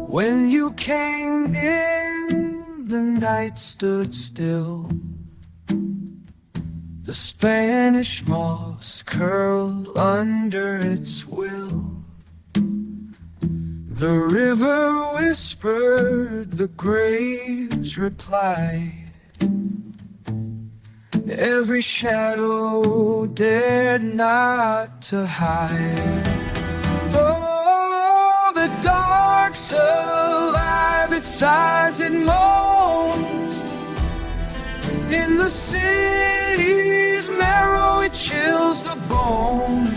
When you came in, the night stood still. The Spanish moss curled under its will. The river whispered, the graves replied. Every shadow dared not to hide. Oh, the dark's alive, it sighs, it moans. In the city's marrow, it chills the bone.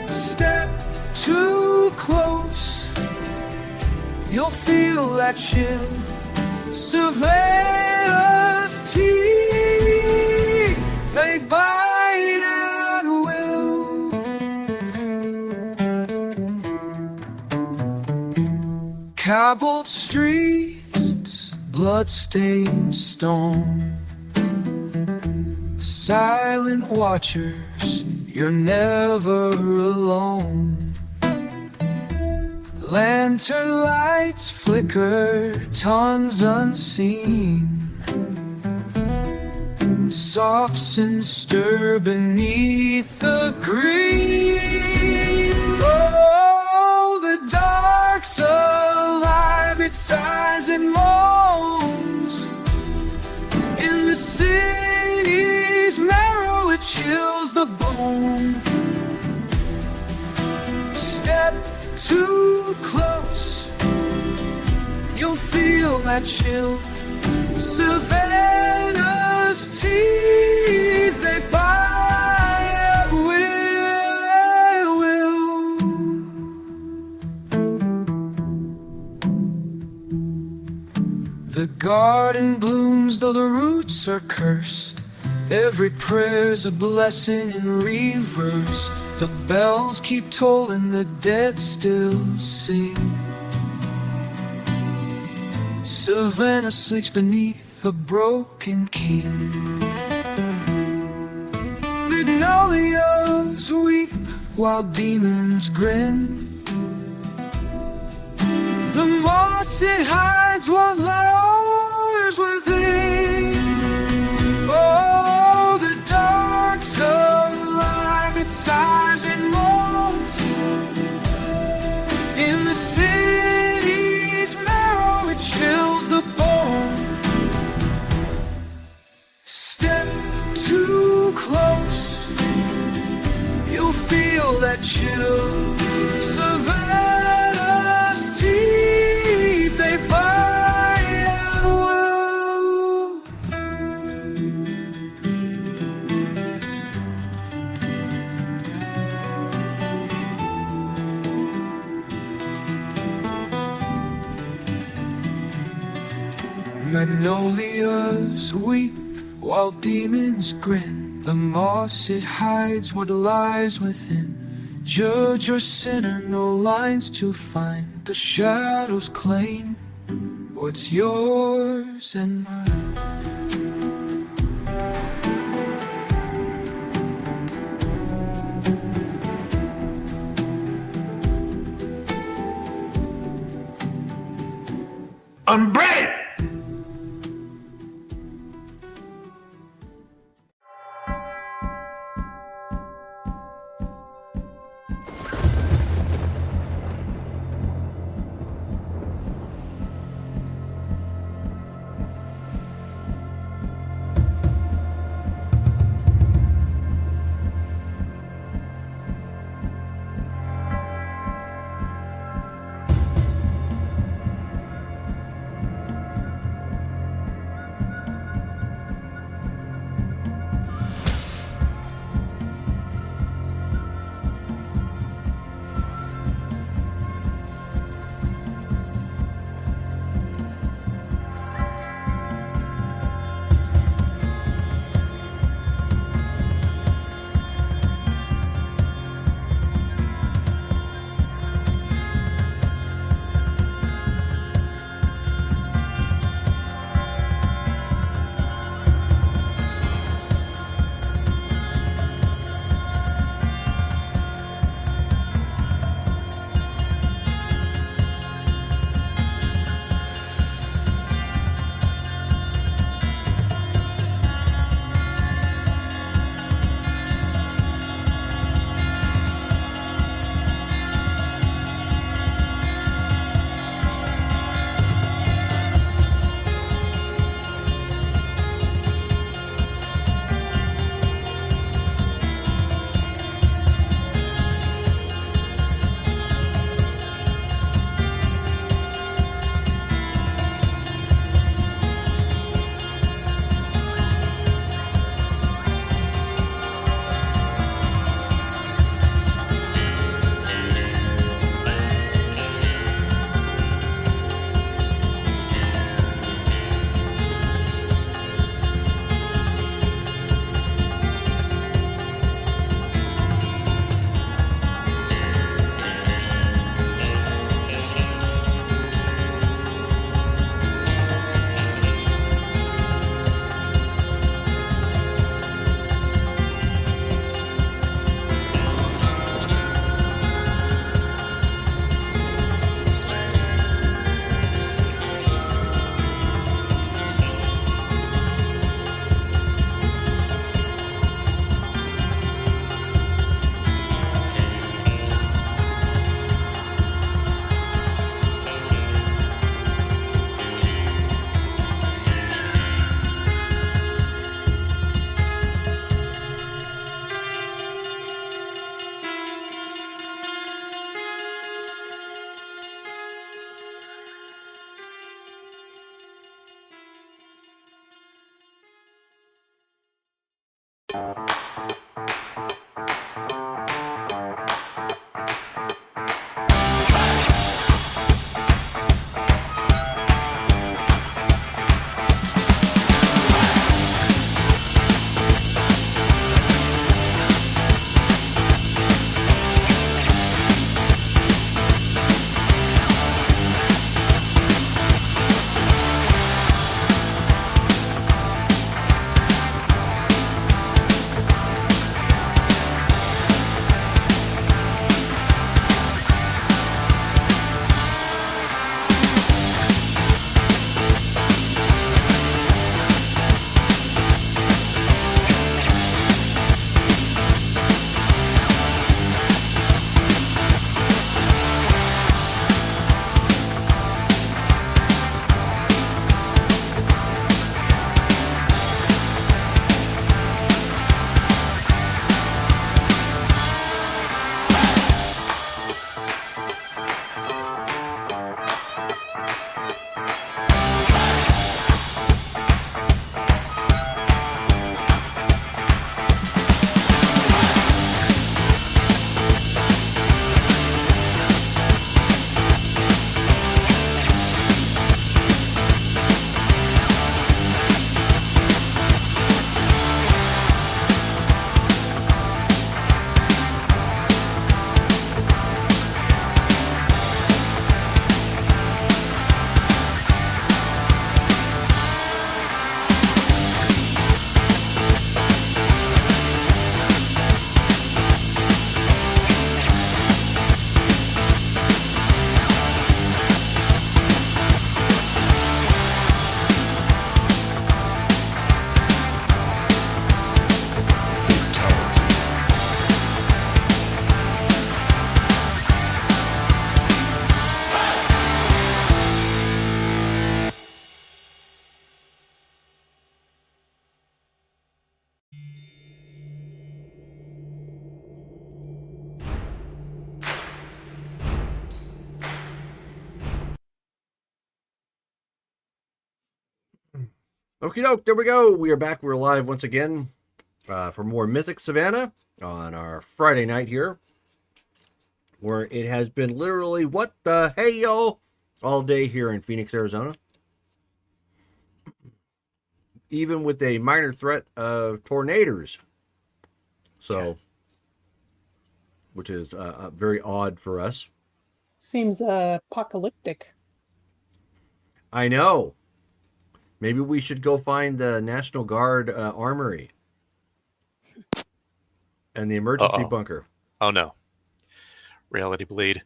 Step too close, you'll feel that chill. Savannah's teeth, they bite at will. Cobbled streets, blood-stained stone. Silent watchers, you're never alone. Lantern lights flicker, tons unseen. Soft and stir beneath the green. Oh, the dark's alive, it sighs and moans. In the city's marrow, it chills the bone. Step too close, you'll feel that chill. Savannah's teeth, they bite at will. The garden blooms though the roots are cursed. Every prayer's a blessing in reverse. The bells keep tolling, the dead still sing. Savannah sleeps beneath a broken king. Magnolias weep while demons grin. The moss, it hides what lowers within. Oh, the dark's alive, it sighs and moans. In the city's marrow, it chills the bone. Step too close, you'll feel that chill. Savannah's teeth, they bite at will. Magnolias weep while demons grin. The moss, it hides what lies within. Judge or sinner, no lines to find. The shadows claim what's yours and mine. I'm ready! Okie doke, there we go. We are back. We're live once again for more Mythic Savannah on our Friday night here, where it has been literally what the hey y'all all day here in Phoenix, Arizona, even with a minor threat of tornadoes. So, which is very odd for us. Seems apocalyptic. I know. Maybe we should go find the National Guard armory and the Uh emergency oh. bunker. Oh no. Reality bleed.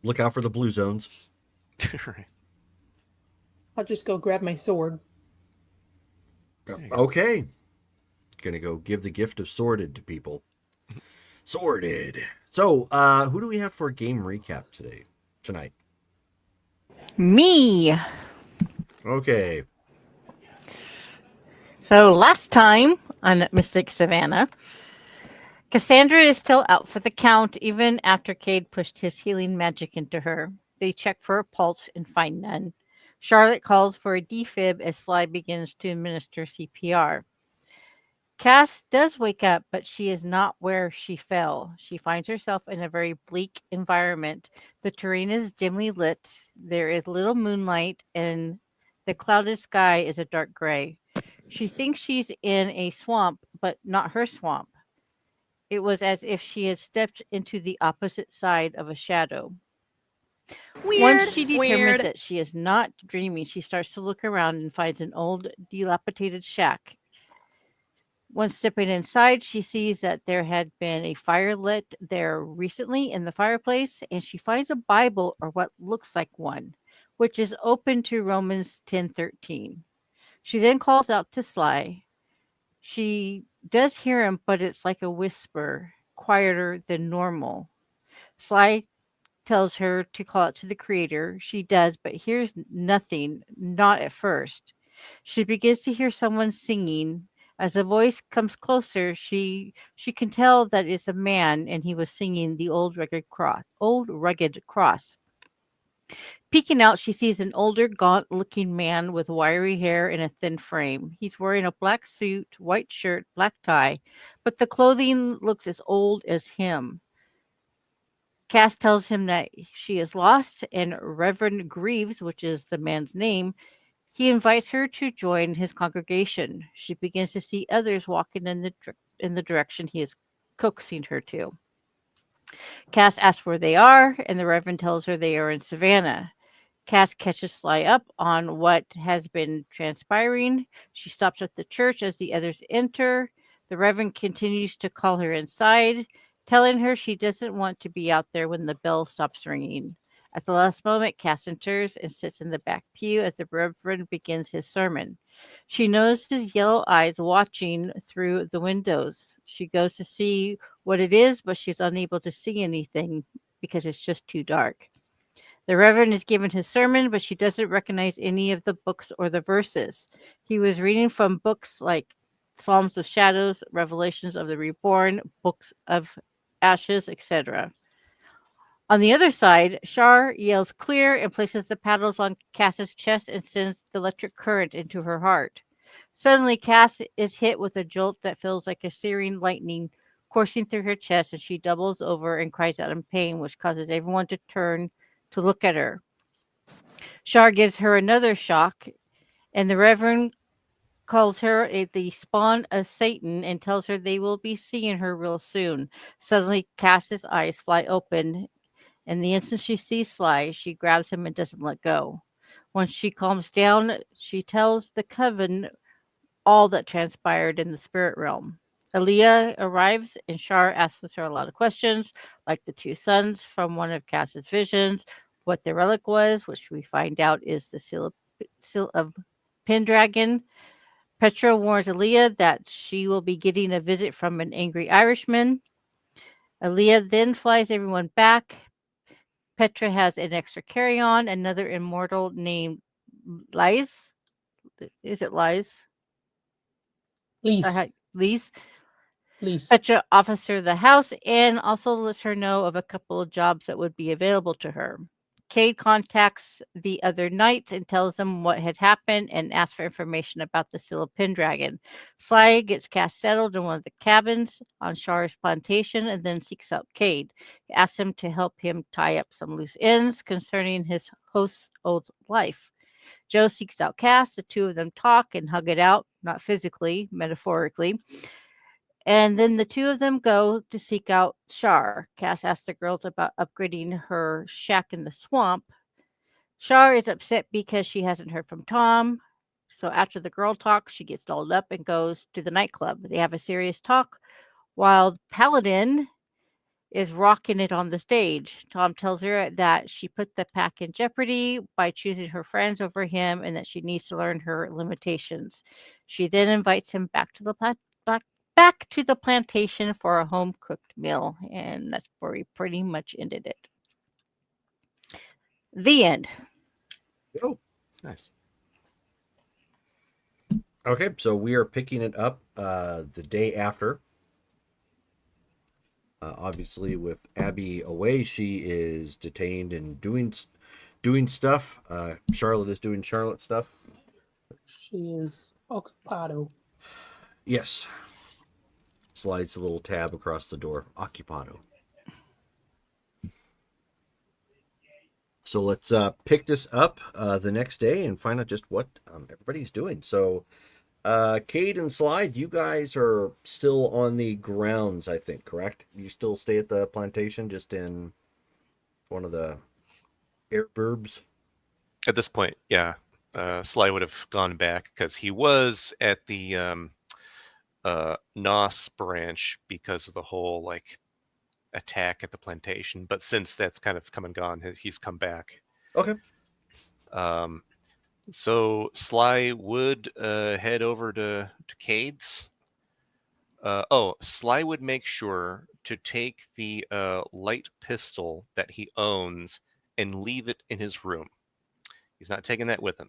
Look out for the blue zones. Right. I'll just go grab my sword. There you go. Okay. Gonna go give the gift of sorted to people. Sorted. So, who do we have for a game recap tonight? Me. Okay. So last time on Mystic Savannah, Cassandra is still out for the count even after Cade pushed his healing magic into her. They check for a pulse and find none. Charlotte calls for a defib as Sly begins to administer CPR. Cass does wake up, but she is not where she fell. She finds herself in a very bleak environment. The terrain is dimly lit, there is little moonlight, and the clouded sky is a dark gray. She thinks she's in a swamp, but not her swamp. It was as if she had stepped into the opposite side of a shadow. Once Weird. she determines that she is not dreaming, she starts to look around and finds an old, dilapidated shack. Once stepping inside, she sees that there had been a fire lit there recently in the fireplace, and she finds a Bible or what looks like one, which is open to Romans 10:13. She then calls out to Sly. She does hear him, but it's like a whisper, quieter than normal. Sly tells her to call out to the creator. She does, but hears nothing, not at first. She begins to hear someone singing. As the voice comes closer, she can tell that it's a man and he was singing the old rugged cross. Peeking out, she sees an older, gaunt looking man with wiry hair and a thin frame. He's wearing a black suit, white shirt, black tie, but the clothing looks as old as him. Cass tells him that she is lost, and Reverend Greaves, which is the man's name, he invites her to join his congregation. She begins to see others walking in the direction he is coaxing her to. Cass asks where they are, and the Reverend tells her they are in Savannah. Cass catches Sly up on what has been transpiring. She stops at the church as the others enter. The Reverend continues to call her inside, telling her she doesn't want to be out there when the bell stops ringing. At the last moment, Cass enters and sits in the back pew as the Reverend begins his sermon. She knows his yellow eyes watching through the windows. She goes to see what it is, but she's unable to see anything because it's just too dark. The Reverend is given his sermon, but she doesn't recognize any of the books or the verses. He was reading from books like Psalms of Shadows, Revelations of the Reborn, Books of Ashes, etc. On the other side, Shar yells clear and places the paddles on Cass's chest and sends the electric current into her heart. Suddenly, Cass is hit with a jolt that feels like a searing lightning coursing through her chest, and she doubles over and cries out in pain, which causes everyone to turn to look at her. Shar gives her another shock, and the Reverend calls her the spawn of Satan and tells her they will be seeing her real soon. Suddenly, Cass's eyes fly open, and the instant she sees Sly, she grabs him and doesn't let go. Once she calms down, she tells the coven all that transpired in the spirit realm. Aaliyah arrives, and Shar asks her a lot of questions, like the two sons from one of Cass's visions, what the relic was, which we find out is the seal of Pendragon. Petra warns Aaliyah that she will be getting a visit from an angry Irishman. Aaliyah then flies everyone back. Petra has an extra carry-on, another immortal named Lies. Is it Lies? Lease. Lise. Lease. Petra offers her the house and also lets her know of a couple of jobs that would be available to her. Cade contacts the other knights and tells them what had happened and asks for information about the Seal of Pendragon. Sly gets cast settled in one of the cabins on Shar's plantation and then seeks out Cade. He asks him to help him tie up some loose ends concerning his host's old life. Joe seeks out Cass. The two of them talk and hug it out, not physically, metaphorically. And then the two of them go to seek out Shar. Cass asks the girls about upgrading her shack in the swamp. Shar is upset because she hasn't heard from Tom. So after the girl talk, she gets dolled up and goes to the nightclub. They have a serious talk while Paladin is rocking it on the stage. Tom tells her that she put the pack in jeopardy by choosing her friends over him and that she needs to learn her limitations. She then invites him back to the back to the plantation for a home cooked meal, and that's where we pretty much ended it. The end. Oh, Nice. okay. So we are picking it up the day after. Obviously, with Abby away, she is detained and doing stuff. Charlotte is doing Charlotte stuff. She is occupado. Yes. Slides the little tab across the door. Occupado. So let's pick this up the next day and find out just what everybody's doing. So, Cade and Slide, you guys are still on the grounds, I think, correct? You still stay at the plantation, just in one of the airburbs? At this point, yeah. Sly would have gone back because he was at the Nos branch because of the whole like attack at the plantation. But since that's kind of come and gone, he's come back. Okay. So Sly would head over to Cade's. Sly would make sure to take the light pistol that he owns and leave it in his room. He's not taking that with him.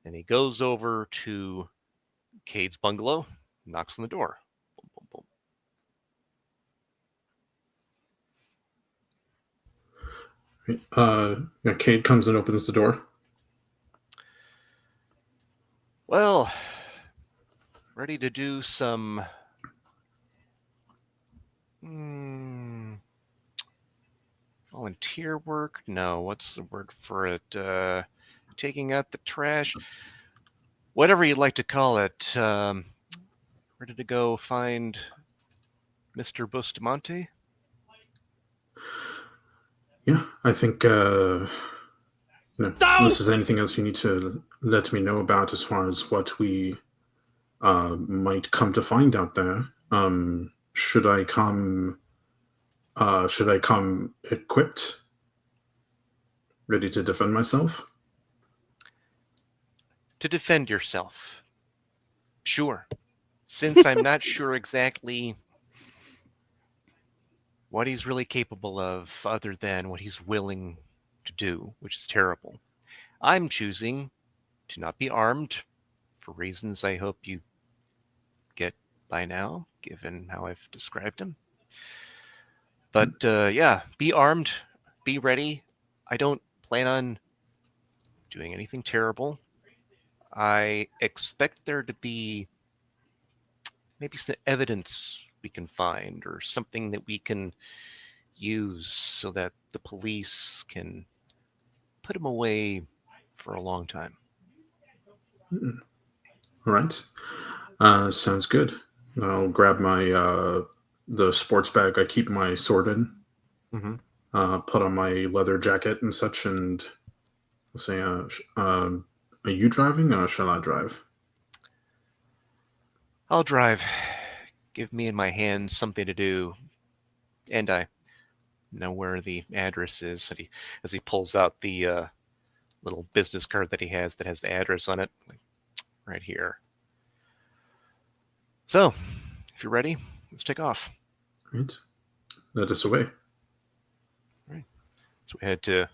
And he goes over to Cade's bungalow, knocks on the door. Boom, boom, boom. Cade comes and opens the door. Well, ready to do some volunteer work? No, what's the word for it? Taking out the trash. Whatever you'd like to call it. Ready to go find Mr. Bustamante? Yeah, I think, unless there's anything else you need to let me know about as far as what we might come to find out there. Should I come equipped, ready to defend myself? To defend yourself. Sure. Since I'm not sure exactly what he's really capable of other than what he's willing to do, which is terrible. I'm choosing to not be armed for reasons I hope you get by now, given how I've described him. But yeah, be armed, be ready. I don't plan on doing anything terrible. I expect there to be maybe some evidence we can find or something that we can use so that the police can put him away for a long time. All right. Sounds good. I'll grab my the sports bag I keep my sword in. Mm-hmm. Put on my leather jacket and such, and say, are you driving or shall I drive? I'll drive. Give me and my hands something to do. And I know where the address is. As he pulls out the little business card that he has that has the address on it. Right here. So, if you're ready, let's take off. Right. Let us away. All right. So we head to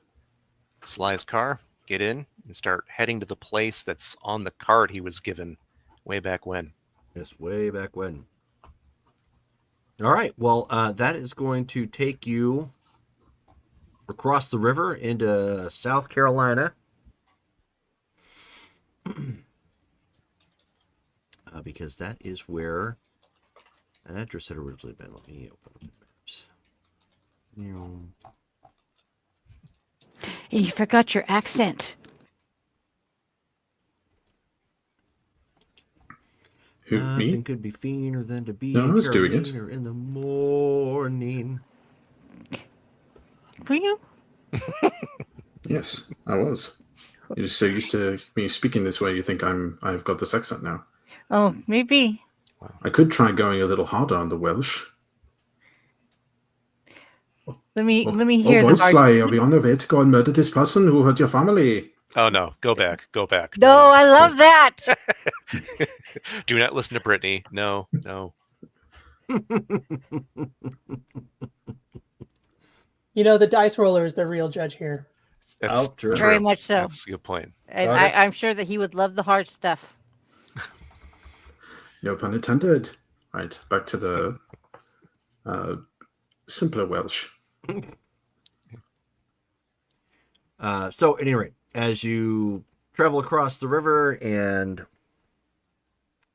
Sly's car, get in, and start heading to the place that's on the card he was given way back when. Yes, way back when. All right. Well, that is going to take you across the river into South Carolina. Because that is where that address had originally been. Let me open up the maps. And you forgot your accent. Who, Nothing me? could be fiender than to be No, in I was doing it. Carolina in the morning. Were you? Yes, I was. You're just so used to me speaking this way, you think I've got this accent now. Oh, maybe. I could try going a little harder on the Welsh. Let me Oh, hear the boys, hard. Sly, are we on our way to go and murder this person who hurt your family? Oh no, go back. No, I love that. Do not listen to Brittany. No. You know, the dice roller is the real judge here. That's Oh, true. Very much so. That's a good point. And Okay. I'm sure that he would love the hard stuff. No pun intended. Right, back to the simpler Welsh. So, at any rate, as you travel across the river and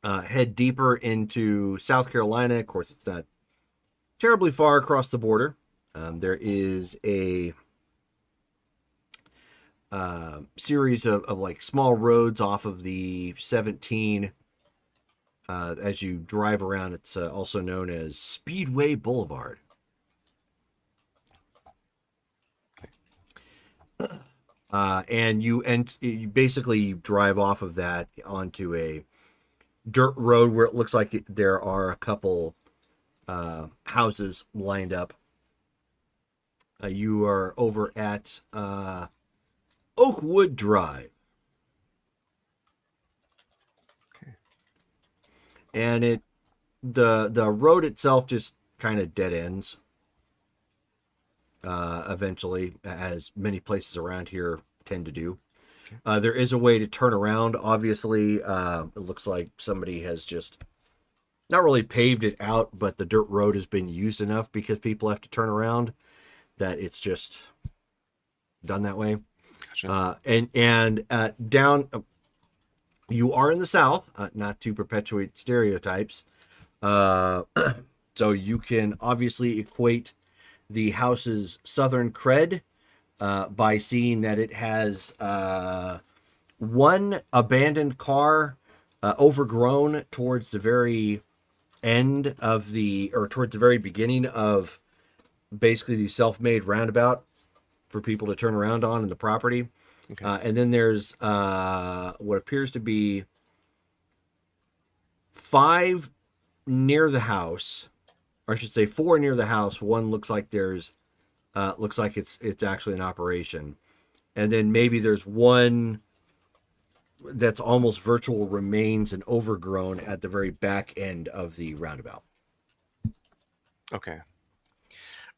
head deeper into South Carolina, of course, it's not terribly far across the border. There is a series of like small roads off of the 17. As you drive around, it's also known as Speedway Boulevard. And you basically drive off of that onto a dirt road where it looks like there are a couple houses lined up. You are over at Oakwood Drive. Okay. And the road itself just kind of dead ends. Eventually, as many places around here tend to do. There is a way to turn around. Obviously, it looks like somebody has just not really paved it out, but the dirt road has been used enough because people have to turn around that it's just done that way. Gotcha. And down, you are in the South, not to perpetuate stereotypes. So you can obviously equate the house's southern cred by seeing that it has one abandoned car overgrown towards the very end of towards the very beginning of basically the self-made roundabout for people to turn around on in the property. Okay. And then there's what appears to be 5 near the house, or I should say 4 near the house. One looks like it's actually an operation, and then maybe there's one that's almost virtual remains and overgrown at the very back end of the roundabout. Okay.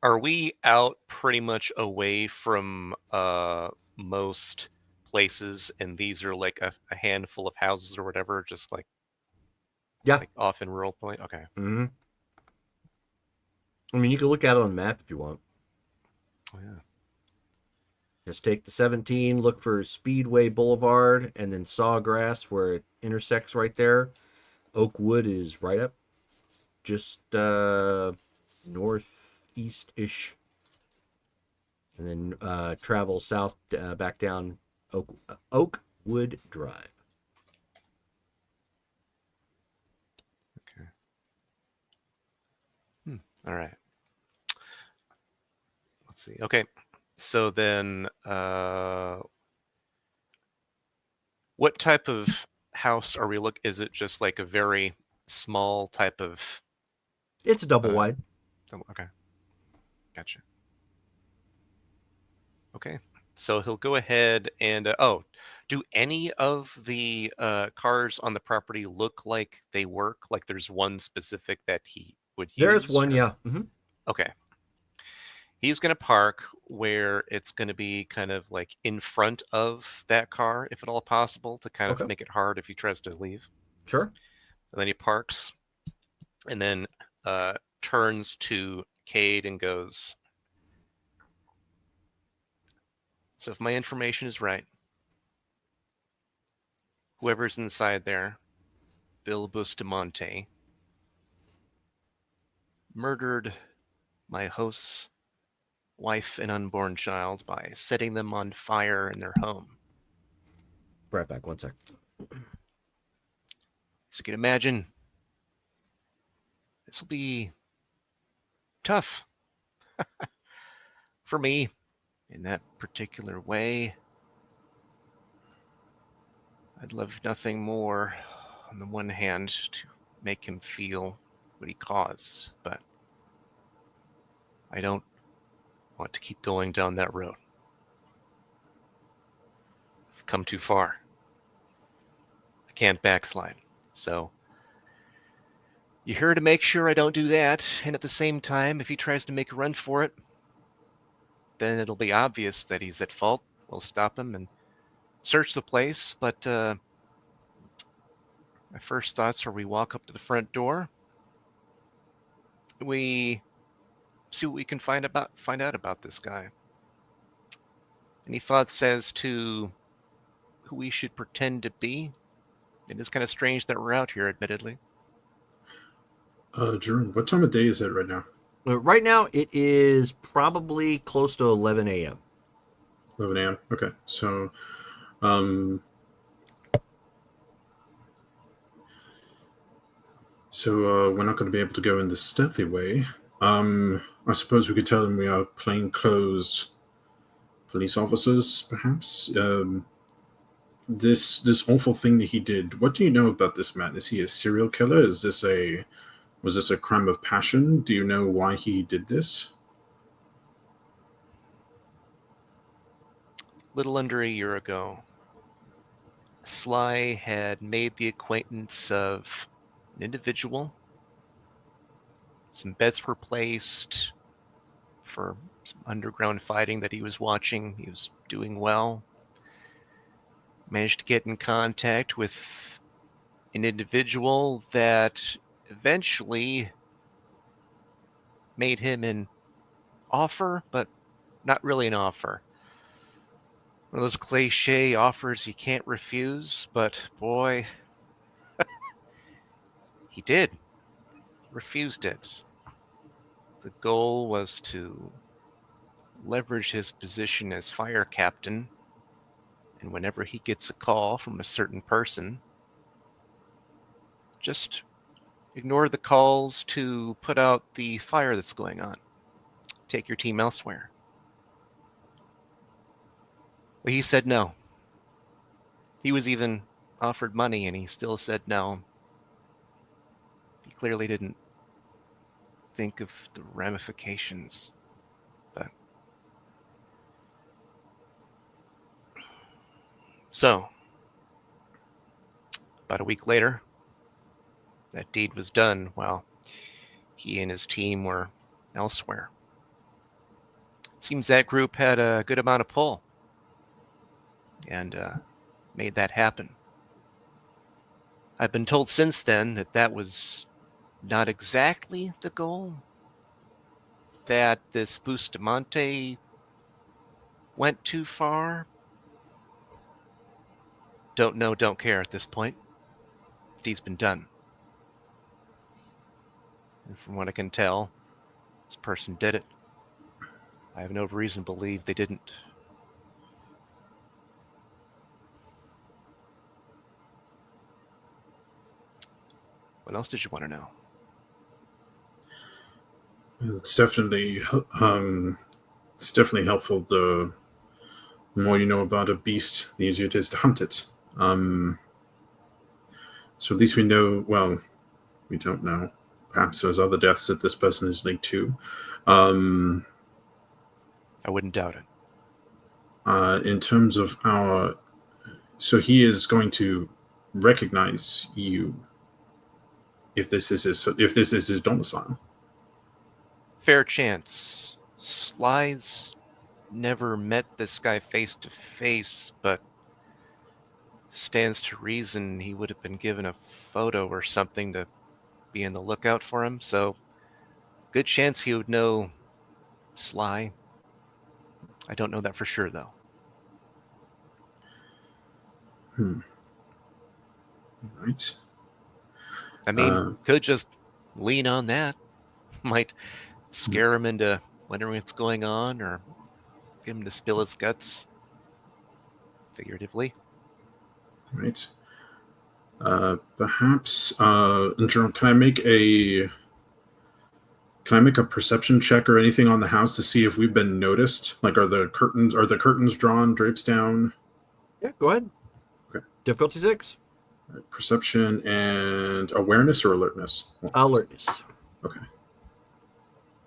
Are we out pretty much away from most places, and these are like a handful of houses or whatever, just like off in rural point? Okay. Mm-hmm. I mean, you can look at it on the map if you want. Oh, yeah. Just take the 17, look for Speedway Boulevard, and then Sawgrass where it intersects right there. Oakwood is right up, just northeast-ish. And then travel south back down Oakwood Drive. Okay. All right. Let's see. Okay. So then, what type of house are we looking? Is it just like a very small type of? It's a double wide. Okay. Gotcha. Okay. So he'll go ahead and do any of the cars on the property look like they work? Like there's one specific that he would use? There's one, yeah. Mm-hmm. Okay. He's going to park where it's going to be kind of like in front of that car, if at all possible, to kind of make it hard if he tries to leave. Sure. And then he parks and then turns to Cade and goes, So if my information is right, whoever's inside there, Bill Bustamante, murdered my host's wife and unborn child by setting them on fire in their home. Right back, 1 sec. So you can imagine this will be tough for me in that particular way. I'd love nothing more, on the one hand, to make him feel what he caused, but I don't want to keep going down that road. I've come too far. I can't backslide. So you're here to make sure I don't do that, and at the same time, if he tries to make a run for it, then it'll be obvious that he's at fault. We'll stop him and search the place, but my first thoughts are we walk up to the front door, we see what we can find out about this guy. Any thoughts as to who we should pretend to be? It is kind of strange that we're out here, admittedly. Jerome, what time of day is it right now? Right now, it is probably close to 11 a.m. 11 a.m. Okay, so we're not going to be able to go in the stealthy way. I suppose we could tell them we are plainclothes police officers, perhaps. This awful thing that he did. What do you know about this man? Is he a serial killer? Was this a crime of passion? Do you know why he did this? A little under a year ago, Sly had made the acquaintance of an individual. Some bets were placed for some underground fighting that he was watching. He was doing well. Managed to get in contact with an individual that eventually made him an offer, but not really an offer. One of those cliche offers you can't refuse, but boy, he did. Refused it. The goal was to leverage his position as fire captain, and whenever he gets a call from a certain person, just ignore the calls to put out the fire that's going on. Take your team elsewhere. But he said no. He was even offered money and he still said no. He clearly didn't think of the ramifications. But so, about a week later, that deed was done while he and his team were elsewhere. Seems that group had a good amount of pull and made that happen. I've been told since then that that was not exactly the goal, that this Bustamante went too far. Don't know, don't care at this point. Deed's been done. And from what I can tell, this person did it. I have no reason to believe they didn't. What else did you want to know? It's definitely helpful. The more you know about a beast, the easier it is to hunt it. So at least we know. Well, we don't know. Perhaps there's other deaths that this person is linked to. I wouldn't doubt it. In terms of so he is going to recognize you if this is his domicile. Fair chance. Sly's never met this guy face to face, but stands to reason he would have been given a photo or something to be on the lookout for him. So, good chance he would know Sly. I don't know that for sure, though. Right. I mean, could just lean on that. Might scare him into wondering what's going on, or get him to spill his guts, figuratively. Right. Perhaps, Jerome, can I make a perception check or anything on the house to see if we've been noticed? Like, are the curtains drawn, drapes down? Yeah, go ahead. Okay. Difficulty 6. Right, perception and awareness or alertness? Alertness. Okay.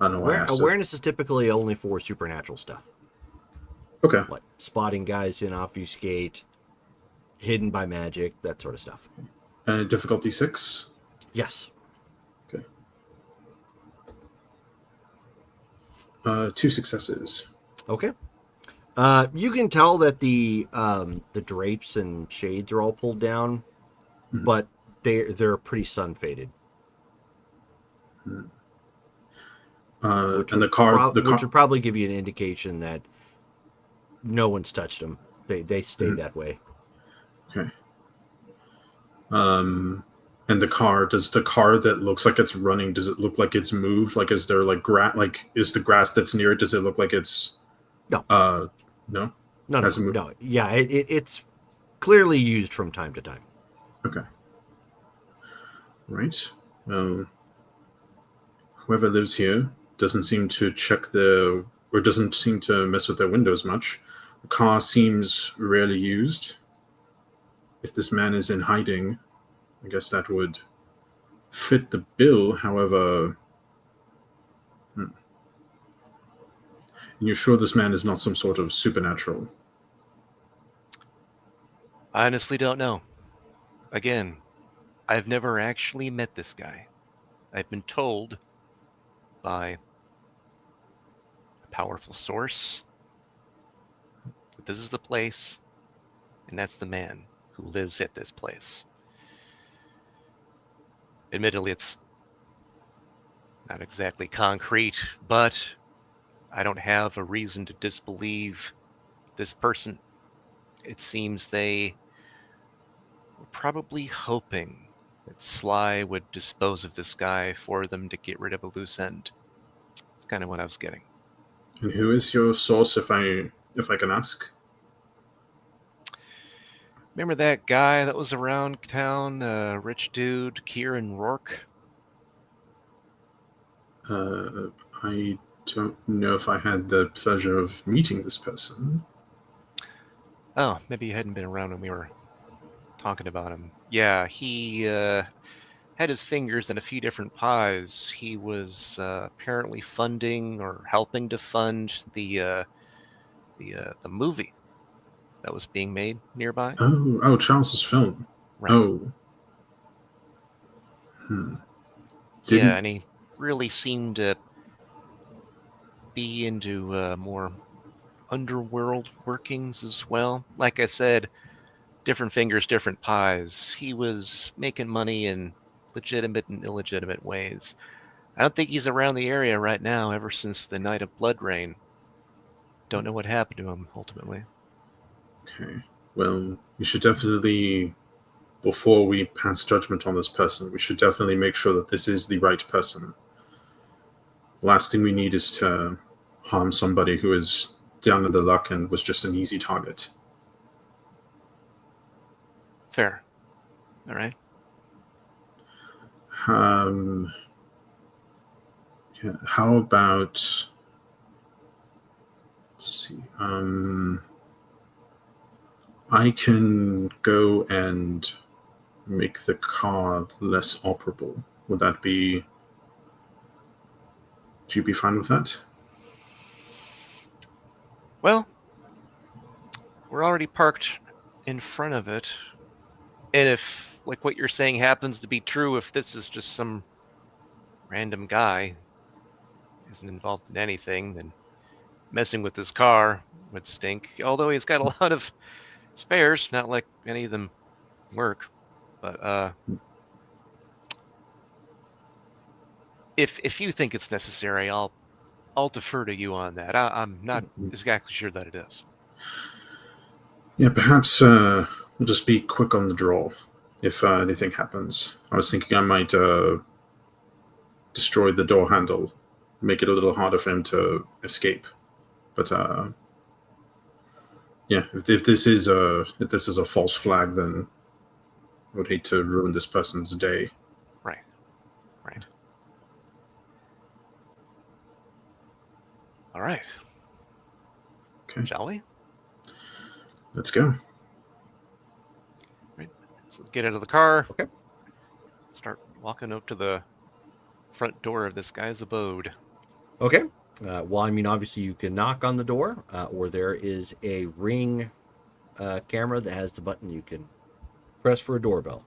I don't know why I asked Awareness is typically only for supernatural stuff. Okay. Like spotting guys in obfuscate, hidden by magic, that sort of stuff. And difficulty 6? Yes. Okay. 2 successes. Okay. You can tell that the drapes and shades are all pulled down, but they're pretty sun faded. And the car, which would probably give you an indication that no one's touched them. They stayed that way. Okay. And the car, does the car that looks like it's running, does it look like it's moved? Like, is there like is the grass that's near it, does it look like it's No. No? No. Yeah, it's clearly used from time to time. Okay. Right. Whoever lives here doesn't seem to doesn't seem to mess with their windows much. The car seems rarely used. If this man is in hiding, I guess that would fit the bill. However, and you're sure this man is not some sort of supernatural? I honestly don't know. Again, I've never actually met this guy. I've been told by a powerful source that this is the place, and that's the man who lives at this place. Admittedly, it's not exactly concrete, but I don't have a reason to disbelieve this person. It seems they were probably hoping that Sly would dispose of this guy for them to get rid of a loose end. That's kind of what I was getting. And who is your source, if I can ask? Remember that guy that was around town, rich dude, Kieran Rourke? I don't know if I had the pleasure of meeting this person. Oh, maybe you hadn't been around when we were talking about him. Yeah, he had his fingers in a few different pies. He was apparently funding or helping to fund the movie that was being made nearby. Oh, Charles's film. Right. Oh. Yeah, and he really seemed to be into more underworld workings as well. Like I said, different fingers, different pies. He was making money in legitimate and illegitimate ways. I don't think he's around the area right now ever since the night of Blood Rain. Don't know what happened to him ultimately. Okay. Well, we should definitely, before we pass judgment on this person, we should definitely make sure that this is the right person. The last thing we need is to harm somebody who is down in the luck and was just an easy target. Fair. All right. Yeah, how about, let's see, I can go and make the car less operable. Would that be, do you be fine with that? Well, we're already parked in front of it. And if, like, what you're saying happens to be true, if this is just some random guy who isn't involved in anything, then messing with his car would stink. Although he's got a lot of spares, not like any of them work. But if you think it's necessary, I'll defer to you on that. I'm not exactly sure that it is. Yeah, perhaps I'll just be quick on the draw if anything happens. I was thinking I might destroy the door handle, make it a little harder for him to escape. But yeah, if this is a false flag, then I would hate to ruin this person's day. Right. Right. All right. Okay, Shall we? let's go. Right. So let's get out of the car. Okay. Start walking up to the front door of this guy's abode. Okay. Well, I mean, obviously you can knock on the door, or there is a Ring camera that has the button you can press for a doorbell.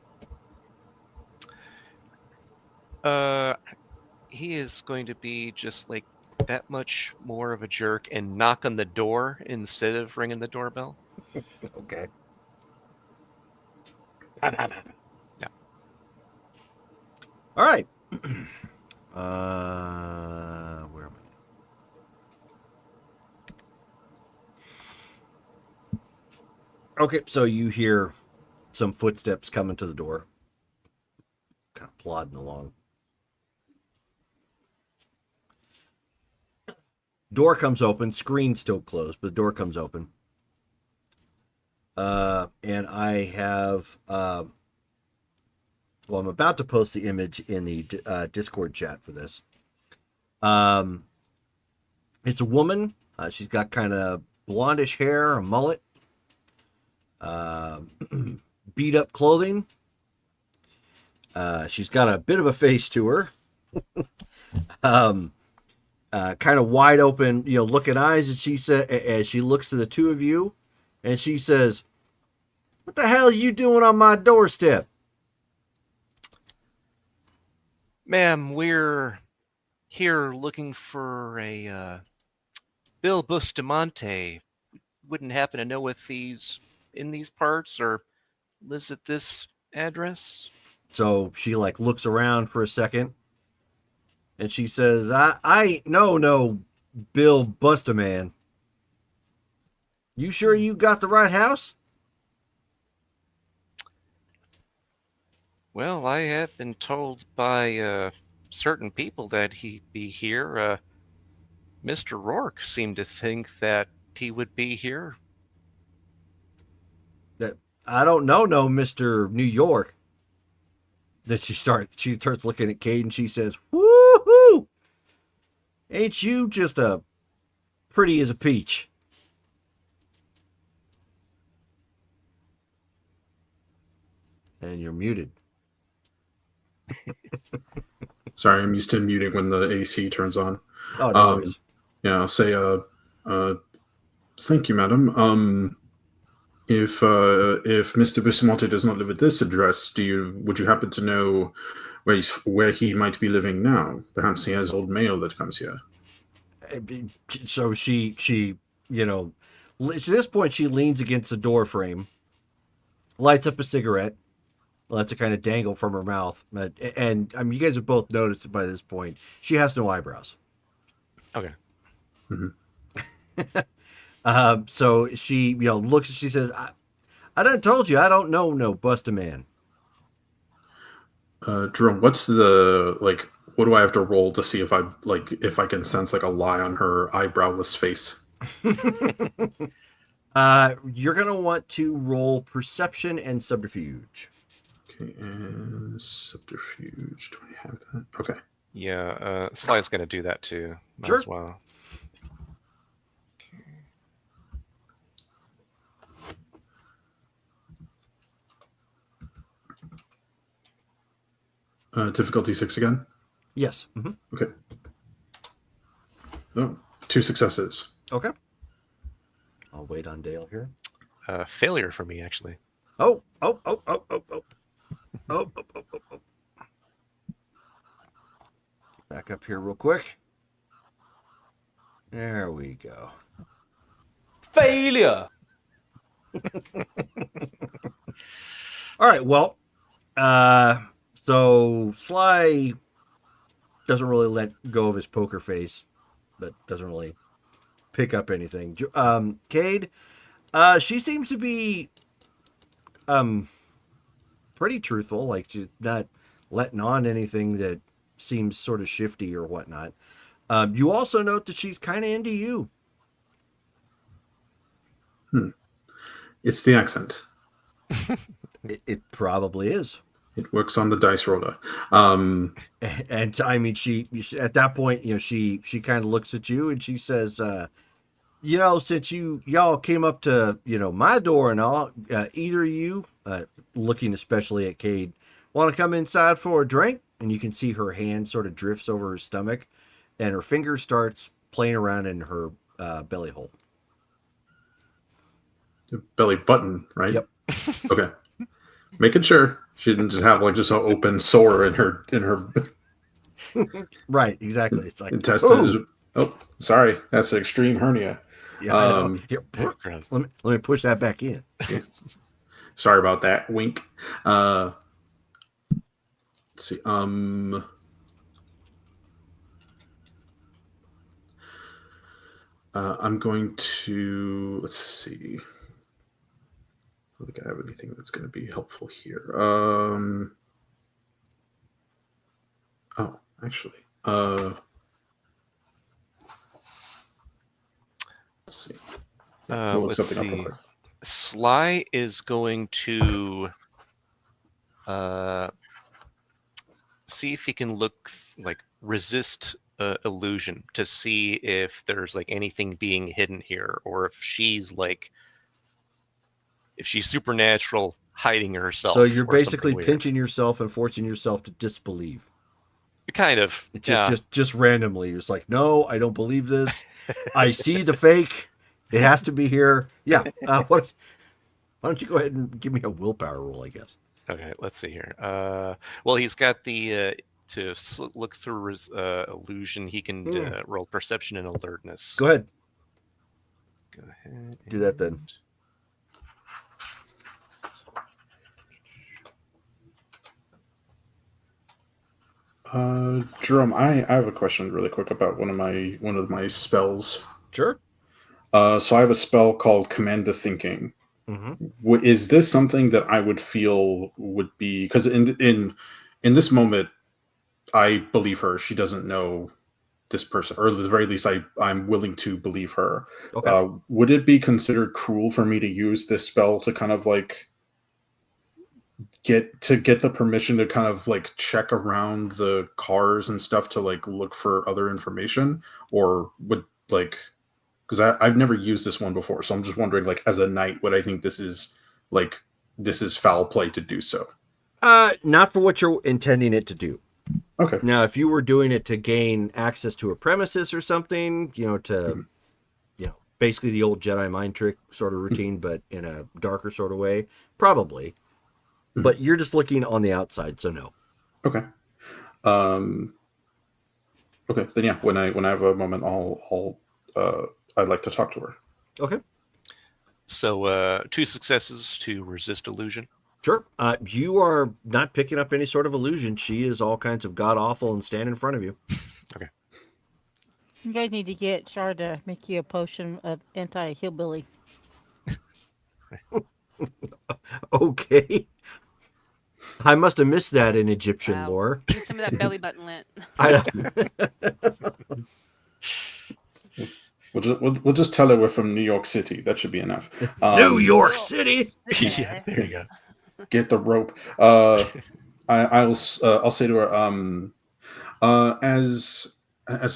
He is going to be just like that much more of a jerk and knock on the door instead of ringing the doorbell. Okay. Yeah. All right. Where am I? Okay, so you hear some footsteps coming to the door, kind of plodding along. Door comes open, screen still closed, but the door comes open. And I have, well, I'm about to post the image in the Discord chat for this. It's a woman. She's got kind of blondish hair, a mullet, beat up clothing. She's got a bit of a face to her. Kind of wide open, looking eyes, and she said, as she looks to the two of you, and she says, "What the hell are you doing on my doorstep?" Ma'am, we're here looking for a Bill Bustamante. Wouldn't happen to know if he's in these parts or lives at this address? So she looks around for a second, and she says, I ain't no Bill Bustaman. You sure you got the right house?" Well, I have been told by certain people that he'd be here. Mr. Rourke seemed to think that he would be here. That I don't know, no Mr. New York. Then she starts looking at Cade, and she says, "Woohoo! Ain't you just a pretty as a peach?" And you're muted. Sorry, I'm used to muting when the AC turns on. Oh, no worries. Yeah, I'll say, thank you, madam. If Mr. Bustamante does not live at this address, would you happen to know where he might be living now? Perhaps he has old mail that comes here. So she at this point she leans against the door frame, lights up a cigarette, lets it kind of dangle from her mouth, and I mean, you guys have both noticed by this point she has no eyebrows. Okay. Mm-hmm. So she looks and she says, I done told you I don't know no Bustaman. Jerome, what's the what do I have to roll to see if I can sense a lie on her eyebrowless face? You're gonna want to roll perception and subterfuge. Okay, and subterfuge. Do I have that? Okay. Yeah, Sly's going to do that too. Sure. As well. Difficulty 6 again? Yes. Mm-hmm. Okay. So, 2 successes. Okay. I'll wait on Dale here. Failure for me, actually. Oh. Back up here real quick. There we go. Failure. All right. Well, so Sly doesn't really let go of his poker face, but doesn't really pick up anything. Cade, she seems to be pretty truthful. Like she's not letting on anything that seems sort of shifty or whatnot. You also note that she's kind of into you. It's the accent. It probably is. It works on the dice roller. And I mean, she at that point, she kind of looks at you and she says, since y'all came up to my door and all, either of you, looking especially at Cade, want to come inside for a drink? And you can see her hand sort of drifts over her stomach, and her finger starts playing around in her belly hole. The belly button, right? Yep. Okay. Making sure she didn't just have like just an open sore in her Right, exactly. It's like intestines. Oh, sorry, that's an extreme hernia. Yeah, I know. Here, let me push that back in. Yeah. Sorry about that. Wink. Let's see. I'm going to let's see. I don't think I have anything that's going to be helpful here. Oh, actually. Let's see. We'll look something up real quick. Sly is going to see if he can resist illusion to see if there's like anything being hidden here, or if she's supernatural hiding herself. So you're basically pinching yourself and forcing yourself to disbelieve. Kind of. Just randomly. It's like, no, I don't believe this. I see the fake. It has to be here. Yeah. Why don't you go ahead and give me a willpower roll, I guess. Okay, let's see here. Well, he's got the to look through his illusion. He can roll perception and alertness. Go ahead. Go ahead. Do that then. Jerome, I have a question really quick about one of my spells. Sure. So I have a spell called Command the Thinking. Mm-hmm. Is this something that I would feel would be, because in this moment, I believe her. She doesn't know this person, or at the very least, I'm willing to believe her. Okay. Would it be considered cruel for me to use this spell to kind of like get the permission to kind of like check around the cars and stuff to like look for other information, or would like, because I've never used this one before, so I'm just wondering, like, as a knight, would I think this is foul play to do so? Not for what you're intending it to do. Okay. Now, if you were doing it to gain access to a premises or something, basically the old Jedi mind trick sort of routine, but in a darker sort of way, probably. But you're just looking on the outside, so no. Okay. Okay. Then yeah, when I have a moment, I'd like to talk to her. Okay. So 2 successes to resist illusion. Sure. You are not picking up any sort of illusion. She is all kinds of god awful and stand in front of you. Okay. You guys need to get Char to make you a potion of anti-hillbilly. Okay. I must have missed that in Egyptian lore. Need some of that belly button lint. We'll just tell her we're from New York City. That should be enough. New York City. Yeah, there you go. Get the rope. I'll say to her, as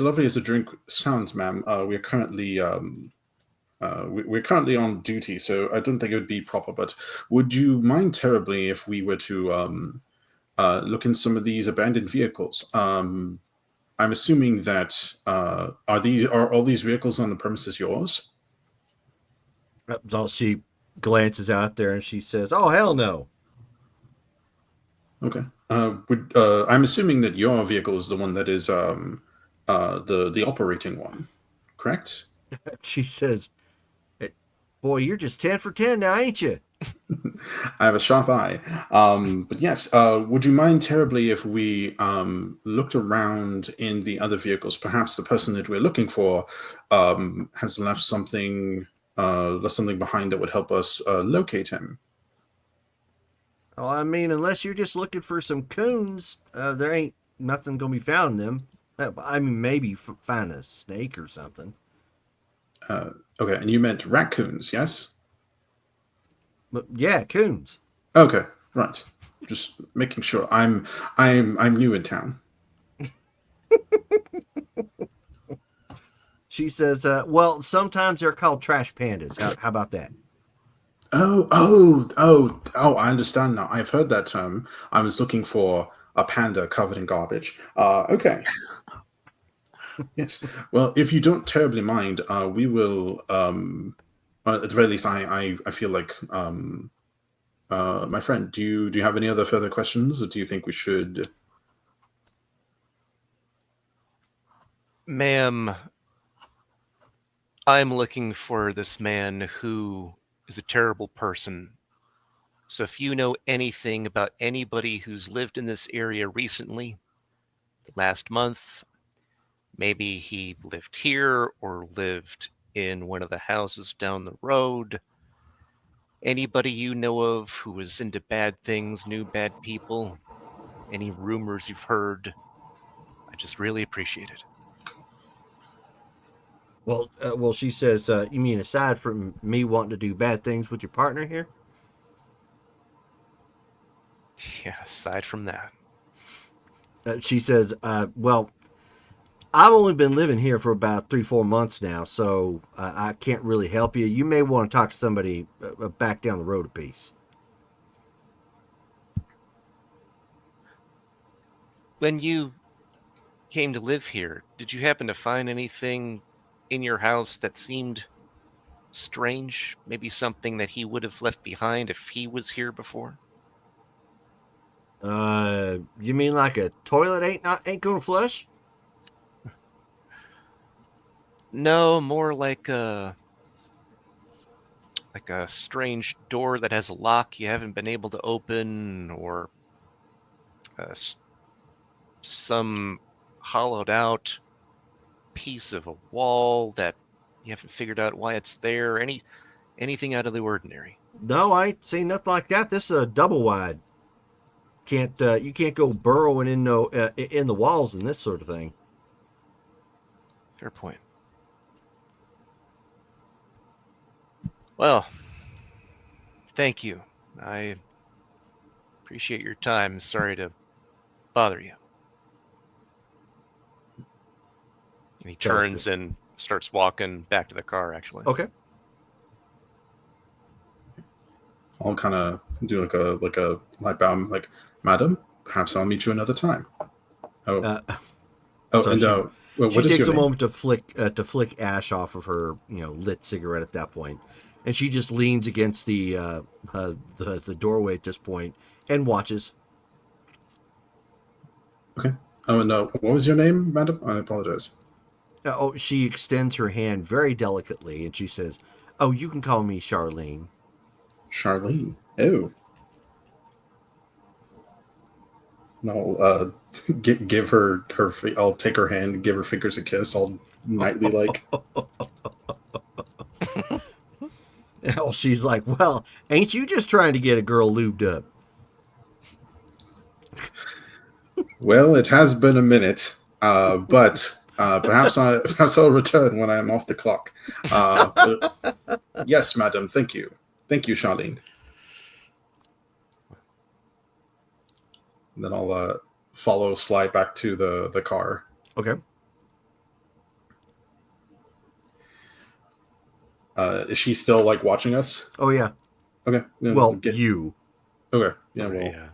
lovely as the drink sounds, ma'am, we're currently on duty, so I don't think it would be proper. But would you mind terribly if we were to look in some of these abandoned vehicles? I'm assuming that are all these vehicles on the premises yours? She glances out there and she says, "Oh, hell no." Okay. I'm assuming that your vehicle is the one that is the operating one, correct? She says, "Boy, you're just 10 for 10 now, ain't you?" I have a sharp eye. But yes, would you mind terribly if we looked around in the other vehicles? Perhaps the person that we're looking for has left something behind that would help us locate him. Oh, I mean, unless you're just looking for some coons, there ain't nothing gonna be found in them. I mean, maybe find a snake or something. Okay, and you meant raccoons, yes? But yeah, coons. Okay, right. Just making sure. I'm new in town. She says, well, sometimes they're called trash pandas. How about that? Oh, I understand now. I've heard that term. I was looking for a panda covered in garbage. Okay. Yes. Well, if you don't terribly mind, we will. At the very least, I feel like my friend. Do you have any other further questions, or do you think we should? Ma'am, I'm looking for this man who is a terrible person. So if you know anything about anybody who's lived in this area recently, last month, maybe he lived here or lived in one of the houses down the road. Anybody you know of who was into bad things, knew bad people, any rumors you've heard, I just really appreciate it. Well, she says, you mean aside from me wanting to do bad things with your partner here? Yeah, aside from that. She says, well, I've only been living here for about 3-4 months now, so I can't really help you. You may want to talk to somebody back down the road a piece. When you came to live here, did you happen to find anything in your house that seemed strange? Maybe something that he would have left behind if he was here before? You mean like a toilet ain't gonna flush? No, more like a strange door that has a lock you haven't been able to open, or uh, some hollowed out piece of a wall that you haven't figured out why it's there. Anything out of the ordinary? No, I ain't seen nothing like that. This is a double wide. Can't you can't go burrowing in the walls and this sort of thing. Fair point. Well, thank you. I appreciate your time. Sorry to bother you. And he turns and starts walking back to the car, actually. Okay. I'll kind of do like a light bow, like, madam, perhaps I'll meet you another time. Oh, so and she what is takes your a name? moment to flick ash off of her lit cigarette at that point, and she just leans against the doorway at this point and watches. Okay. Oh, and what was your name, madam? I apologize. She extends her hand very delicately and she says, "Oh, you can call me Charlene." Charlene. Oh. And I'll give her I'll take her hand and give her fingers a kiss, all knightly like. Oh, she's like, "Well, ain't you just trying to get a girl lubed up?" Well, it has been a minute, but perhaps I'll return when I am off the clock. Yes, madam. Thank you, Charlene. And then I'll slide back to the car. Okay. Is she still like watching us? Oh yeah. Okay. Well, you. Okay. Yeah. Well. Yeah.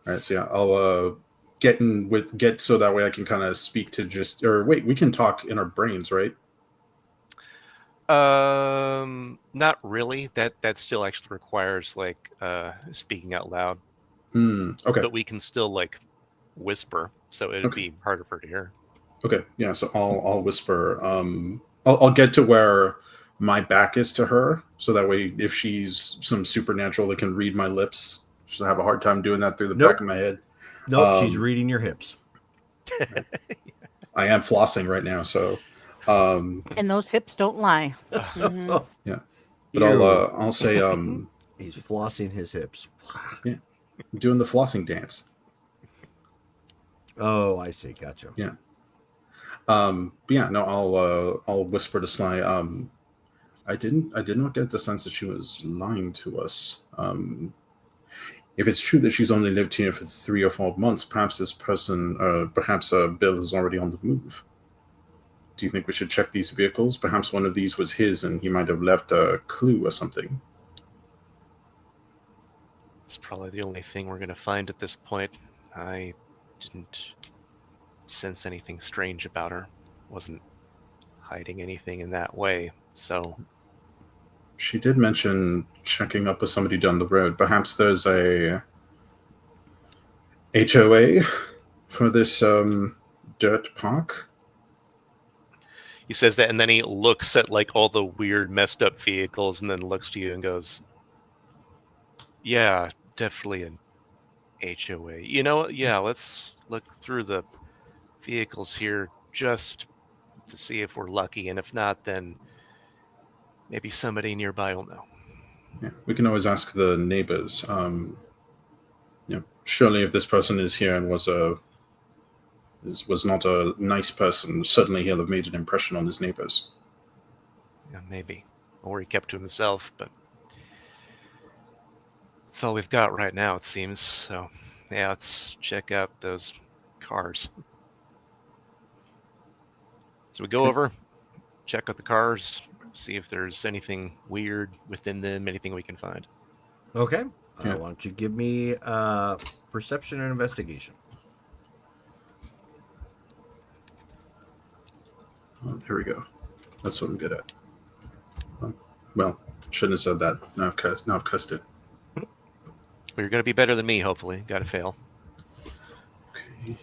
All right. So yeah, I'll get so that way I can kind of speak to just, or wait, we can talk in our brains, right? Not really. That still actually requires like speaking out loud. Okay. But we can still like whisper, so it'd be harder for her to hear. Okay. Yeah. So I'll whisper. I'll get to where my back is to her, so that way if she's some supernatural that can read my lips, she'll have a hard time doing that through the back of my head. Nope, she's reading your hips. I am flossing right now, so. And those hips don't lie. Yeah, but I'll say he's flossing his hips. Yeah. doing the flossing dance. Oh, I see. Gotcha. Yeah. But yeah, no, I'll whisper to Sly. I did not get the sense that she was lying to us. If it's true that she's only lived here for 3 or 4 months, perhaps this person, perhaps Bill is already on the move. Do you think we should check these vehicles? Perhaps one of these was his and he might have left a clue or something. It's probably the only thing we're going to find at this point. I didn't sense anything strange about her. Wasn't hiding anything in that way, so... She did mention checking up with somebody down the road. Perhaps there's a HOA for this dirt park? He says that, and then he looks at like all the weird, messed up vehicles, and then looks to you and goes, "Yeah, definitely an HOA. You know, yeah, let's look through the vehicles here just to see if we're lucky, and if not, then maybe somebody nearby will know." Yeah, we can always ask the neighbors. Surely if this person is here and was not a nice person, certainly he'll have made an impression on his neighbors. Yeah, maybe. Or he kept to himself, but that's all we've got right now, it seems. So, yeah, let's check out those cars. So we go over, check out the cars, see if there's anything weird within them, anything we can find. Okay. Yeah. Why don't you give me perception and investigation? Oh, there we go. That's what I'm good at. Well, shouldn't have said that. Now I've cussed it. Well, you're going to be better than me, hopefully. Got to fail. Okay.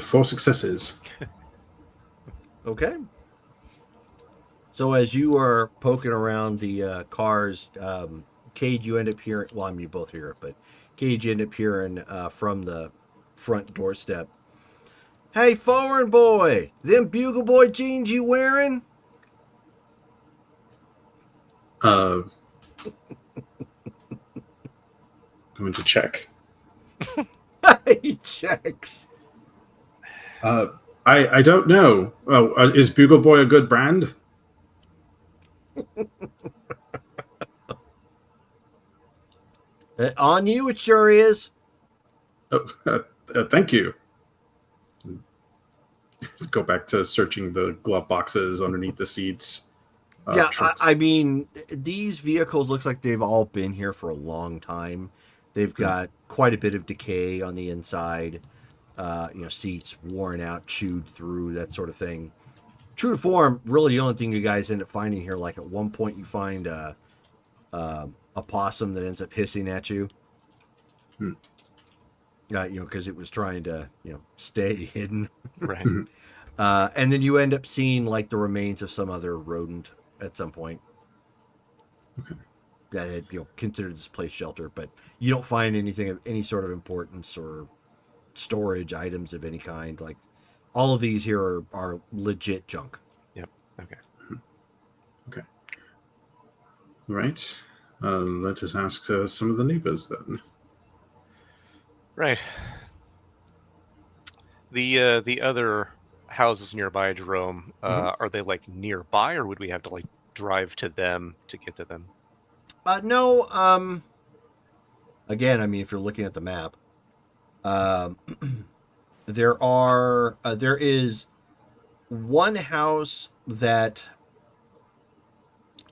Four successes. Okay. So as you are poking around the cars, Cade, you end up hearing. Well, I mean, you both hear it, but Cade, you end up hearing from the front doorstep. Hey, foreign boy, them bugle boy jeans you wearing? Going to check. He checks. I don't know. Oh, is Bugle Boy a good brand? On you, it sure is. Oh, thank you. Go back to searching the glove boxes underneath the seats. Yeah, trucks. I mean, these vehicles looks like they've all been here for a long time. They've got quite a bit of decay on the inside. Seats worn out, chewed through, that sort of thing. True to form, really the only thing you guys end up finding here, like at one point you find a possum that ends up hissing at you. Because it was trying to, stay hidden. Right. And then you end up seeing like the remains of some other rodent at some point. Okay. That had, considered this place shelter, but you don't find anything of any sort of importance or storage items of any kind. Like all of these here are legit junk. Yep. Okay. Okay. Right. Let us ask some of the neighbors then. Right. The other houses nearby, Jerome, are they like nearby, or would we have to like drive to them to get to them? No. Again, I mean, if you're looking at the map, there is one house that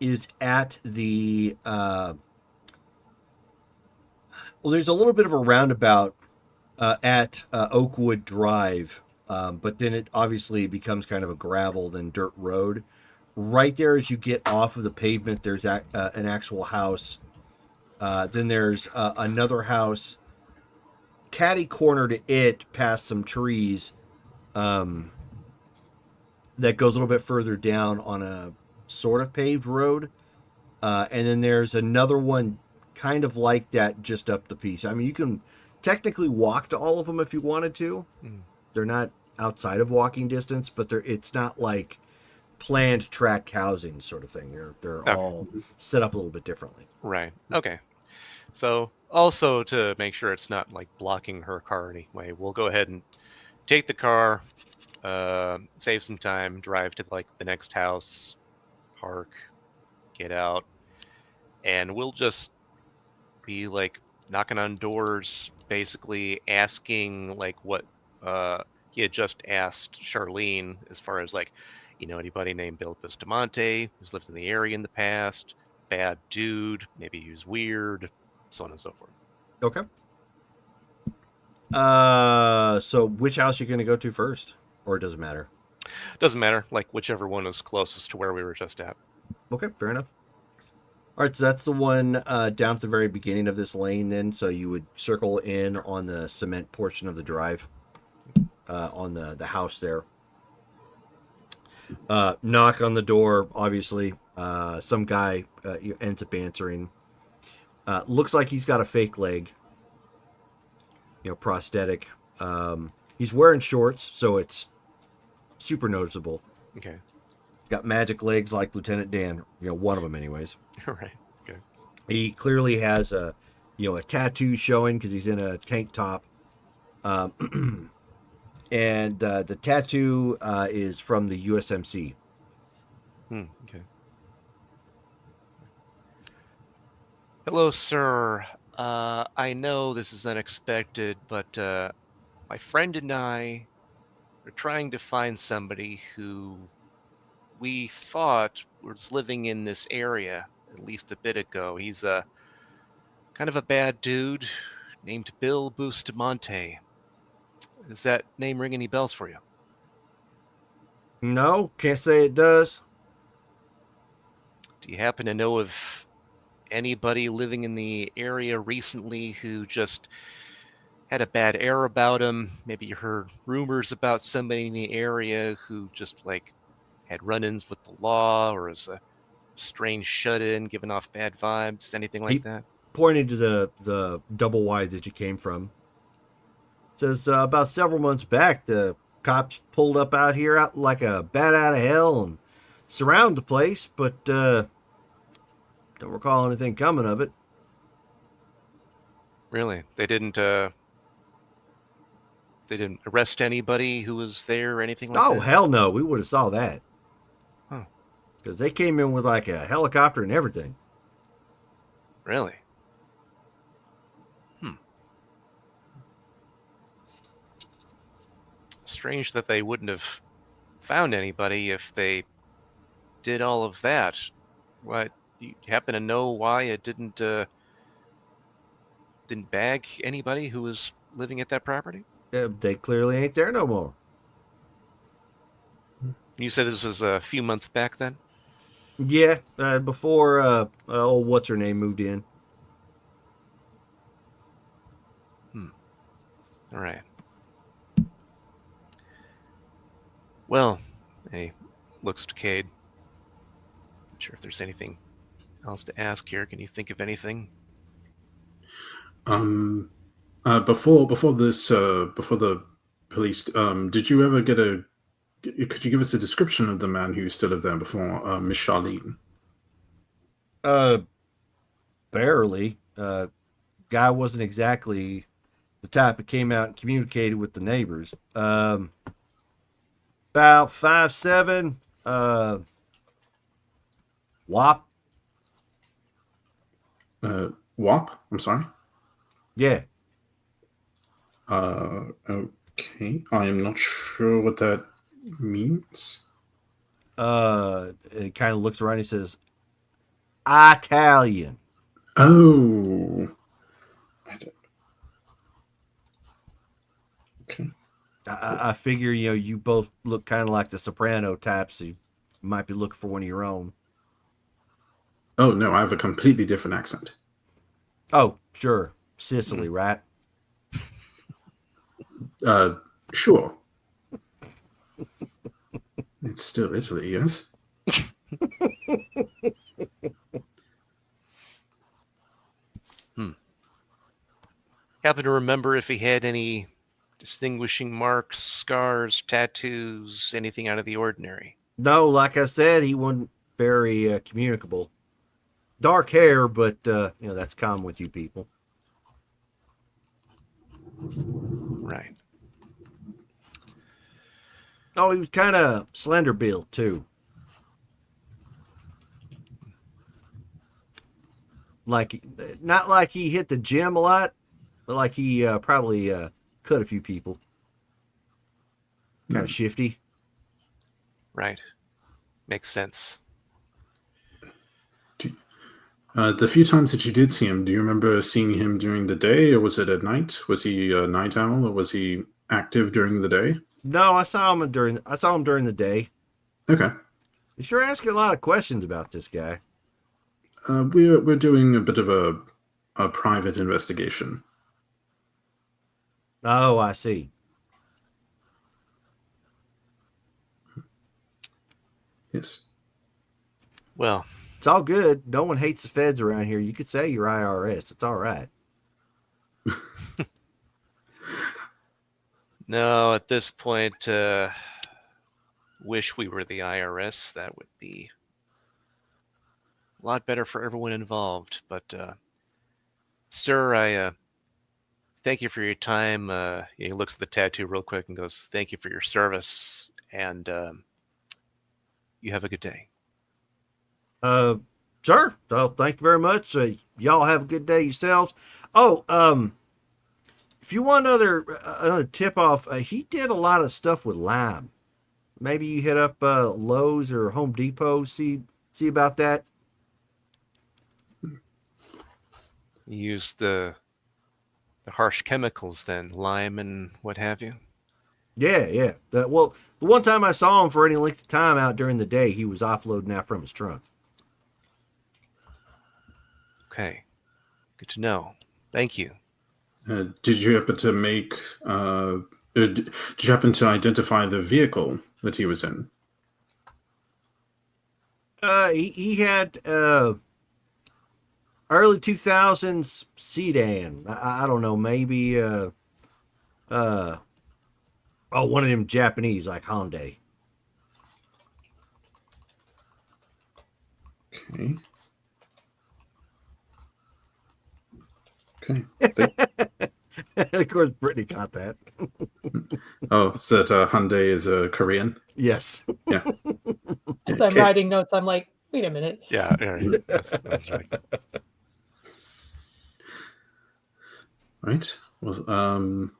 is at the there's a little bit of a roundabout at Oakwood Drive, but then it obviously becomes kind of a gravel then dirt road. Right there, as you get off of the pavement, there's an actual house. Then there's another house catty corner to it past some trees that goes a little bit further down on a sort of paved road. And then there's another one kind of like that just up the piece. I mean, you can technically walk to all of them if you wanted to. Mm. They're not outside of walking distance, but it's not like planned tract housing sort of thing. They're Okay. all set up a little bit differently. Right. Okay. So also to make sure it's not like blocking her car anyway, we'll go ahead and take the car, save some time, drive to like the next house, park, get out, and we'll just be like knocking on doors, basically asking like what he had just asked Charlene as far as like, anybody named Bill Bustamante who's lived in the area in the past, bad dude, maybe he was weird, so on and so forth. Okay. So which house are you going to go to first, or it doesn't matter? Doesn't matter, like whichever one is closest to where we were just at. Okay, fair enough. All right, so that's the one down at the very beginning of this lane. Then, so you would circle in on the cement portion of the drive, on the house there. Knock on the door. Obviously, some guy ends up answering. Looks like he's got a fake leg, prosthetic. He's wearing shorts, so it's super noticeable. Okay. Got magic legs like Lieutenant Dan. One of them, anyways. Right. Okay. He clearly has a tattoo showing because he's in a tank top. And the tattoo is from the USMC. Okay. Hello, sir. I know this is unexpected, but my friend and I are trying to find somebody who we thought was living in this area at least a bit ago. He's a kind of a bad dude named Bill Bustamante. Does that name ring any bells for you? No, can't say it does. Do you happen to know of anybody living in the area recently who just had a bad air about him? Maybe you heard rumors about somebody in the area who just like had run-ins with the law, or is a strange shut-in, giving off bad vibes, anything like that? Pointing to the double wide that you came from. Says about several months back, the cops pulled up out here out like a bat out of hell and surrounded the place, but don't recall anything coming of it. Really? They didn't arrest anybody who was there or anything like that? Oh, hell no. We would have saw that. Huh. Because they came in with like a helicopter and everything. Really? Strange that they wouldn't have found anybody if they did all of that. What, you happen to know why it didn't bag anybody who was living at that property? They clearly ain't there no more. You said this was a few months back then? Yeah, before old what's her name moved in. All right. Well, he looks to Cade. Not sure if there's anything else to ask here. Can you think of anything? Before the police, did you ever could you give us a description of the man who still lived there before, Miss Charlene? Barely. Guy wasn't exactly the type that came out and communicated with the neighbors. About 5'7", wop. WAP? I'm sorry. Yeah. Okay. I am not sure what that means. And he kind of looks around and he says, Italian. Oh. Okay. I figure, you both look kind of like the soprano types, so you might be looking for one of your own. Oh, no, I have a completely different accent. Oh, sure. Sicily, right? Sure. It's still Italy, yes? happen to remember if he had any distinguishing marks, scars, tattoos, anything out of the ordinary? No, like I said, he wasn't very communicable. Dark hair, but that's common with you people. Right. Oh, he was kind of slender built too. Like, not like he hit the gym a lot, but like he probably cut a few people. Kind of shifty. Right. Makes sense. The few times that you did see him, do you remember seeing him during the day, or was it at night? Was he a night owl, or was he active during the day? No, I saw him during the day. Okay. You're sure asking a lot of questions about this guy. We're doing a bit of a private investigation. Oh, I see. Yes. Well, It's all good. No one hates the feds around here. You could say you're IRS. It's all right. no, at this point, wish we were the IRS. That would be a lot better for everyone involved. But, sir, I thank you for your time. He looks at the tattoo real quick and goes, "Thank you for your service, and you have a good day." Sure. So thank you very much. Y'all have a good day yourselves. Oh, if you want another tip off, he did a lot of stuff with lime. Maybe you hit up Lowe's or Home Depot. See about that. You use the harsh chemicals then, lime and what have you? Yeah. The one time I saw him for any length of time out during the day, he was offloading that from his trunk. Okay, good to know. Thank you. Did you happen to make? Did you happen to identify the vehicle that he was in? He had early 2000s sedan. I don't know, maybe one of them Japanese like Hyundai. Okay. Of course, Brittany caught that. Oh, so that Hyundai is a Korean? Yes. Yeah. As I'm writing notes, I'm like, wait a minute. Yeah, that's right. Right. Well,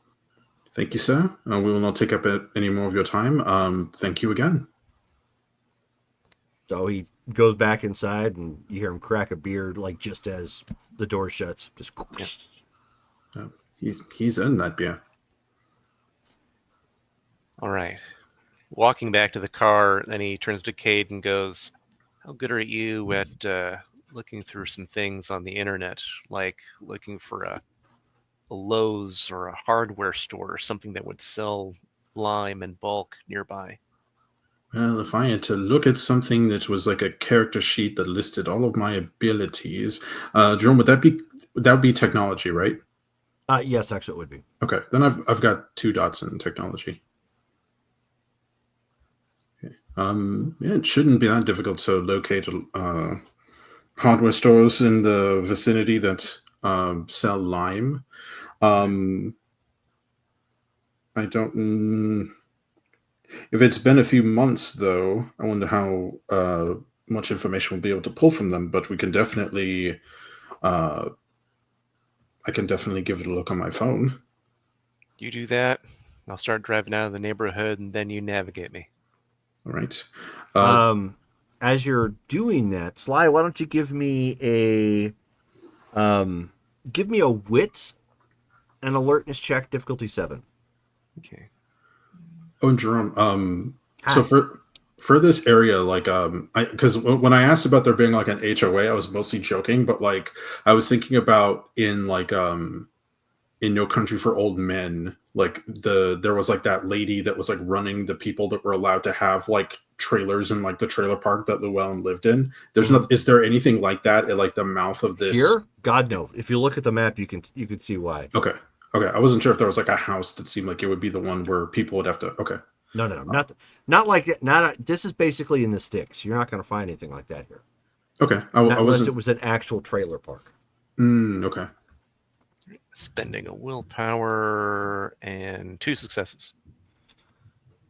thank you, sir. We will not take up any more of your time. Thank you again. So he goes back inside, and you hear him crack a beer, like just as the door shuts. Just. He's in that beer. All right. Walking back to the car, then he turns to Cade and goes, "How good are you at looking through some things on the internet, like looking for a Lowe's or a hardware store or something that would sell lime in bulk nearby?" Well, if I had to look at something that was like a character sheet that listed all of my abilities, Jerome, would that be technology, right? Yes, actually, it would be. Okay, then I've got 2 dots in technology. Okay. Yeah, it shouldn't be that difficult to locate hardware stores in the vicinity that sell lime. I don't. If it's been a few months, though, I wonder how much information we'll be able to pull from them. But we can definitely. I can definitely give it a look on my phone. You do that, I'll start driving out of the neighborhood, and then you navigate me. All right. As you're doing that, Sly, why don't you give me a wits and alertness check, difficulty 7. Okay. Oh, and Jerome. So for this area, like, because when I asked about there being like an HOA, I was mostly joking, but like I was thinking about in like in No Country for Old Men, like there was like that lady that was like running the people that were allowed to have like trailers in like the trailer park that Llewellyn lived in. There's not. Is there anything like that at like the mouth of this? Here? God no. If you look at the map, you can see why. Okay. Okay, I wasn't sure if there was like a house that seemed like it would be the one where people would have to. Okay. No, not like it. This is basically in the sticks. You're not going to find anything like that here. Okay. I Not unless wasn't. it was an actual trailer park. Okay. Spending a willpower and 2 successes.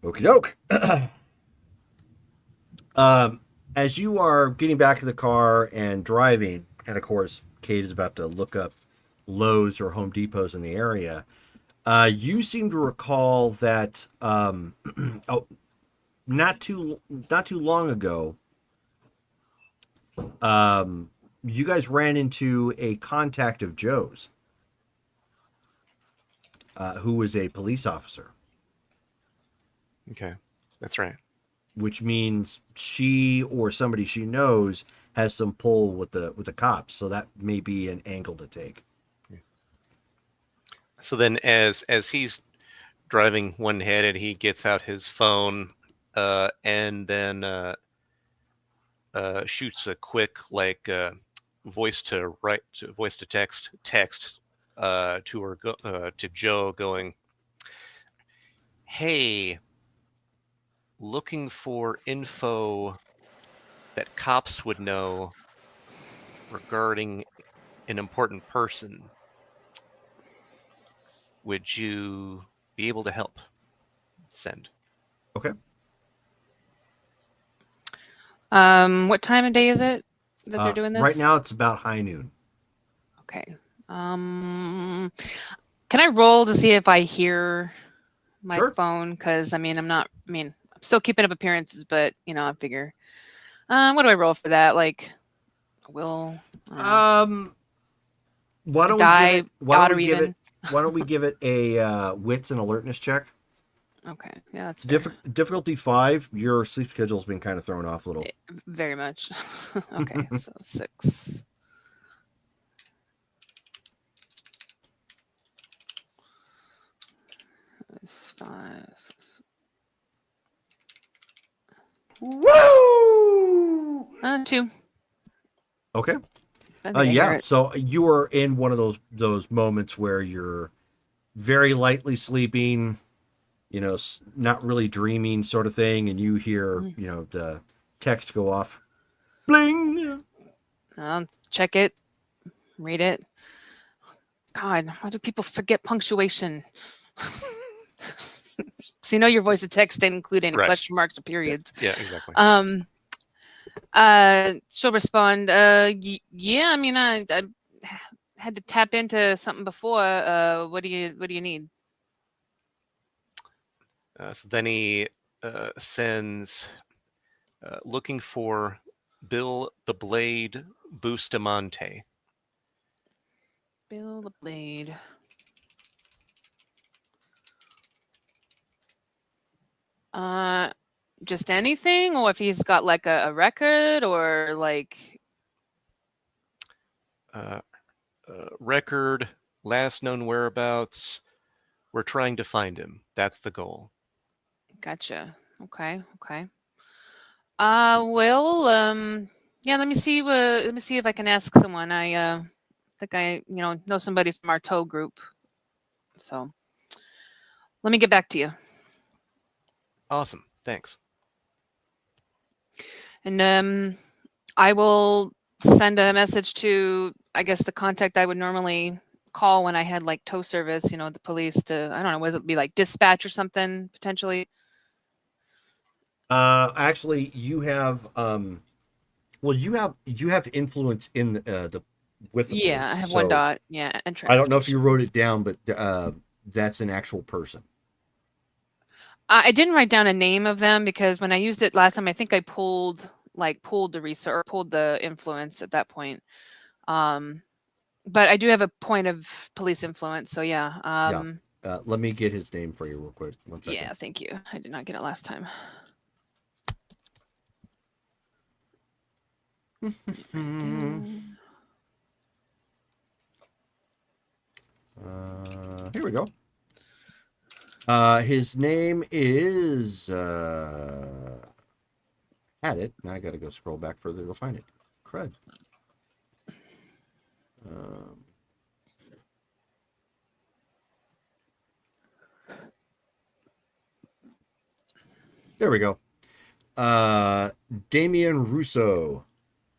Okie doke. As you are getting back to the car and driving, and of course, Kate is about to look up Lowe's or Home Depots in the area. You seem to recall that not too long ago, you guys ran into a contact of Joe's, who was a police officer. Okay, that's right. Which means she or somebody she knows has some pull with the cops. So that may be an angle to take. So then, as he's driving one-headed, he gets out his phone and then shoots a quick voice to text to her to Joe, going, "Hey, looking for info that cops would know regarding an important person. Would you be able to help? Send." Okay. What time of day is it that they're doing this? Right now it's about high noon. Okay. Can I roll to see if I hear my Sure. phone? Because I'm still keeping up appearances, but I figure. What do I roll for that? Like, will Why don't die why don't we give it a wits and alertness check? Okay, yeah, that's fair. Difficulty 5. Your sleep schedule's been kind of thrown off a little. Very much. Okay, so 6. It's 5. 6. Woo! 2. Okay. I think I hear it. So you are in one of those moments where you're very lightly sleeping, not really dreaming sort of thing, and you hear, the text go off. Bling! I'll check it, read it. God, why do people forget punctuation? So your voice of text didn't include any Right. question marks or periods. Yeah, exactly. She'll respond, yeah, I had to tap into something before. What do you need? So then he sends, looking for Bill the Blade Bustamante. Bill the Blade. Just anything, or if he's got like a record, or like Record, last known whereabouts. We're trying to find him. That's the goal. Gotcha. Okay. Well, yeah. Let me see if I can ask someone. I think I know somebody from our tow group. So let me get back to you. Awesome. Thanks. And I will send a message to, I guess, the contact I would normally call when I had like tow service, the police to, I don't know, was it be like dispatch or something potentially? Actually, you have you have influence in the with the Yeah, police, I have so 1 dot. Yeah, and I don't know if you transportation. wrote it down, but that's an actual person. I didn't write down a name of them because when I used it last time, I think I pulled the research or pulled the influence at that point. But I do have a point of police influence, so yeah. Let me get his name for you real quick. 1 second. Yeah, thank you. I did not get it last time. Here we go. His name is had it. Now I gotta go scroll back further to go find it. Crud. There we go. Damian Russo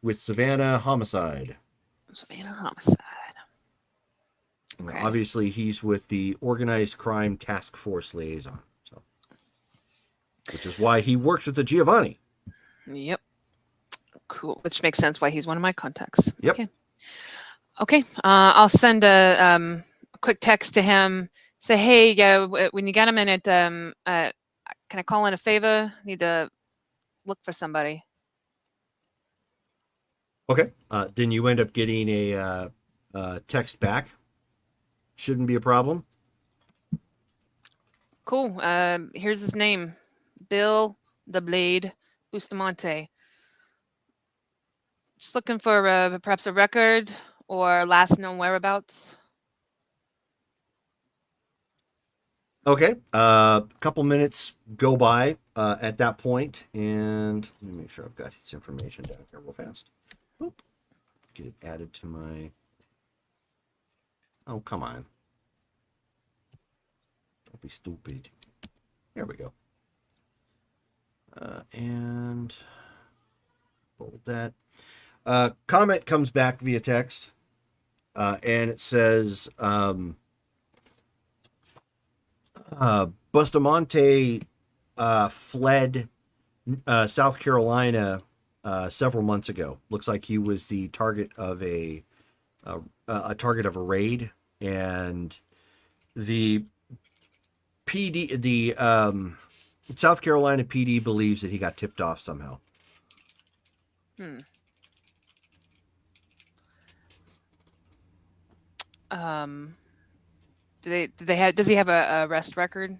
with Savannah Homicide. Savannah Homicide. Okay. Obviously, he's with the Organized Crime Task Force Liaison, so which is why he works with the Giovanni. Yep. Cool. Which makes sense why he's one of my contacts. Yep. Okay. Okay. I'll send a quick text to him. Say, hey, when you get a minute, can I call in a favor? Need to look for somebody. Okay. Then you end up getting a text back. Shouldn't be a problem. Cool. Here's his name, Bill the Blade Bustamante. Just looking for perhaps a record or last known whereabouts. Okay. A couple minutes go by at that point, and let me make sure I've got his information down here real fast. Oop. Get it added to my. Oh, come on. Don't be stupid. There we go. And fold that. Comment comes back via text, and it says Bustamante fled South Carolina several months ago. Looks like he was the target of a target of a raid, and the PD, the South Carolina PD believes that he got tipped off somehow. Does he have a arrest record?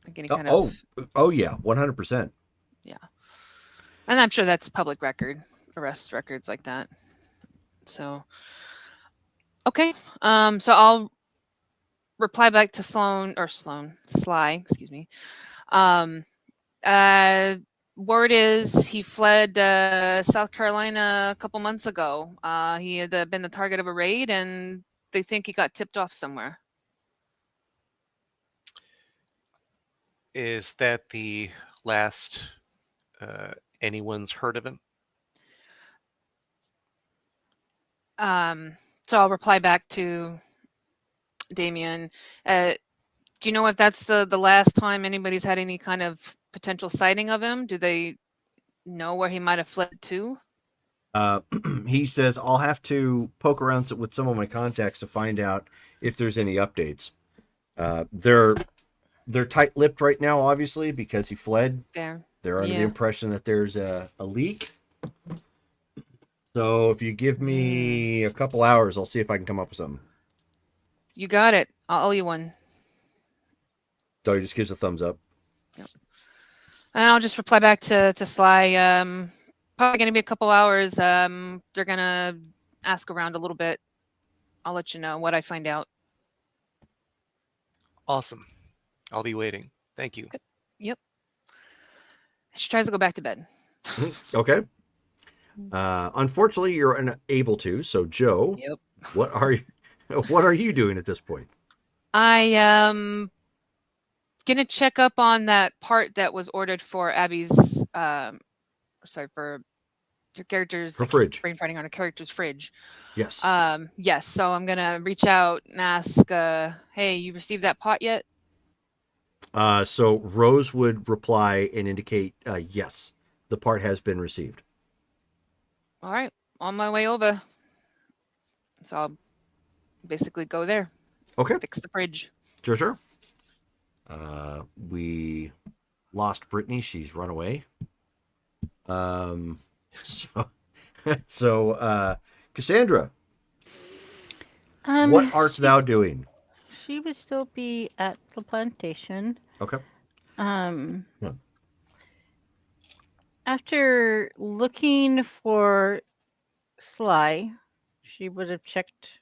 Like any kind of. Oh yeah, 100%. Yeah, and I'm sure that's public record, arrest records like that. So, okay. So I'll reply back to Sly, excuse me. Word is he fled South Carolina a couple months ago. He had been the target of a raid, and they think he got tipped off somewhere. Is that the last anyone's heard of him? So I'll reply back to Damien. Do you know if that's the last time anybody's had any kind of potential sighting of him? Do they know where he might have fled to? He says, I'll have to poke around with some of my contacts to find out if there's any updates. They're tight-lipped right now, obviously, because he fled. Fair. They're under the impression that there's a leak. So if you give me a couple hours, I'll see if I can come up with something. You got it. I'll owe you one. So he just gives a thumbs up. Yep. And I'll just reply back to Sly. Probably going to be a couple hours. They're going to ask around a little bit. I'll let you know what I find out. Awesome. I'll be waiting. Thank you. Yep. She tries to go back to bed. Okay. Unfortunately, you're unable to. So, Joe, Yep. What are you doing at this point? I am gonna check up on that part that was ordered for Abby's. For your character's fridge. Brain fighting on a character's fridge. Yes. Yes. So I'm gonna reach out and ask. Hey, you received that pot yet? So Rose would reply and indicate, yes, the part has been received. All right, on my way over. So I'll basically go there. Okay. Fix the fridge. Sure. We lost Brittany. She's run away. So Cassandra, what art thou doing? She would still be at the plantation. Okay. After looking for Sly, she would have checked,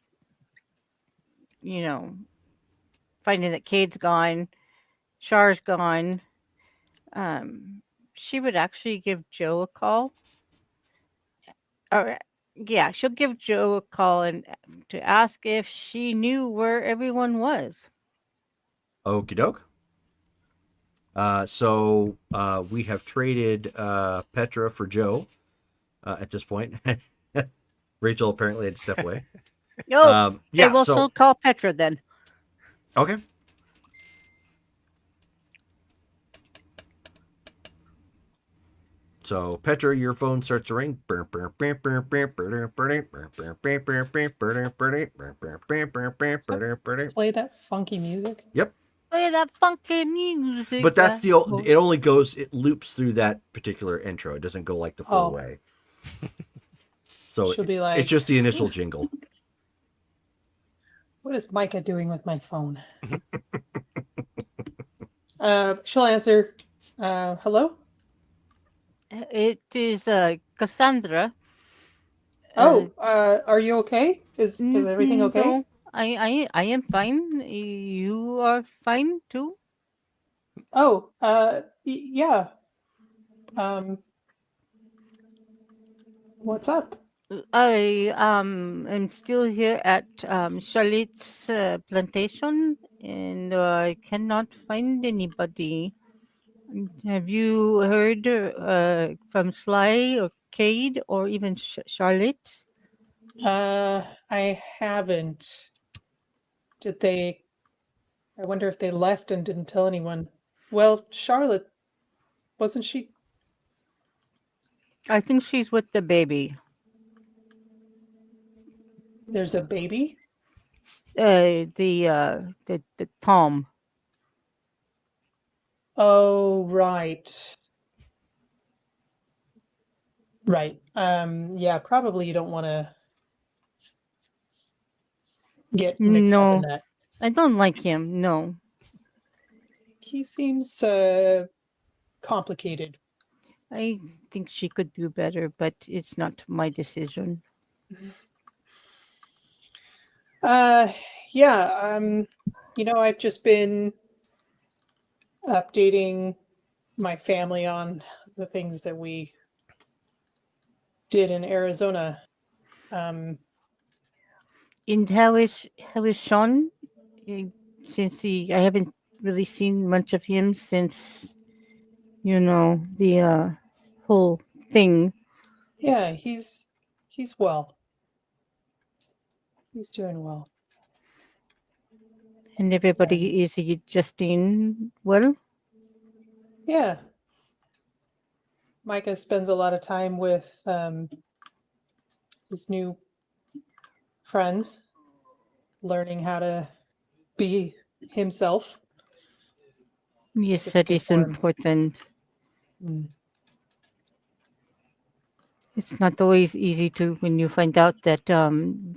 finding that Cade's gone, Char's gone. She would actually give Joe a call. She'll give Joe a call and to ask if she knew where everyone was. Okie doke. So we have traded Petra for Joe at this point. Rachel apparently had to step away. Oh, I Yeah, will so so call Petra then. okay. So Petra, your phone starts to ring. Play that funky music. Yep. Play that funky music. But that's the it only goes, it loops through that particular intro. It doesn't go like the full way. So She'll be it's like, just the initial jingle. what is Micah doing with my phone? She'll answer, hello? It is Cassandra. Are you okay? Is everything okay? No, I am fine. You are fine too. Oh, yeah. What's up? I am still here at Charlotte's plantation, and I cannot find anybody. Have you heard from Sly or Cade or even Charlotte? I haven't. Did they? I wonder if they left and didn't tell anyone. Well, Charlotte, wasn't she? I think she's with the baby. There's a baby? The Tom. Oh, right. Right. Yeah, probably you don't want to get mixed up in No, that. I don't like him. No. He seems complicated. I think she could do better, but it's not my decision. Yeah, I've just been updating my family on the things that we did in Arizona. And how is Sean? Since I haven't really seen much of him since the whole thing. Yeah, he's well. He's doing well. And everybody is adjusting well. Yeah. Micah spends a lot of time with his new friends, learning how to be himself. Yes, It's that good is for him. important. Mm. It's not always easy to when you find out that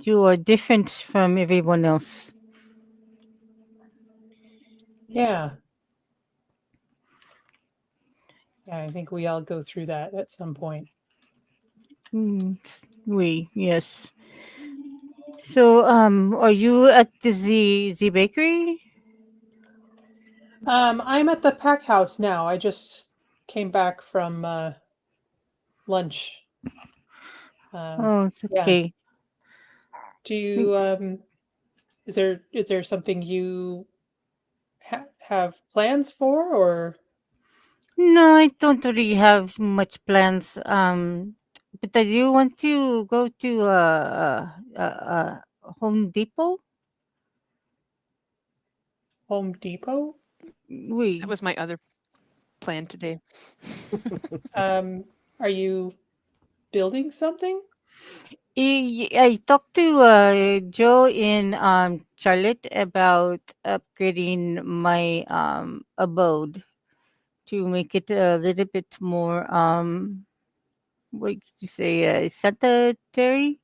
you are different from everyone else. Yeah. Yeah, I think we all go through that at some point. Yes. So, are you at the Z bakery? I'm at the pack house now. I just came back from lunch. Oh, it's Yeah. okay. Do you is there something you have plans for, or? No, I don't really have much plans. But I do want to go to Home Depot. Home Depot? That was my other plan today. Are you building something? I talked to Joe in Charlotte about upgrading my abode to make it a little bit more what did you say sanitary.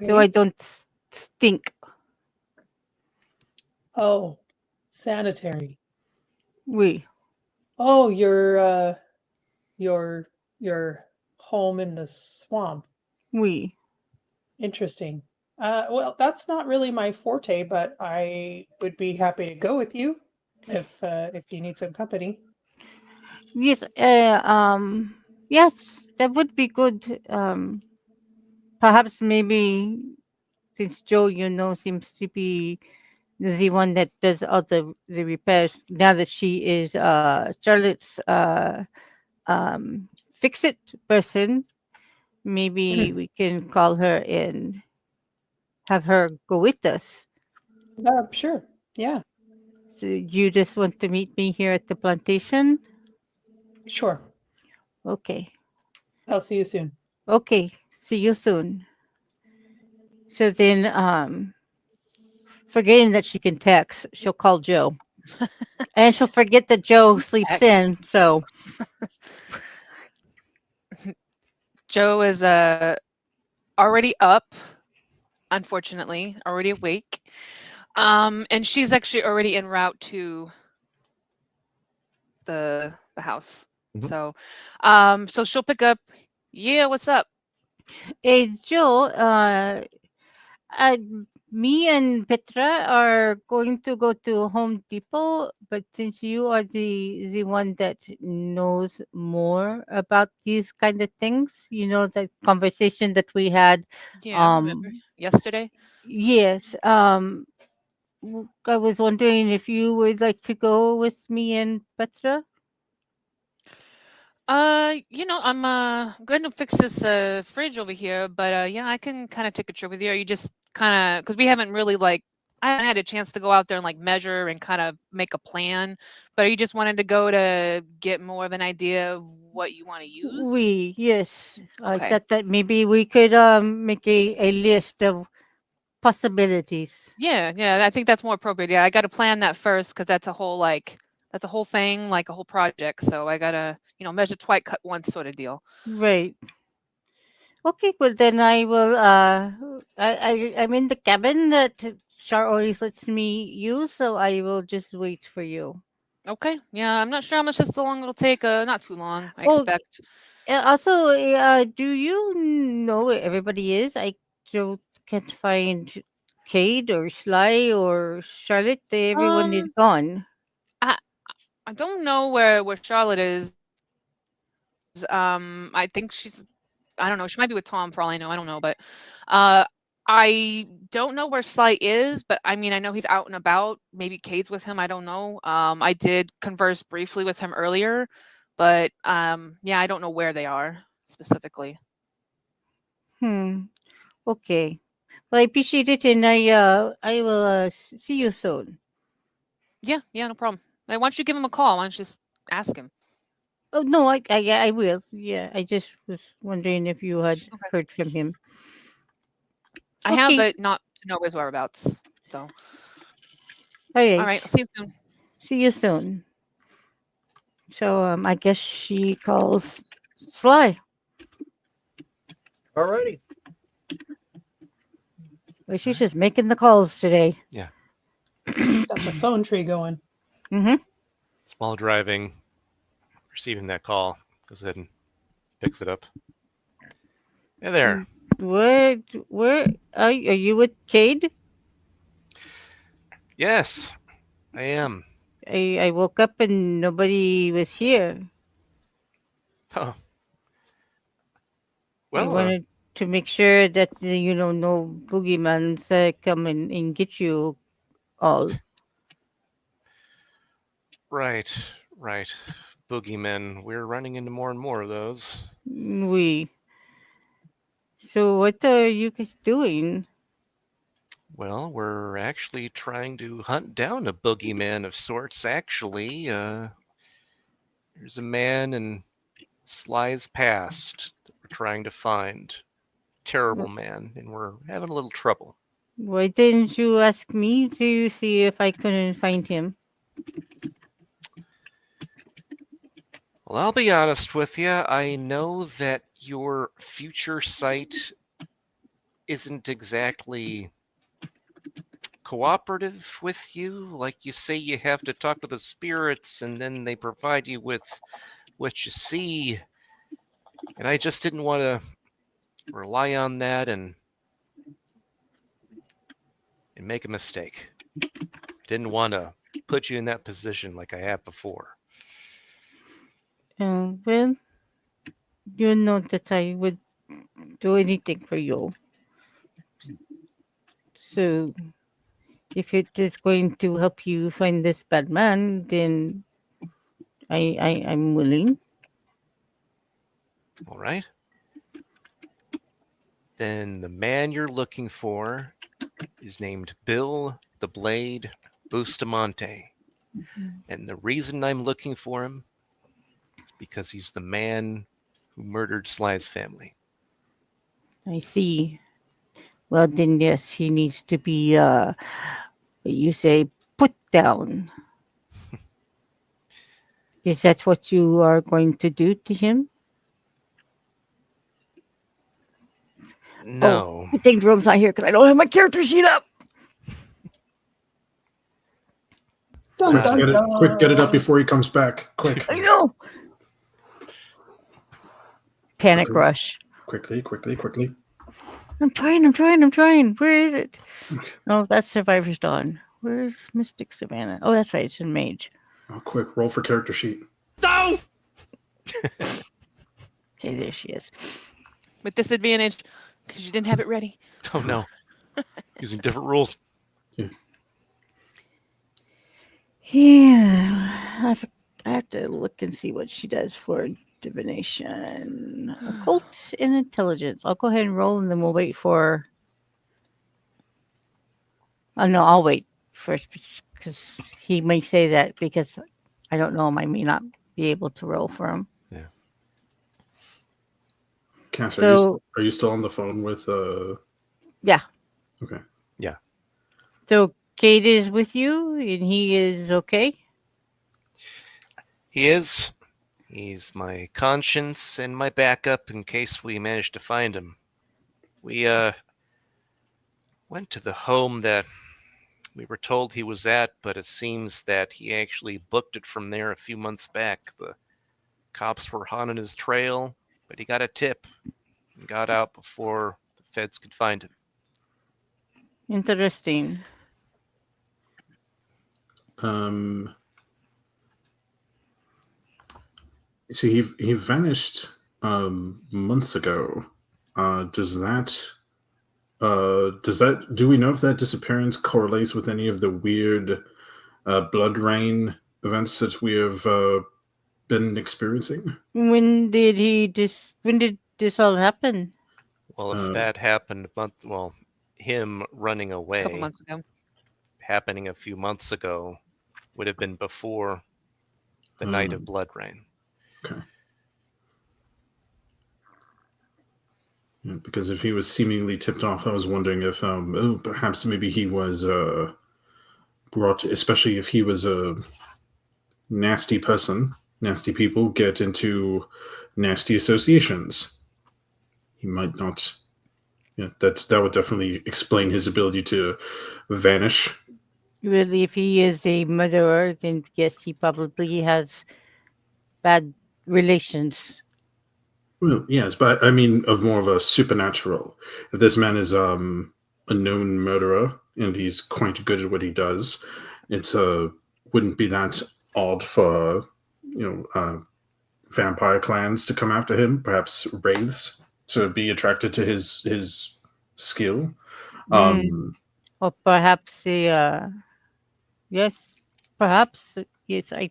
So I Okay. don't stink. Oh, sanitary. We Oh, your home in the swamp. we Interesting. Well, that's not really my forte, but I would be happy to go with you if you need some company. yes yes, that would be good. Perhaps maybe since Joe seems to be the one that does all the repairs. Now that she is Charlotte's fix it person, maybe we can call her and have her go with us. Sure. Yeah, So you just want to meet me here at the plantation? sure. Okay. I'll see you soon. Okay. See you soon. So then, forgetting that she can text, she'll call Joe. And she'll forget that Joe sleeps Heck. in. So, Joe is already up, unfortunately, already awake. And she's actually already en route to the house. Mhm. So she'll pick up. Yeah, what's up? hey, Joe, uh, me and Petra are going to go to Home Depot, but since you are the one that knows more about these kind of things, you know, that conversation that we had, Yeah, I remember um, yesterday. yes, I was wondering if you would like to go with me and Petra. I'm going to fix this fridge over here, but yeah, I can kind of take a trip with you. Are you just kind of because we haven't really like I haven't had a chance to go out there and like measure and kind of make a plan, but are you just wanted to go to get more of an idea of what you want to use? We yes, I Okay. thought that maybe we could make a list of possibilities. Yeah, yeah, I think that's more appropriate. Yeah, I got to plan that first because that's a whole thing, like a whole project. So I gotta, measure twice, cut once, sort of deal. Right. Okay, well then I will I'm in the cabin that Char always lets me use, so I will just wait for you. Okay. Yeah, I'm not sure how much this long it'll take. Not too long, I Oh, expect. also, do you know where everybody is? I don't can't find Cade or Sly or Charlotte. Everyone is Um, gone. I I don't know where Charlotte is. I think I don't know. She might be with Tom for all I know. I don't know, but I don't know where Sly is. But I mean, I know he's out and about. Maybe Cade's with him. I don't know. I did converse briefly with him earlier, but yeah, I don't know where they are specifically. Hmm. Okay. Well, I appreciate it, and I will see you soon. Yeah, yeah, no problem. Why don't you give him a call? Why don't you just ask him? Oh no, I will. Yeah, I just was wondering if you had Okay. heard from him. I have, Okay. but not to know his whereabouts. So, All all right, I'll right. see you soon. See you soon. So I guess she calls Sly. Alrighty. Well, she's just making the calls today. Yeah. Got the phone tree going. Mm-hmm. While driving, receiving that call, goes ahead and picks it up. Hey there. Where are you with Cade? Yes, I am. I woke up and nobody was here. Oh, I well, wanted to make sure that no boogeymans come and get you all. right, right. Boogeymen. We're running into more and more of those. We. So what are you guys doing? Well, we're actually trying to hunt down a boogeyman of sorts. Actually, there's a man in Sly's past that we're trying to find. Terrible man, and we're having a little trouble. Why didn't you ask me to see if I couldn't find him? Well, I'll be honest with you. I know that your future site isn't exactly cooperative with you. Like you say, you have to talk to the spirits, and then they provide you with what you see. And I just didn't want to rely on that and make a mistake. Didn't want to put you in that position like I have before. Well, you know that I would do anything for you. So If it is going to help you find this bad man, then I'm willing. All right. Then the man you're looking for is named Bill the Blade Bustamante. And the reason I'm looking for him is because he's the man who murdered Sly's family. I see. Well, then yes, he needs to be you say put down. Is that what you are going to do to him? No. I think Jerome's not here because I don't have my character sheet up. Dun, Quick, dun, get it up dun. before he comes back. Quick. I know. Panic Quickly. rush. Quickly. I'm trying. Where is it? Oh, that's Survivor's Dawn. Where's Mystic Savannah? Oh, that's right. It's in Mage. Oh, quick, roll for character sheet. Okay, there she is. With disadvantage because you didn't have it ready. Oh no. Using different rules. Yeah, I have to look and see what she does for divination, occult, and intelligence. I'll go ahead and roll, and then we'll wait for. Oh no, I'll wait first because he may say that because I don't know him. I may not be able to roll for him. Yeah. Cass, So are you still on the phone with yeah, Okay. Yeah. so Kate is with you, and he is okay. He is. He's my conscience and my backup in case we manage to find him. We went to the home that we were told he was at, but it seems that he actually booked it from there a few months back. The cops were hot on his trail, but he got a tip and got out before the feds could find him. Interesting. See, he vanished months ago. Does that do we know if that disappearance correlates with any of the weird blood rain events that we have been experiencing? When did this all happen? Well, if that happened, him running A couple away months ago. happening a few months ago would have been before the night of blood rain. Okay. Yeah, because if he was seemingly tipped off, I was wondering if perhaps maybe he was brought, especially if he was a nasty person. Nasty people get into nasty associations. He might not. Yeah, that would definitely explain his ability to vanish. Really, if he is a murderer, then yes, he probably has bad relations. Well, yes, but I mean of more of a supernatural. If this man is a known murderer and he's quite good at what he does, it wouldn't be that odd for vampire clans to come after him. Perhaps wraiths to be attracted to his skill. Or perhaps yes, perhaps yes. I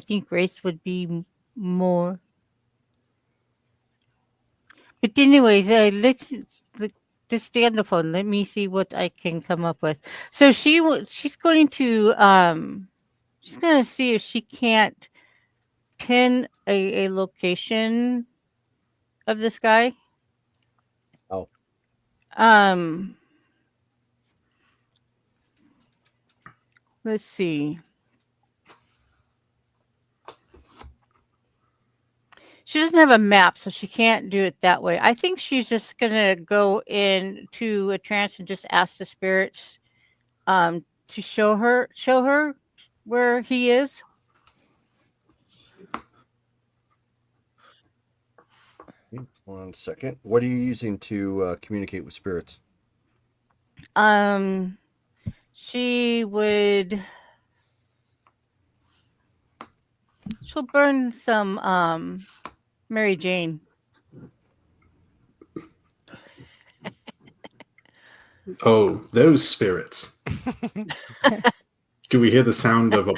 think race would be more. But anyways, let's stay on the phone. Let me see what I can come up with. So she's going to she's going to see if she can't pin a location of this guy. Oh. Let's see. She doesn't have a map, so she can't do it that way. I think she's just gonna go into a trance and just ask the spirits to show her where he is. One second. What are you using to communicate with spirits? She'll burn some Mary Jane. Oh, those spirits. Do we hear the sound of a?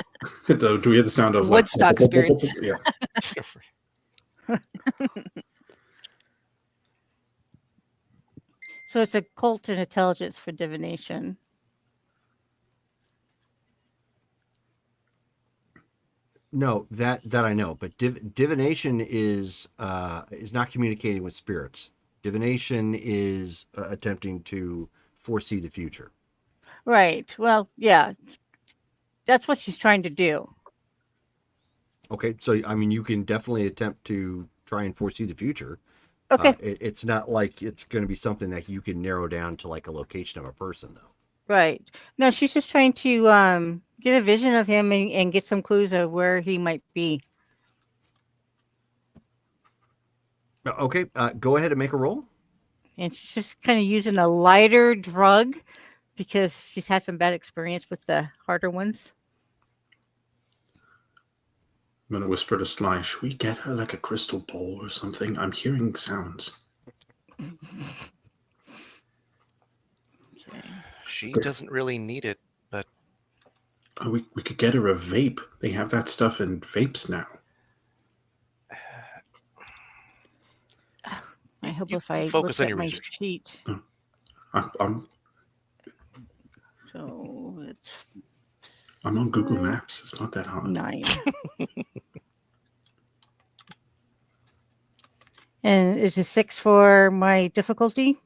Do we hear the sound of Woodstock spirits. Yeah. So it's a cult in intelligence for divination. No, that I know, but divination is not communicating with spirits. Divination is attempting to foresee the future. Right. Well, yeah. That's what she's trying to do. Okay, so I mean, you can definitely attempt to try and foresee the future. Okay. It's not like it's going to be something that you can narrow down to like a location of a person, though. Right. No, she's just trying to get a vision of him and get some clues of where he might be. Okay, go ahead and make a roll. And she's just kind of using a lighter drug because she's had some bad experience with the harder ones. I'm gonna whisper to Sly, should we get her like a crystal ball or something? I'm hearing sounds. She doesn't really need it, but Oh, we could get her a vape. They have that stuff in vapes now. I hope you if can I focus look on at your my research. sheet. I'm So it's on Google Maps. It's not that hard. 9. And is it 6 for my difficulty?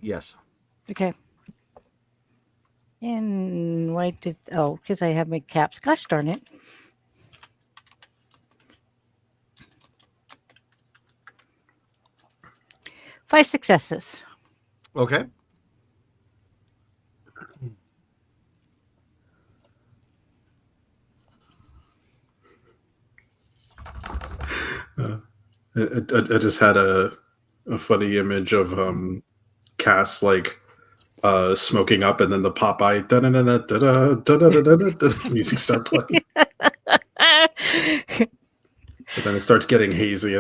Yes. Okay. And why did because I have my caps. Gosh darn it. Five successes. Okay. I just had a funny image of Cass like smoking up, and then the Popeye music start playing, but then it starts getting hazy.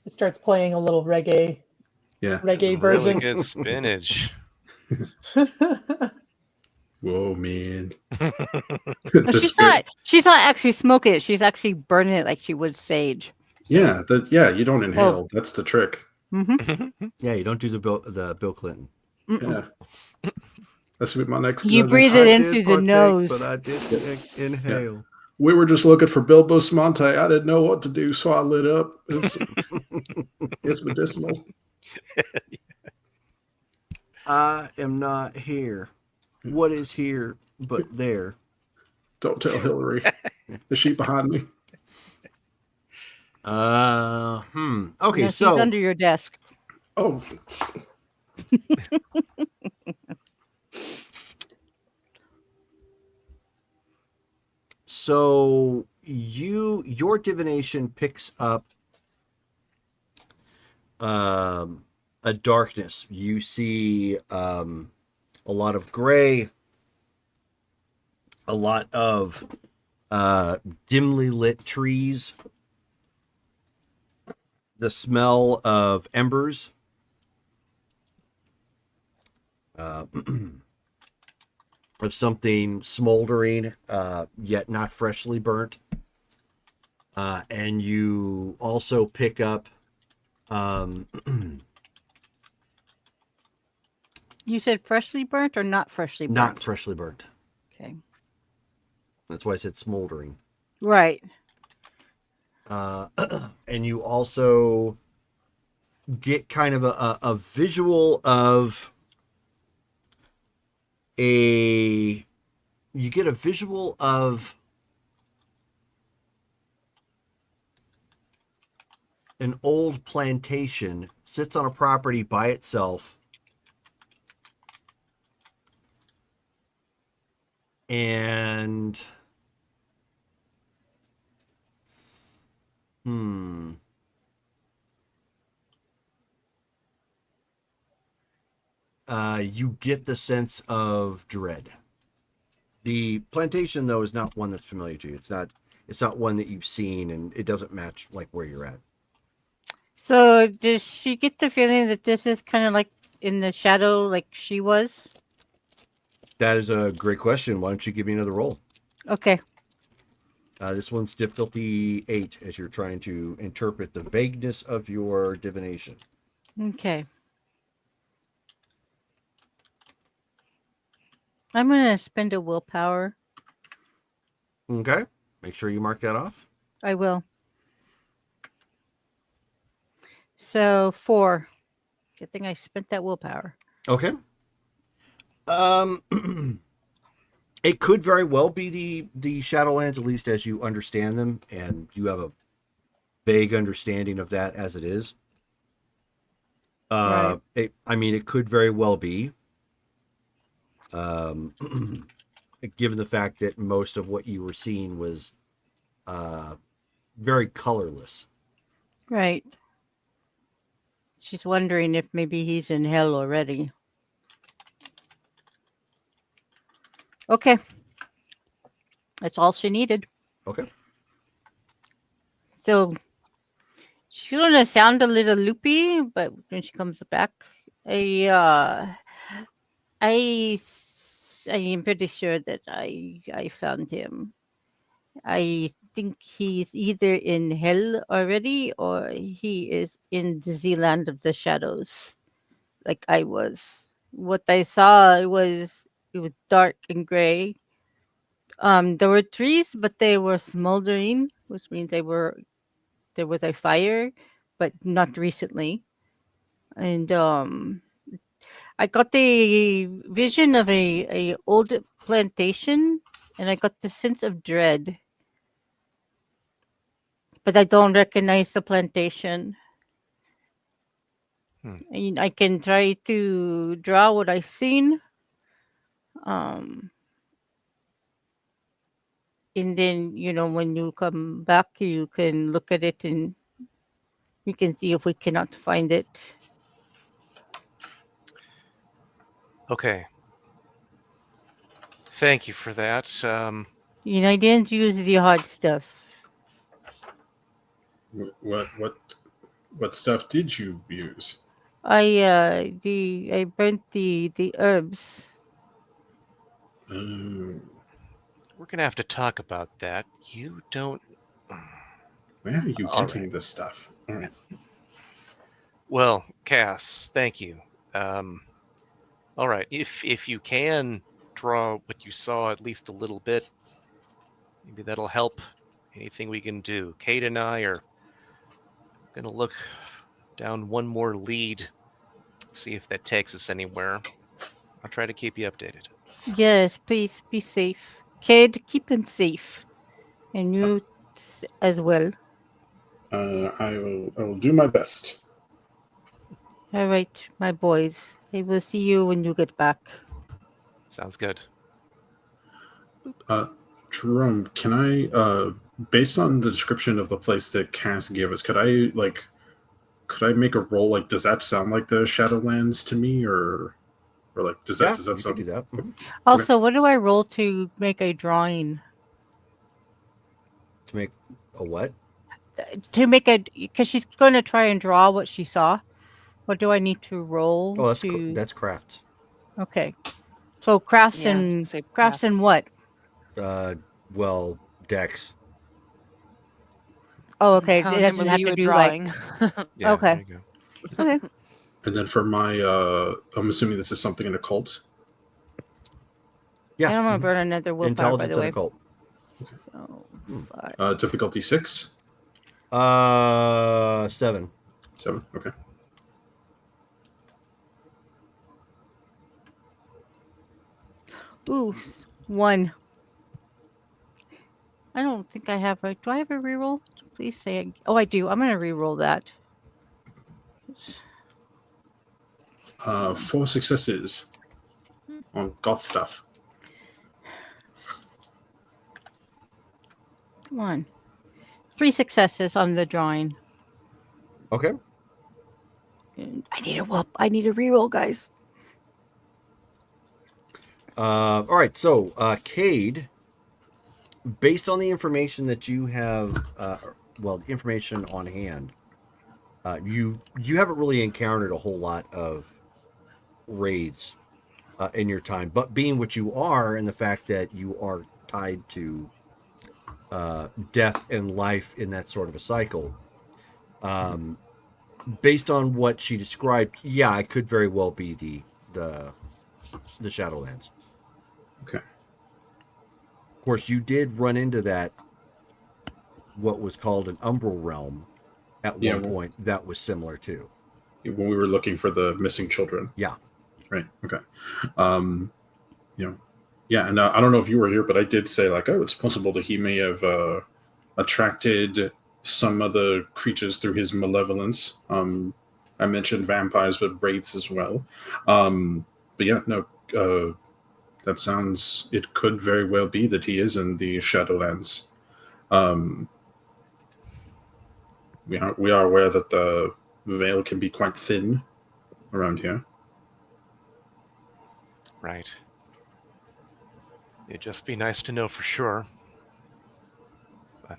It starts playing a little reggae Yeah. Really version. good spinach. Whoa, man. No, The she's spirit. she's not actually smoking it. She's actually burning it like she would sage. Yeah, you don't inhale. That's the trick. Mm-hmm. Yeah, you don't do the Bill Clinton. Yeah. That's what my next. You the breathe next- it in through the nose. but I did inhale. We were just looking for Bilbo Smonte. I didn't know what to do, so I lit up. It's medicinal. I am not here. What is here but there? Don't tell Hillary. Is she behind me? Okay, No, so she's under your desk. Oh. So your divination picks up a darkness. You see a lot of gray, a lot of dimly lit trees, the smell of embers, of something smoldering, yet not freshly burnt. And you also pick up You said freshly burnt or not freshly burnt? not freshly burnt. Okay. That's why I said smoldering. Right. And you also get kind of a visual of an old plantation, sits on a property by itself, and you get the sense of dread. The plantation, though, is not one that's familiar to you. It's not one that you've seen, and it doesn't match like where you're at. So does she get the feeling that this is kind of like in the shadow, like she was? That is a great question. Why don't you give me another roll? Okay. This one's difficulty 8, as you're trying to interpret the vagueness of your divination. Okay. I'm gonna spend a willpower. Okay. Make sure you mark that off. I will. So 4. Good thing I spent that willpower. Okay. It could very well be the Shadowlands, at least as you understand them, and you have a vague understanding of that as it is. Right. It could very well be. Given the fact that most of what you were seeing was very colorless. Right. She's wondering if maybe he's in hell already. Okay. That's all she needed. Okay. So she's gonna sound a little loopy, but when she comes back, I am pretty sure that I found him. I think he's either in hell already or he is in the land of the shadows, like I was. What I saw was it was dark and gray. There were trees, but they were smoldering, which means there was a fire, but not recently. And I got the vision of a old plantation, and I got the sense of dread. But I don't recognize the plantation. I can try to draw what I've seen. And then, when you come back, you can look at it and you can see if we cannot find it. Okay. Thank you for that. I didn't use the hard stuff. What stuff did you use? I burnt the herbs. We're gonna have to talk about that. You don't. Where are you All getting right. this stuff? All right. Well, Cass, thank you. All right. If you can draw what you saw at least a little bit, maybe that'll help. Anything we can do. Kate and I are gonna look down one more lead, see if that takes us anywhere. I'll try to keep you updated. Yes, please be safe. Kid, keep him safe. And you as well. I will do my best. All right, my boys. I will see you when you get back. Sounds good. Jerome, can I, based on the description of the place that Cass gave us, could I make a roll? Like, does that sound like the Shadowlands to me, or like does that you sound? could do that. Also, what do I roll to make a drawing? To make a what? To make because she's going to try and draw what she saw. What do I need to roll? Oh, that's crafts. Okay. So crafts Yeah, I was and gonna say crafts craft. and what? Well, Dex. Oh, okay. It Telling him doesn't we'll have leave to you a do like. drawing. Yeah, Okay. There you go. Okay. And then for my, I'm assuming this is something in occult. Yeah. I don't want to burn another willpower, by Intelligence the and way. occult. So 5. Difficulty 6. 7. 7. Okay. Ooh, 1. I don't think I have a. Do I have a reroll? Please say. Oh, I do. I'm gonna reroll that. 4 successes on goth stuff. Come on. 3 successes on the drawing. Okay. And I need a reroll, guys. All right, so Cade, based on the information that you have, the information on hand, you haven't really encountered a whole lot of raids in your time, but being what you are, and the fact that you are tied to death and life in that sort of a cycle, based on what she described, yeah, it could very well be the Shadowlands. Okay. Of course, you did run into that, what was called an umbral realm at Yeah, one well, point that was similar too. when we were looking for the missing children. Yeah. Right. Okay. You know, yeah, and I don't know if you were here, but I did say like, oh, it's possible that he may have attracted some of the creatures through his malevolence. I mentioned vampires, but wraiths as well. But yeah, no, that sounds. It could very well be that he is in the Shadowlands. We are aware that the veil can be quite thin around here. Right. It'd just be nice to know for sure. But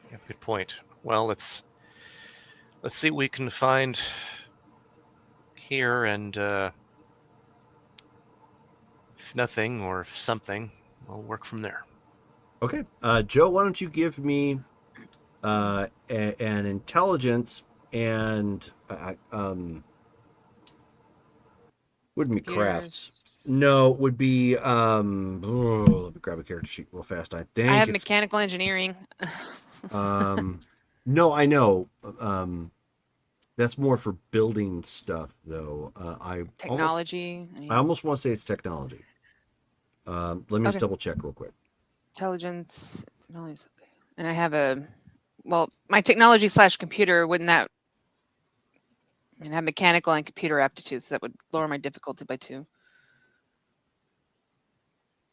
you have a good point. Well, let's see what we can find here, and if nothing or if something, we'll work from there. Okay. Joe, why don't you give me an intelligence and wouldn't be crafts. No, it would be let me grab a character sheet real fast. I think I have it's mechanical engineering. no, I know. That's more for building stuff though. Technology. I almost want to say it's technology. Let me just Okay. double check real quick. Intelligence. Okay. And I have my technology / computer, wouldn't that, I mean, I have mechanical and computer aptitudes, so that would lower my difficulty by 2.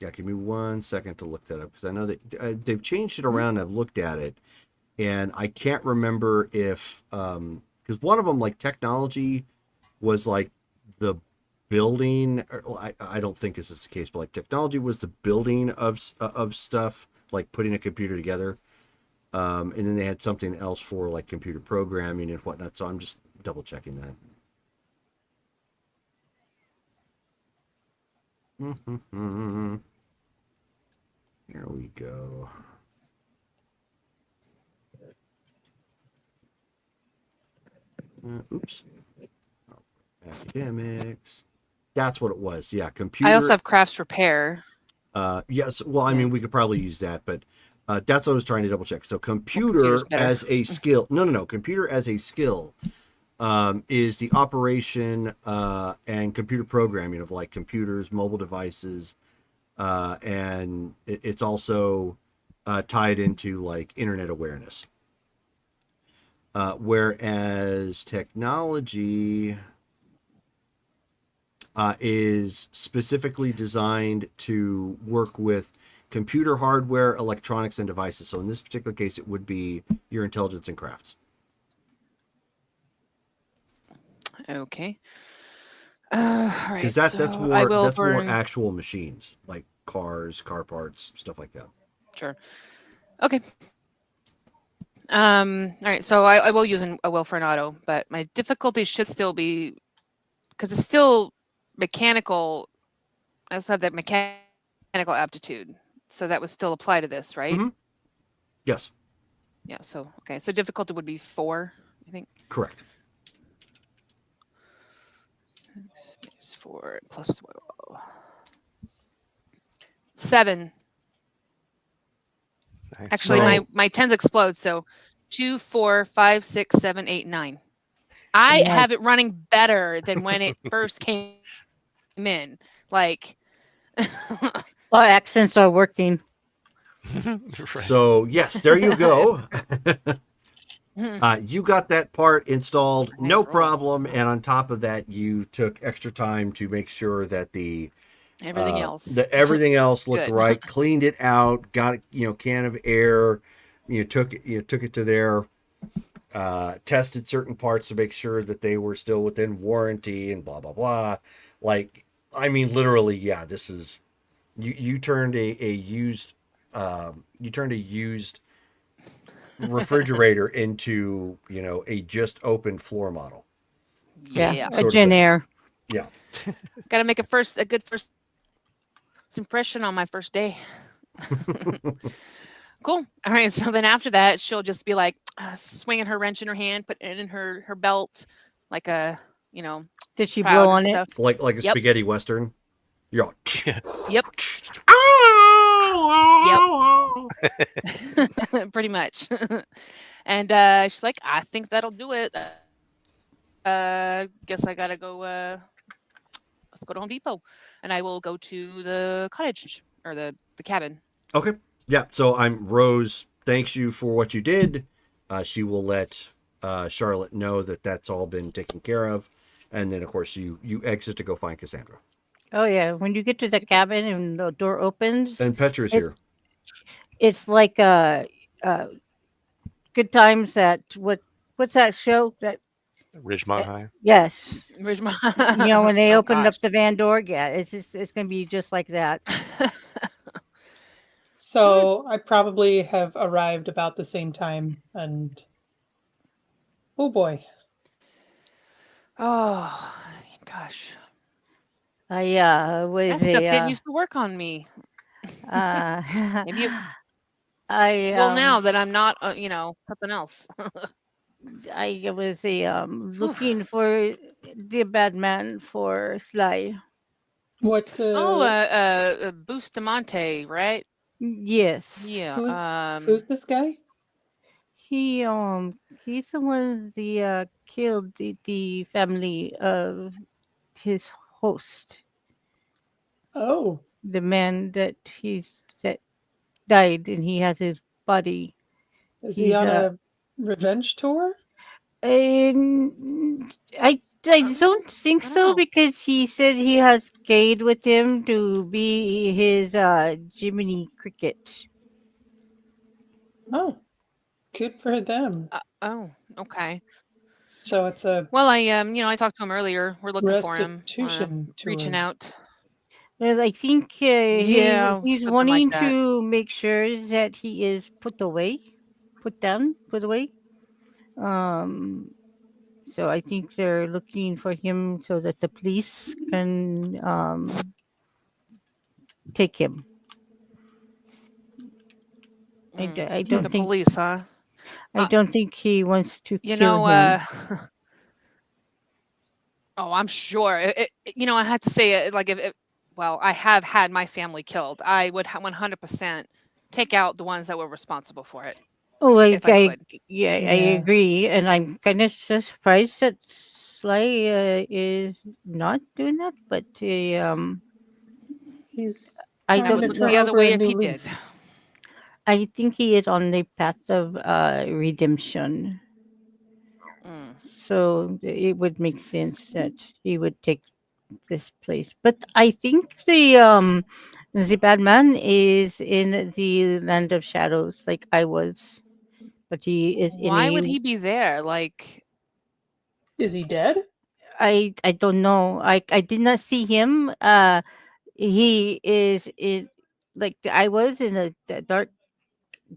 Yeah, give me 1 second to look that up, because I know that they've changed it around. I've looked at it, and I can't remember if because one of them, like technology, was like the building. I don't think this is the case, but like technology was the building of stuff, like putting a computer together. And then they had something else for like computer programming and whatnot. So I'm just double checking that. Here we go. Oops. Academics. That's what it was. Yeah, computer. I also have crafts repair. Yes. Well, I mean, we could probably use that, but that's what I was trying to double check. So, computer as a skill. No. Computer as a skill is the operation and computer programming of like computers, mobile devices, and it's also tied into like internet awareness. Whereas technology is specifically designed to work with computer hardware, electronics, and devices. So in this particular case, it would be your intelligence and crafts. Okay. All right. Because that's more actual machines, like cars, car parts, stuff like that. Sure. Okay. All right. So I will use a will for an auto, but my difficulty should still be, because it's still mechanical. I also have that mechanical aptitude, so that would still apply to this, right? Mm-hmm. Yes. Yeah. So okay. So difficulty would be 4, I think. Correct. 4 plus 12. 7. Nice. Actually, my 10s explode. So 2, 4, 5, 6, 7, 8, 9. I have it running better than when it first came in. Like, well, accents are working. Right. So yes, there you go. You got that part installed, no problem. And on top of that, you took extra time to make sure that everything else looked right, cleaned it out, got can of air, took it to there, tested certain parts to make sure that they were still within warranty and blah blah blah. Like I mean, literally, yeah. This is you turned a used refrigerator into a just opened floor model Yeah, Yeah. a sort of Jen thing. Air. Yeah. Got to make a good first impression on my first day. Cool. All right. So then after that, she'll just be like swinging her wrench in her hand, putting it in her belt, like a Did she blow proud and on it? stuff. like a Yep. spaghetti western. You're all, Yep. Yep. Pretty much. And she's like, I think that'll do it. Guess I gotta go. Let's go to Home Depot, and I will go to the cottage or the cabin. okay. Yeah. So I'm Rose. Thanks you for what you did. She will let Charlotte know that that's all been taken care of, and then of course you exit to go find Cassandra. Oh yeah, when you get to the cabin and the door opens, And Petra's it's here. it's like good times at what's that show that Ridgemont High. yes. Ridgemont. You know, when they Oh opened up gosh. the van door, yeah, it's gonna be just like that. So I probably have arrived about the same time, and oh boy, Oh gosh. I That was stuff didn't a used to work on me. uh, Maybe it I will now that I'm not, something else. I was a Whew. looking for the bad man for Sly. what? Oh, Bustamante, right? Yes, Yeah. Who's this guy? he he's the one the killed the family of his host, Oh, the man that died, and he has his body. is he He's on a revenge tour? and I don't think I don't so know. because he said he has Cade with him to be his Jiminy Cricket. Oh, good for them. Oh, okay. So it's a Well, I talked to him earlier. We're looking for him. restitution Reaching tour. out. Well, I think Yeah, he's something like wanting that. to make sure that he is put away, put down, put away. Um, so I think they're looking for him so that the police can take him. I don't The think police, huh? I Uh, don't think he wants to you kill know, him. oh, I'm sure. I had to say it like if well, I have had my family killed. I would 100% take out the ones that were responsible for it Oh, if I could. yeah, I Yeah, agree, and I'm kind of surprised that Sly is not doing that. But he's I And I trying would to don't look know. turn the other over a way if new he did. leaf. I think he is on the path of redemption. Mm. So it would make sense that he would take this place. But I think the bad man is in the land of shadows, like I was. But he is in Why a would he be there? Like, Is he dead? I don't know. I did not see him. He is in like I was in a dark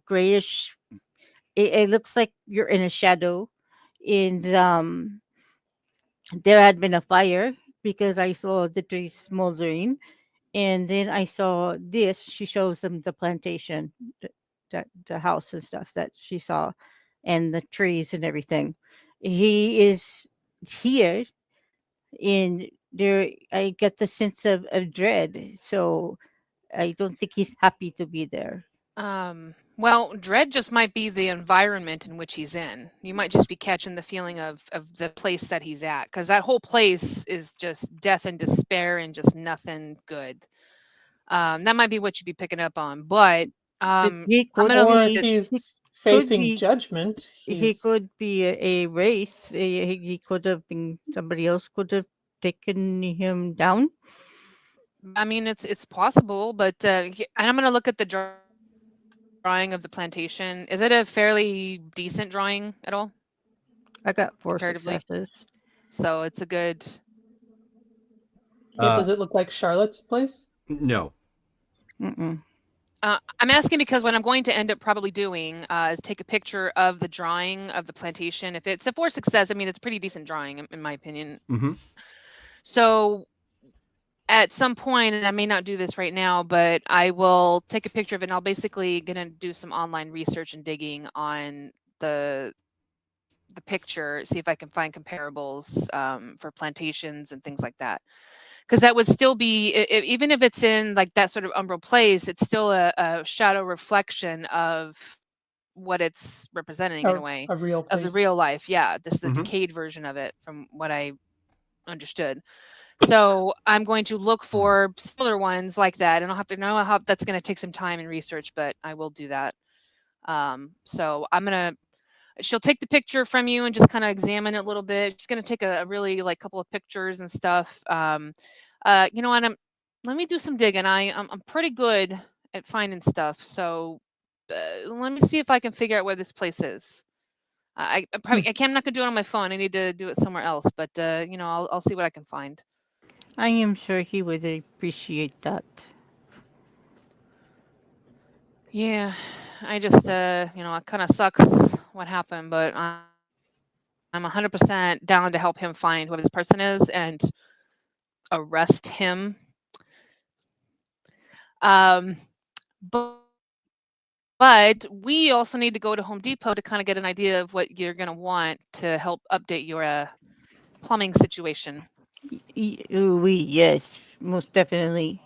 grayish. It looks like you're in a shadow, and there had been a fire because I saw the trees smoldering, and then I saw this. She shows them the plantation, the house and stuff that she saw, and the trees and everything. He is here, and there I get the sense of dread. So I don't think he's happy to be there. well, dread just might be the environment in which he's in. You might just be catching the feeling of the place that he's at, because that whole place is just death and despair and just nothing good. That might be what you'd be picking up on, but But he I'm could gonna look Or at be this. he he's could facing be judgment. he He's could be a wraith. He could have been somebody else could have taken him down. I mean, it's possible, but and I'm gonna look at the drawing of the plantation. Is it a fairly decent drawing at all, I got 4 comparatively? successes. So it's a good. Does it look like Charlotte's place? No. Mm-mm. I'm asking because what I'm going to end up probably doing is take a picture of the drawing of the plantation. If it's a for success, I mean, it's a pretty decent drawing in my opinion. Mm-hmm. So at some point, and I may not do this right now, but I will take a picture of it and I'll basically gonna do some online research and digging on the picture, see if I can find comparables for plantations and things like that. Because that would still be, even if it's in like that sort of umbral place, it's still a shadow reflection of what it's representing in a way A real of the place. real life. Yeah, this is the Mhm. decayed version of it from what I understood. So I'm going to look for similar ones like that, and I'll have to know how that's going to take some time and research, but I will do that. So she'll take the picture from you and just kind of examine it a little bit. She's going to take a really like couple of pictures and stuff. You know, and let me do some digging. I'm pretty good at finding stuff. So let me see if I can figure out where this place is. I'm not gonna do it on my phone. I need to do it somewhere else. But you know, I'll see what I can find. I am sure he would appreciate that. Yeah, I just you know, it kind of sucks what happened, but I'm 100% down to help him find whoever this person is and arrest him. But we also need to go to Home Depot to kind of get an idea of what you're going to want to help update your plumbing situation. Yes, most definitely.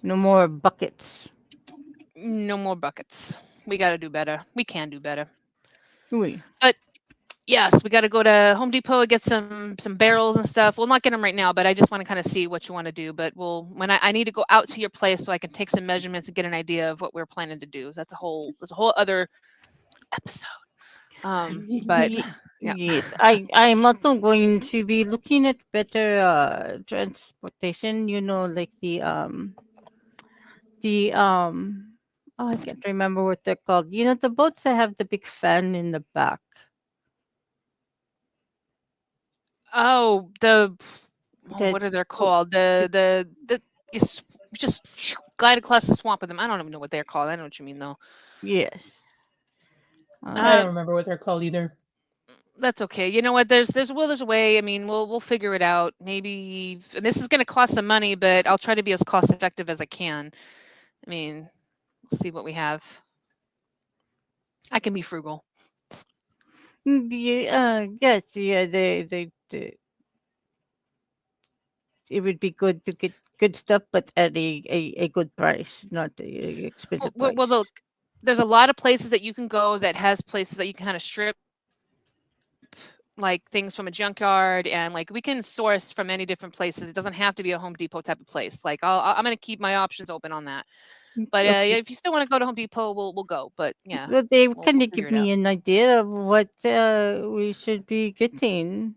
No more buckets. No more buckets. We got to do better. We can do better. Oui. But yes, we got to go to Home Depot and get some barrels and stuff. We'll not get them right now, but I just want to kind of see what you want to do. But when I need to go out to your place so I can take some measurements and get an idea of what we're planning to do. So that's a whole other episode. But yeah. Yes, I'm also going to be looking at better transportation. You know, like the oh, I can't remember what they're called. You know, the boats that have the big fan in the back. Oh, That what are they called? You just glide across the swamp with them. I don't even know what they're called. I know what you mean though. yes. I don't remember what they're called either. That's okay. You know what? There's a way. I mean, we'll figure it out. Maybe, and this is going to cost some money, but I'll try to be as cost effective as I can. I mean, we'll see what we have. I can be frugal. Yes, yeah, they it would be good to get good stuff, but at a good price, not a expensive Well, price. look, there's a lot of places that you can go that has places that you can kind of strip like things from a junkyard, and like we can source from many different places. It doesn't have to be a Home Depot type of place. Like I'm going to keep my options open on that. But Okay. if you still want to go to Home Depot, we'll go. But yeah, Well, they we'll kind of figure give it out. me an idea of what we should be getting.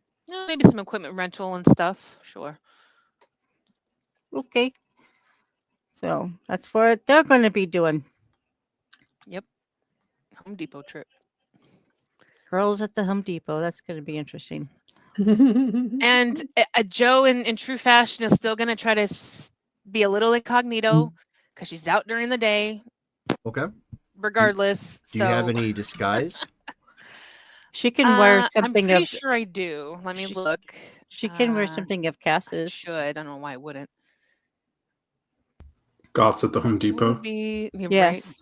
Maybe some equipment rental and stuff. Sure. Okay. So that's what they're going to be doing. Yep. Home Depot trip. Girls at the Home Depot. That's going to be interesting. And Joe, in true fashion, is still going to try to be a little incognito because she's out during the day. Okay. Regardless. Do you have any disguise? She can wear I'm something pretty of. sure I do. Let me look. She can wear something of I Cass's. should. I don't know why I wouldn't. Goths at the Home Depot. Right. Yes.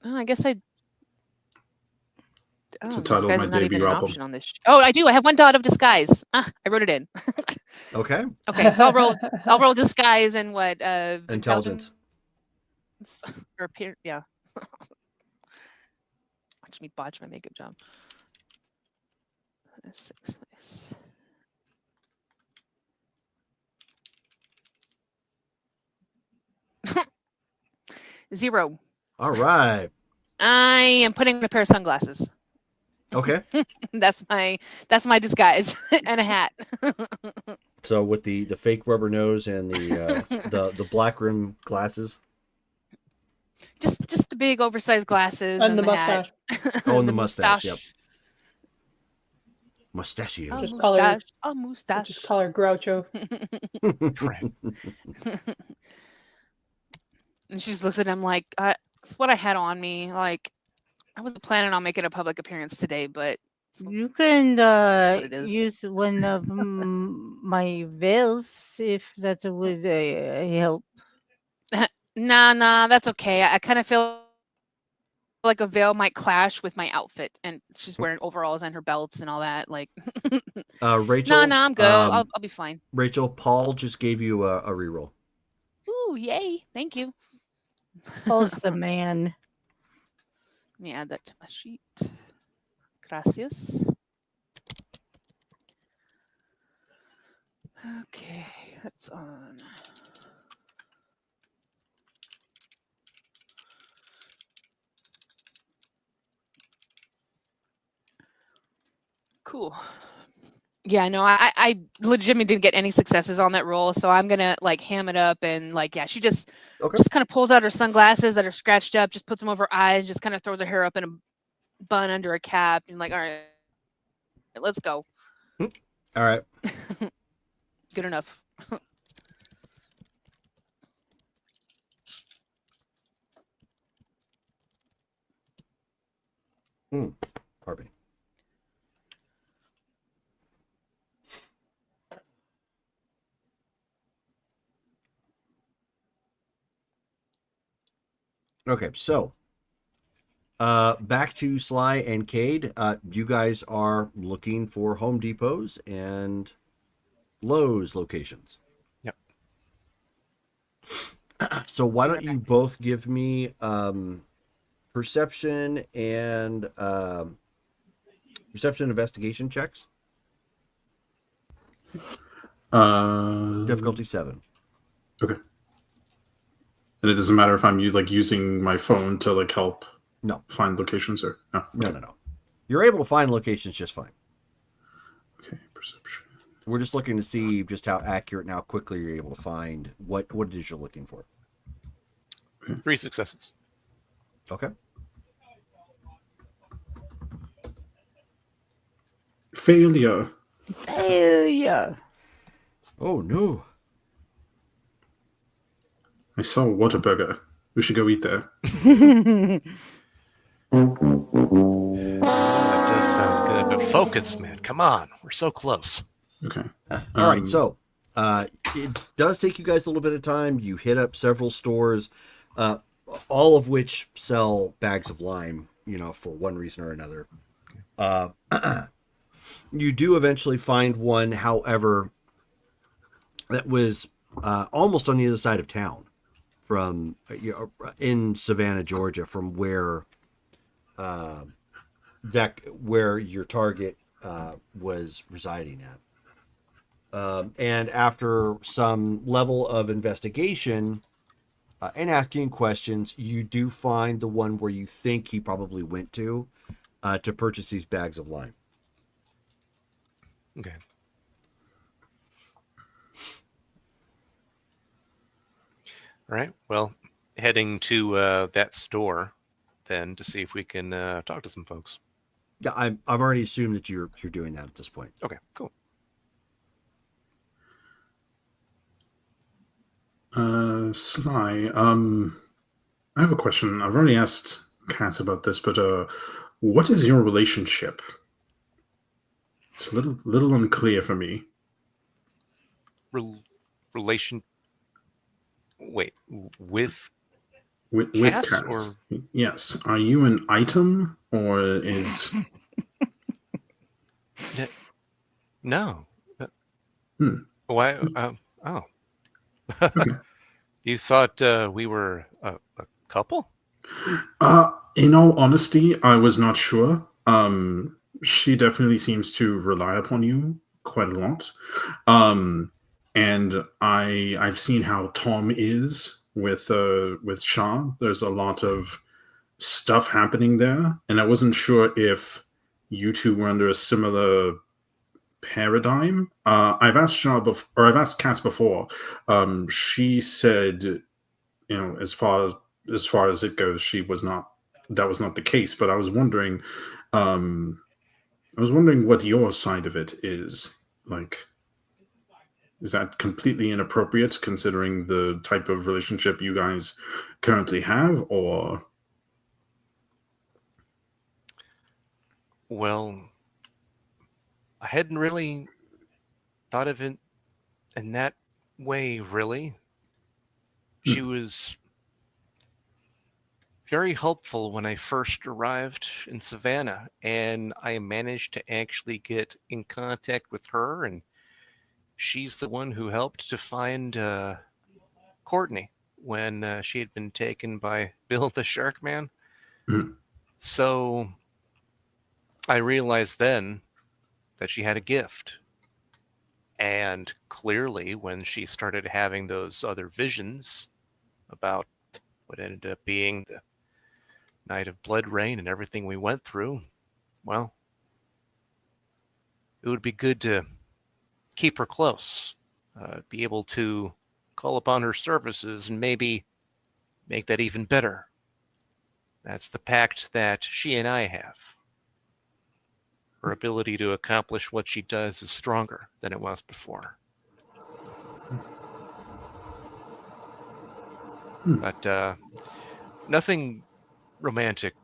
Oh, I guess I. It's Oh, the title of disguise my is not even debut an album. option on this. Oh, I do. I have one dot of disguise. I wrote it in. Okay. Okay, so I'll roll disguise and what? Intelligence. Or appear. Yeah. Watch me botch my makeup job. 6. Nice. Zero. All right. I am putting on a pair of sunglasses. Okay. That's my disguise and a hat. So with the fake rubber nose and the black rim glasses. Just the big oversized glasses And the hat. mustache. Oh, and the mustache. Yep. Mustachios. Just call her- mustache. A I'll mustache. just call her Groucho. Right. And she just looks at him like, it's what I had on me. Like, I wasn't planning on making a public appearance today, but You can it is. use one of my veils if that would help. Nah, that's okay. I kind of feel like a veil might clash with my outfit, and she's wearing overalls and her belts and all that. Like, Rachel. nah, I'm good. I'll be fine. Rachel, Paul just gave you a reroll. Ooh, yay! Thank you. Paul's the man. Let me add that to my sheet. Gracias. Okay, that's on. Cool. Yeah, no, I legitimately didn't get any successes on that roll, so I'm gonna like ham it up and like, yeah, she just kind of pulls out her sunglasses that are scratched up, just puts them over her eyes, just kind of throws her hair up in a bun under a cap, and like, all right, let's go. All right. Good enough. Pardon me. Okay, so back to Sly and Cade. You guys are looking for Home Depots and Lowe's locations. Yep. So why don't you both give me perception and perception investigation checks? Difficulty 7. Okay. And it doesn't matter if I'm using my phone to like help find locations or no. Okay. No. You're able to find locations just fine. Okay, perception. We're just looking to see just how accurate and how quickly you're able to find what it is you're looking for. 3 successes. Okay. Failure. Oh no. I saw a Whataburger. We should go eat there. That does sound good, but focus, man. Come on. We're so close. Okay. All right, so it does take you guys a little bit of time. You hit up several stores, all of which sell bags of lime, for one reason or another. You do eventually find one, however, that was almost on the other side of town from in Savannah, Georgia, from where where your target was residing at. And after some level of investigation and asking questions, you do find the one where you think he probably went to purchase these bags of lime. Okay. All right. Well, heading to that store then to see if we can talk to some folks. Yeah, I've already assumed that you're doing that at this point. Okay, cool. Sly, I have a question. I've already asked Cass about this, but what is your relationship? It's a little unclear for me. Relation? Wait, with Cass? Cass? Or... Yes. Are you an item or is... No. Why? Oh. Okay. You thought we were a couple? In all honesty, I was not sure. She definitely seems to rely upon you quite a lot. And I've seen how Tom is with Sean. There's a lot of stuff happening there, and I wasn't sure if you two were under a similar paradigm. I've asked I've asked Cass before. She said, as far as it goes, that was not the case. But I was wondering, I was wondering what your side of it is. Like, is that completely inappropriate considering the type of relationship you guys currently have, or? Well, I hadn't really thought of it in that way, really. She was very helpful when I first arrived in Savannah, and I managed to actually get in contact with her, and she's the one who helped to find Courtney when she had been taken by Bill the Shark Man. Mhm. So I realized then that she had a gift. And clearly, when she started having those other visions about what ended up being the night of blood rain and everything we went through, well, it would be good to keep her close, be able to call upon her services and maybe make that even better. That's the pact that she and I have. Her ability to accomplish what she does is stronger than it was before. But nothing romantic,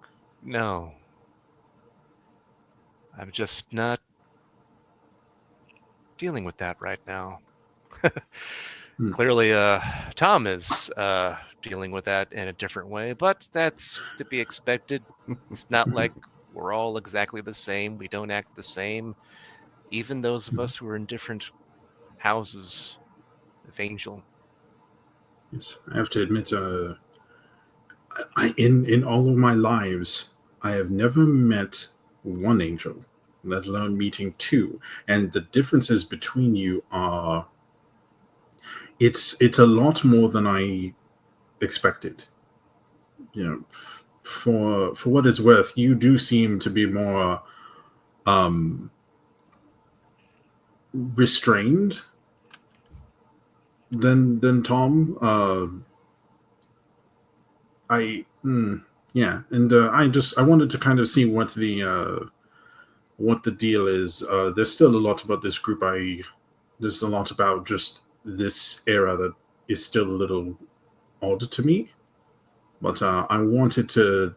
no. I'm just not dealing with that right now. Clearly, Tom is dealing with that in a different way, but that's to be expected. It's not like we're all exactly the same. We don't act the same. Even those of us who are in different houses of Angel. Yes, I have to admit, in all of my lives, I have never met one angel, let alone meeting two. And the differences between you are it's a lot more than I expected. You know, for what it's worth, you do seem to be more um restrained than Tom. Yeah, and I wanted to kind of see what the deal is. There's still a lot about this group. There's a lot about just this era that is still a little odd to me. But I wanted to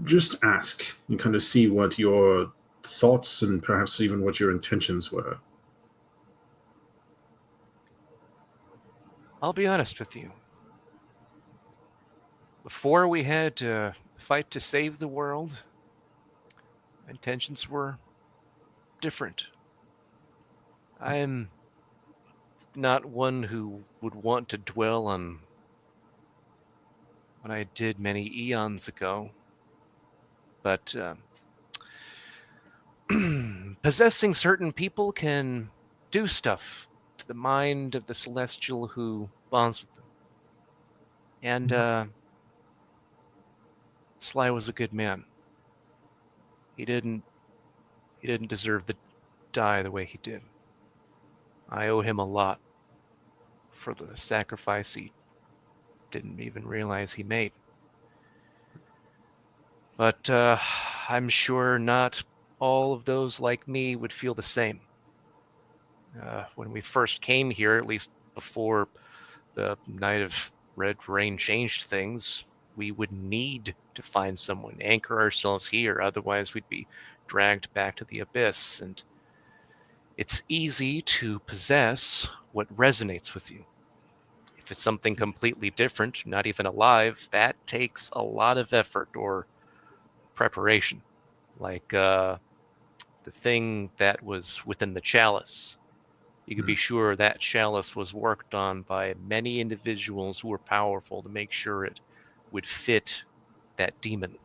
just ask and kind of see what your thoughts and perhaps even what your intentions were. I'll be honest with you. Before we had to fight to save the world, intentions were different. I'm not one who would want to dwell on what I did many eons ago, but possessing certain people can do stuff to the mind of the celestial who bonds with them. And Sly was a good man. He didn't deserve to die the way he did. I owe him a lot for the sacrifice he didn't even realize he made. But I'm sure not all of those like me would feel the same. When we first came here, at least before the night of red rain changed things, we would need to find someone, anchor ourselves here, otherwise we'd be dragged back to the abyss. And it's easy to possess what resonates with you. If it's something completely different, not even alive, that takes a lot of effort or preparation. Like the thing that was within the chalice. You could be sure that chalice was worked on by many individuals who were powerful to make sure it would fit that demon.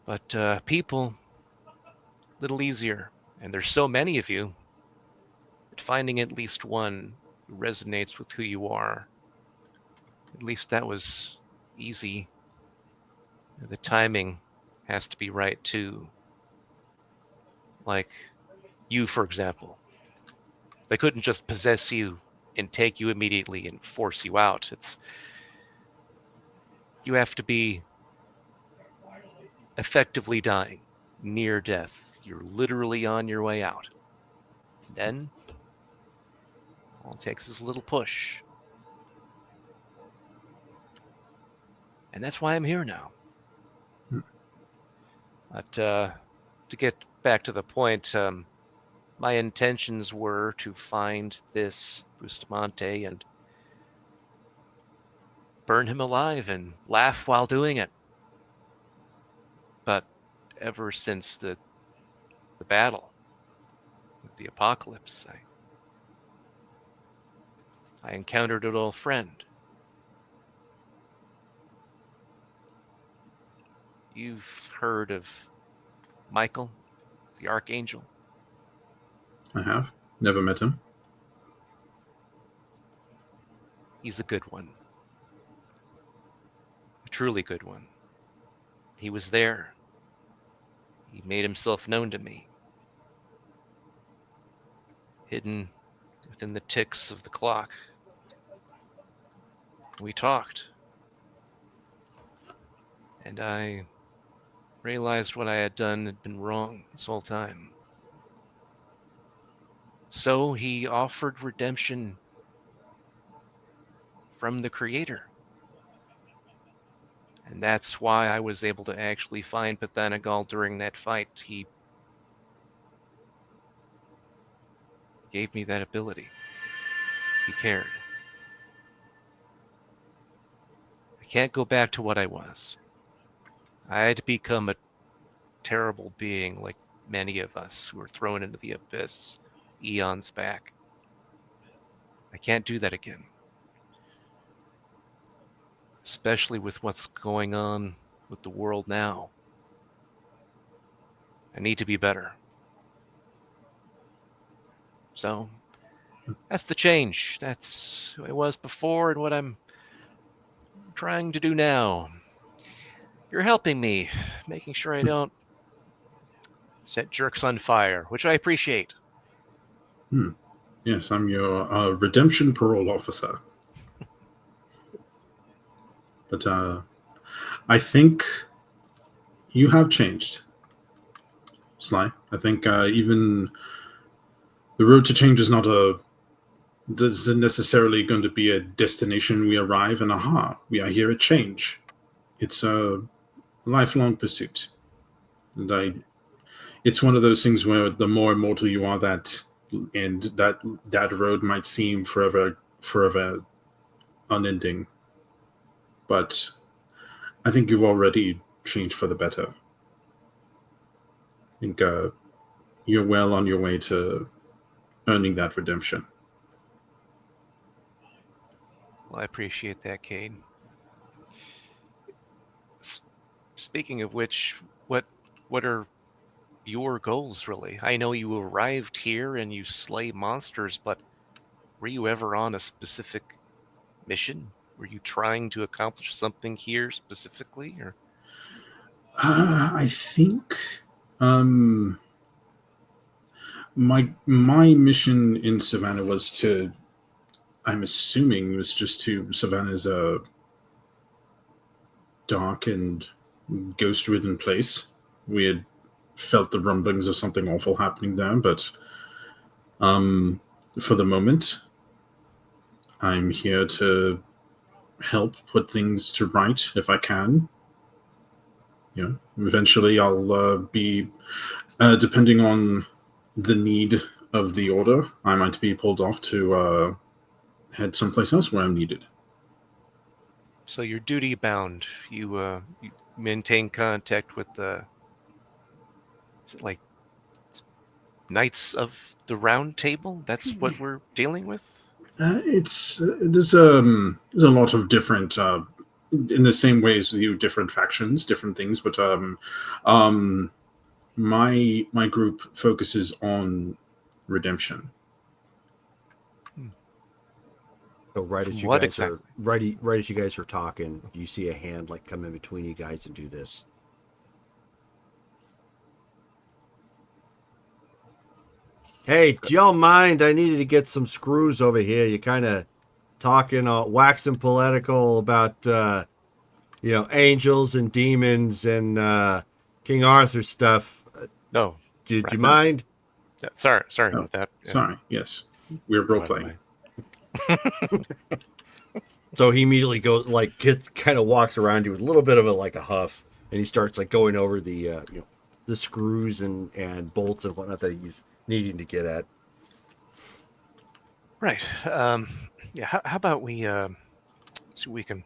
But people, a little easier. And there's so many of you that finding at least one who resonates with who you are, at least that was easy. The timing has to be right too. Like you, for example. They couldn't just possess you and take you immediately and force you out. You have to be effectively dying. near death. You're literally on your way out. Then, all it takes is a little push. And that's why I'm here now. But to get back to the point, my intentions were to find this Bustamante and burn him alive and laugh while doing it. But ever since the battle, the apocalypse, I encountered an old friend. You've heard of Michael, the Archangel? I have. Never met him. He's a good one. A truly good one. He was there. He made himself known to me. Hidden within the ticks of the clock. We talked. And I realized what I had done had been wrong this whole time. So he offered redemption from the Creator. And that's why I was able to actually find Pathanagal during that fight. He gave me that ability. He cared. I can't go back to what I was. I had to become a terrible being like many of us who were thrown into the abyss eons back. I can't do that again. Especially with what's going on with the world now. I need to be better. So, that's the change. That's who I was before and what I'm trying to do now. You're helping me, making sure I don't set jerks on fire, which I appreciate. Yes, I'm your redemption parole officer. But I think you have changed, Sly. I think even the road to change is not isn't necessarily going to be a destination we arrive and we are here at change. It's a lifelong pursuit. And it's one of those things where the more immortal you are, that road might seem forever unending. But I think you've already changed for the better. I think you're well on your way to earning that redemption. Well, I appreciate that, Cade. Speaking of which, what are your goals, really? I know you arrived here and you slay monsters, but were you ever on a specific mission? Were you trying to accomplish something here specifically, or? I think my mission in Savannah was to. I'm assuming was just to Savannah's a dark and ghost-ridden place. We had felt the rumblings of something awful happening there, but for the moment, I'm here to help put things to right if I can. Eventually I'll be, depending on the need of the order, I might be pulled off to head someplace else where I'm needed. So you're duty bound. You maintain contact with the, is it like Knights of the Round Table? That's what we're dealing with? There's a lot of different in the same way as you, different factions, different things, but my group focuses on redemption. So right as you What guys exactly? are right as you guys are talking, you see a hand like come in between you guys and do this. Hey, do y'all mind? I needed to get some screws over here. You're kind of talking, waxing poetical about, angels and demons and King Arthur stuff. No. Did Right. you mind? Sorry Oh, about that. Yeah. Sorry. Yes, we're role Go playing. ahead, So he immediately goes, like, kind of walks around you with a little bit of a huff, and he starts like going over the screws and bolts and whatnot that he's needing to get at. Right. Yeah. How about we see what we can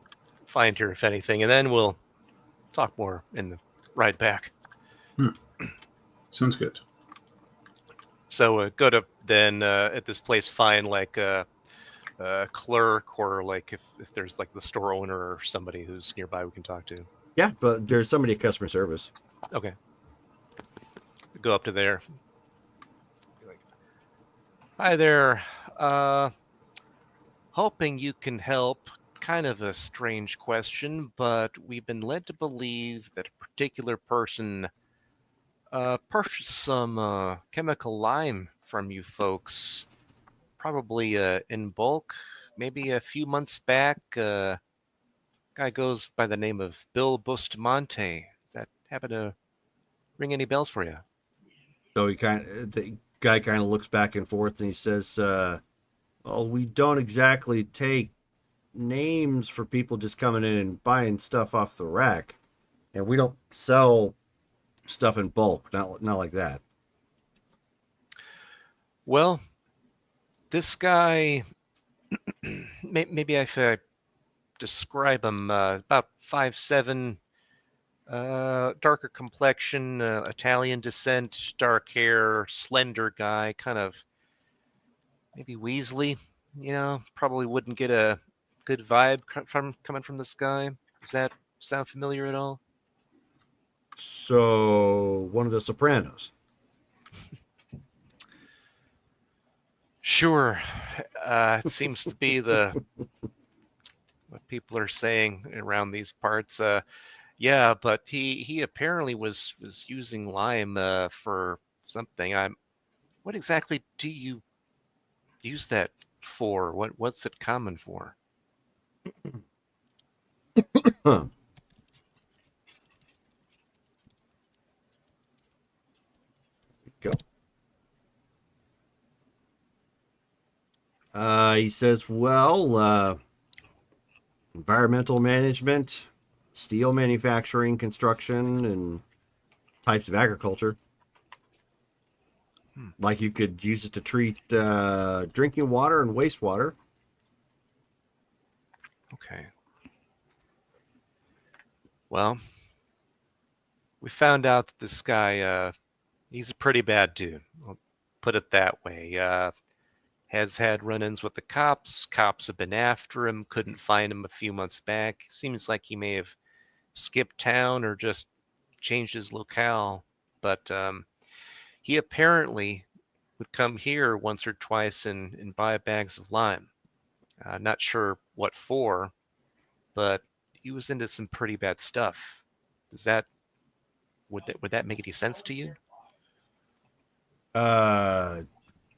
find here, if anything, and then we'll talk more in the ride back. Sounds good. So go to then at this place, find like a clerk, or like if there's like the store owner or somebody who's nearby we can talk to. Yeah, but there's somebody at customer service. Okay. Go up to there. Be like, hi there. Uh, hoping you can help. Kind of a strange question, but we've been led to believe that a particular person purchased some chemical lime from you folks, probably in bulk, maybe a few months back. Guy goes by the name of Bill Bustamante. Does that happen to ring any bells for you? So the guy kind of looks back and forth, and he says, "Well, we don't exactly take names for people just coming in and buying stuff off the rack, and we don't sell stuff in bulk, not like that." Well, this guy, maybe if I describe him, about 5'7", darker complexion, Italian descent, dark hair, slender guy, kind of maybe Weasley. Probably wouldn't get a good vibe coming from this guy. Does that sound familiar at all? So one of the Sopranos. Sure. It seems to be what people are saying around these parts. Yeah, but he apparently was using lime for something. What exactly do you use that for? What's it common for? Huh. Go. He says, well, environmental management, steel manufacturing, construction, and types of agriculture. Like you could use it to treat drinking water and wastewater. Okay. Well, we found out that this guy, he's a pretty bad dude. I'll put it that way. Has had run-ins with the cops. Cops have been after him. Couldn't find him a few months back. Seems like he may have skipped town or just changed his locale. But he apparently would come here once or twice and buy bags of lime. Not sure what for, but he was into some pretty bad stuff. Would that make any sense to you?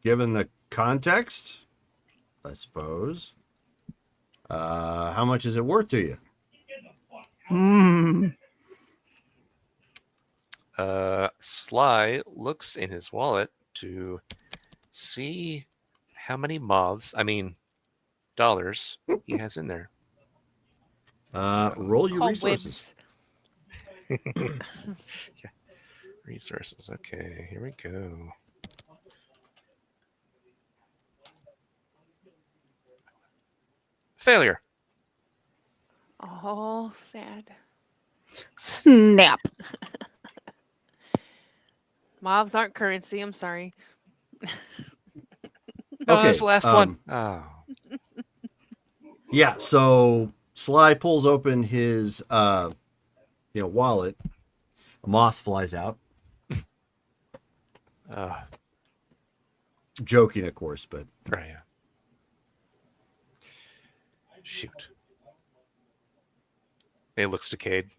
Given the context, I suppose. How much is it worth to you? Sly looks in his wallet to see how many dollars he has in there. Roll your Call resources. Wibs. Yeah. Resources. Okay, here we go. Failure. Oh, sad. Snap. Mobs aren't currency. I'm sorry. Oh, that's the last one. Oh. Yeah, so Sly pulls open his wallet. A moth flies out. Joking, of course, but Right. Yeah. Shoot. He looks to Cade.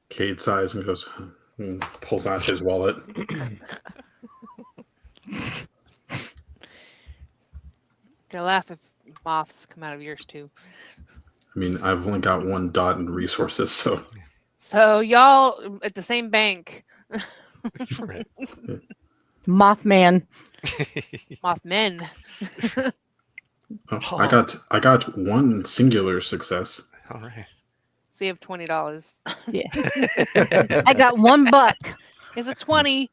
Cade sighs and goes and pulls out his wallet. Gonna laugh if moths come out of yours too. I mean, I've only got one dot in resources, so So y'all at the same bank. Right. Mothman. Mothman. Oh, I got one singular success. All right. So you have $20. Yeah. I got $1. It's a 20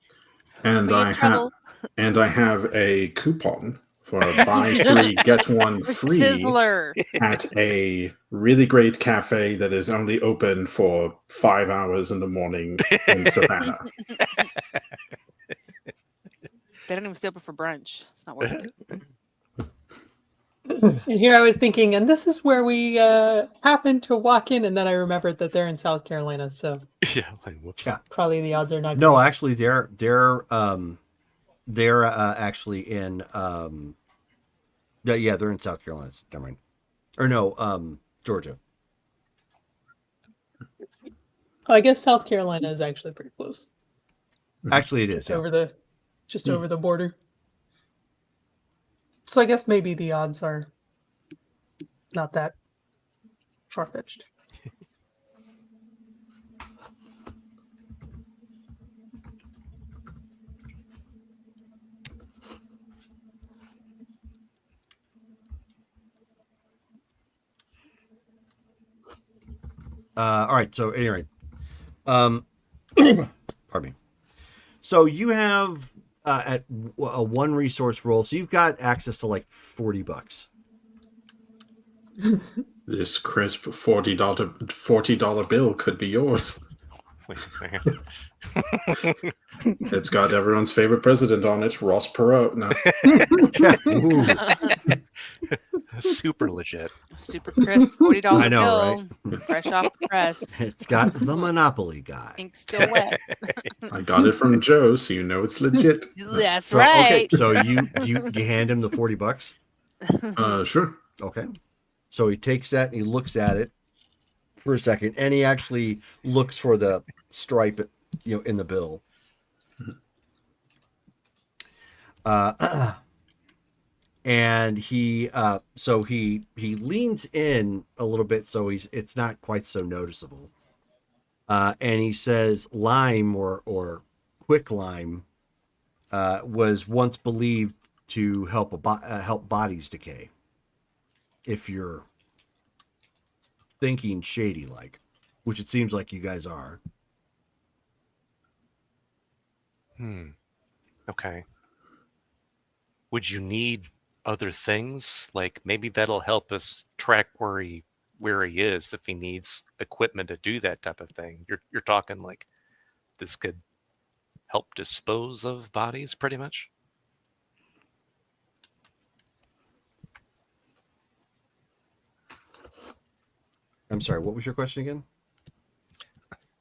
And for your trouble. and I have a coupon for buy 3 get 1 For free Sizzler. at a really great cafe that is only open for 5 hours in the morning in Savannah. They don't even stay open for brunch. It's not worth it. And here I was thinking, and this is where we happened to walk in, and then I remembered that they're in South Carolina, so Yeah. Like, whoops. Yeah. probably the odds are not No, great. actually, they're actually in they're in South Carolina. Never mind. Or no, Georgia. Oh, I guess South Carolina is actually pretty close. Actually, it is. Just Yeah. over the over the border. So I guess maybe the odds are not that far-fetched. All right. So anyway, pardon me. So you have at a one resource roll, so you've got access to like $40. This crisp $40 bill could be yours. Wait a second. It's got everyone's favorite president on it, Ross Perot. No. Ooh. Super legit. Super crisp $40 I know, bill. Fresh off the press. It's got the Monopoly guy. Ink still wet. I got it from Joe, so you know it's legit. That's So, right. Okay, so you hand him the $40. Sure. Okay. So he takes that and he looks at it for a second, and he actually looks for the stripe, in the bill. And he leans in a little bit, so it's not quite so noticeable. And he says, lime or quick lime was once believed to help help bodies decay. If you're thinking shady like, which it seems like you guys are. Okay. Would you need other things? Like maybe that'll help us track where he is if he needs equipment to do that type of thing. You're talking like this could help dispose of bodies pretty much? I'm sorry, what was your question again?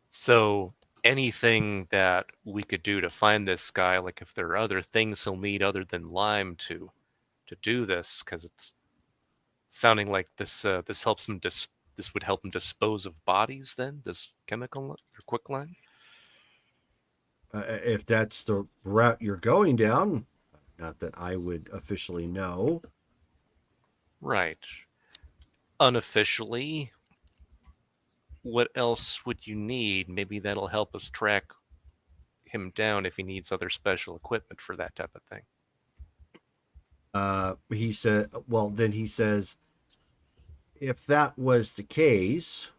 So anything that we could do to find this guy, like if there are other things he'll need other than lime to do this, because it's sounding like this helps him this would help him dispose of bodies. Then this chemical or quicklime. If that's the route you're going down, not that I would officially know. Right. Unofficially, what else would you need? Maybe that'll help us track him down if he needs other special equipment for that type of thing. He said, well, then he says, if that was the case,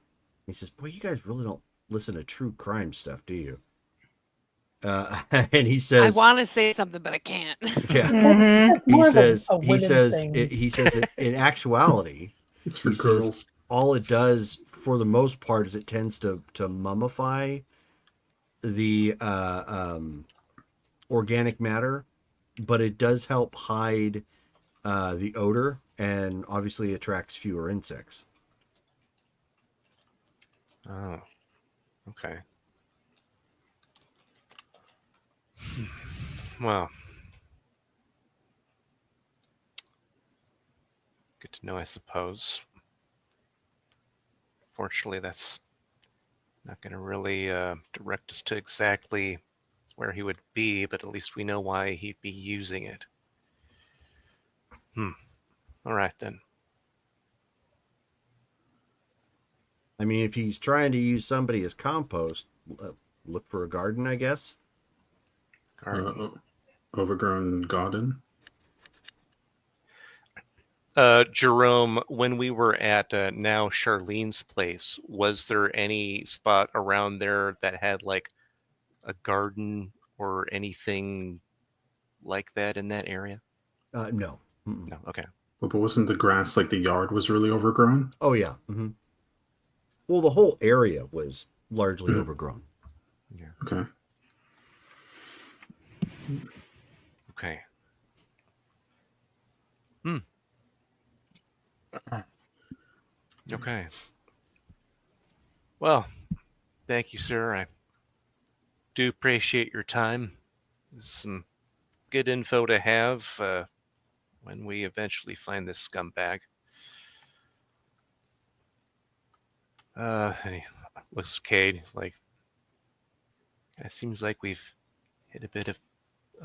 he says, boy, you guys really don't listen to true crime stuff, do you? And he says, I want to say something, but I can't. yeah. Mhm. More He of says, a women's thing. he says, in actuality, It's for he girls. says all it does for the most part is it tends to mummify the organic matter, but it does help hide the odor and obviously attracts fewer insects. Oh, okay. Well, good to know, I suppose. Fortunately, that's not going to really direct us to exactly where he would be, but at least we know why he'd be using it. All right, then. I mean, if he's trying to use somebody as compost, look for a garden, I guess. Overgrown garden. Jerome, when we were at now Charlene's place, was there any spot around there that had like a garden or anything like that in that area? No. Mm-mm. No. Okay. But wasn't the grass like the yard was really overgrown? Oh, yeah. Mm-hmm. Well, the whole area was largely overgrown. Yeah. Okay. Okay. Okay. Well, thank you, sir. I do appreciate your time. This is some good info to have when we eventually find this scumbag. And he looks at Cade. He's like, it seems like we've hit a bit of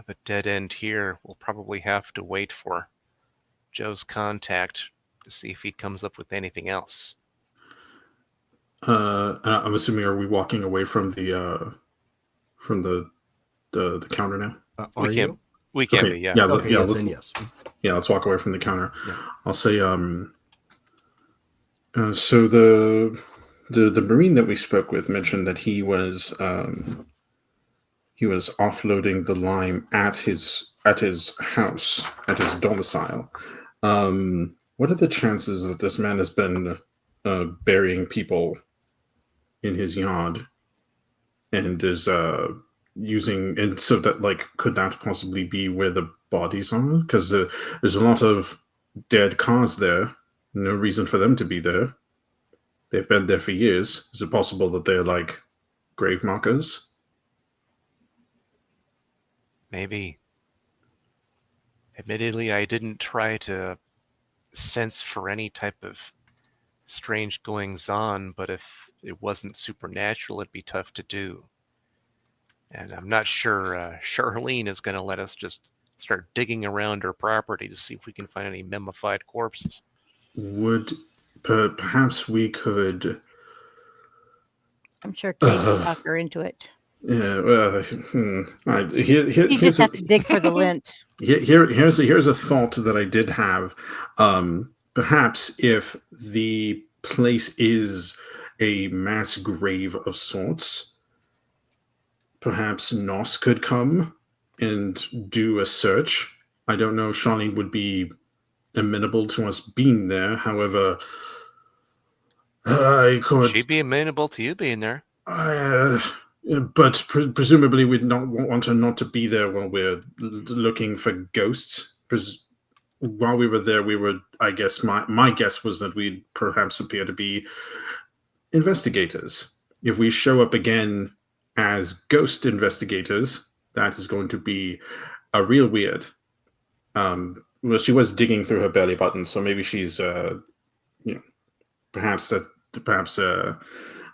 a dead end here. We'll probably have to wait for Joe's contact to see if he comes up with anything else. I'm assuming, are we walking away from the counter now? Are you? We can Okay. be, yeah. Yeah. Okay, Yeah. then yes. Yeah. Let's walk away from the counter. Yeah. I'll say. So the Marine that we spoke with mentioned that he was offloading the lime at his house, at his domicile. What are the chances that this man has been burying people in his yard and is using, and so that, like, could that possibly be where the bodies are? Because there's a lot of dead cars there. No reason for them to be there. They've been there for years. Is it possible that they're like grave markers? Maybe. Admittedly, I didn't try to sense for any type of strange goings on, but if it wasn't supernatural, it'd be tough to do. And I'm not sure Charlene is going to let us just start digging around her property to see if we can find any mummified corpses. Would perhaps we could? I'm sure Kate can talk her into it. Yeah. All right. You just have to dig for the lint. Here's a thought that I did have. Perhaps if the place is a mass grave of sorts, perhaps Nos could come and do a search. I don't know if Charlene would be amenable to us being there. However, I could. She'd be amenable to you being there. But presumably we'd not want her not to be there while we're looking for ghosts. While we were there, I guess my guess was that we'd perhaps appear to be investigators. If we show up again as ghost investigators, that is going to be a real weird. Well, she was digging through her belly button, so maybe she's, perhaps.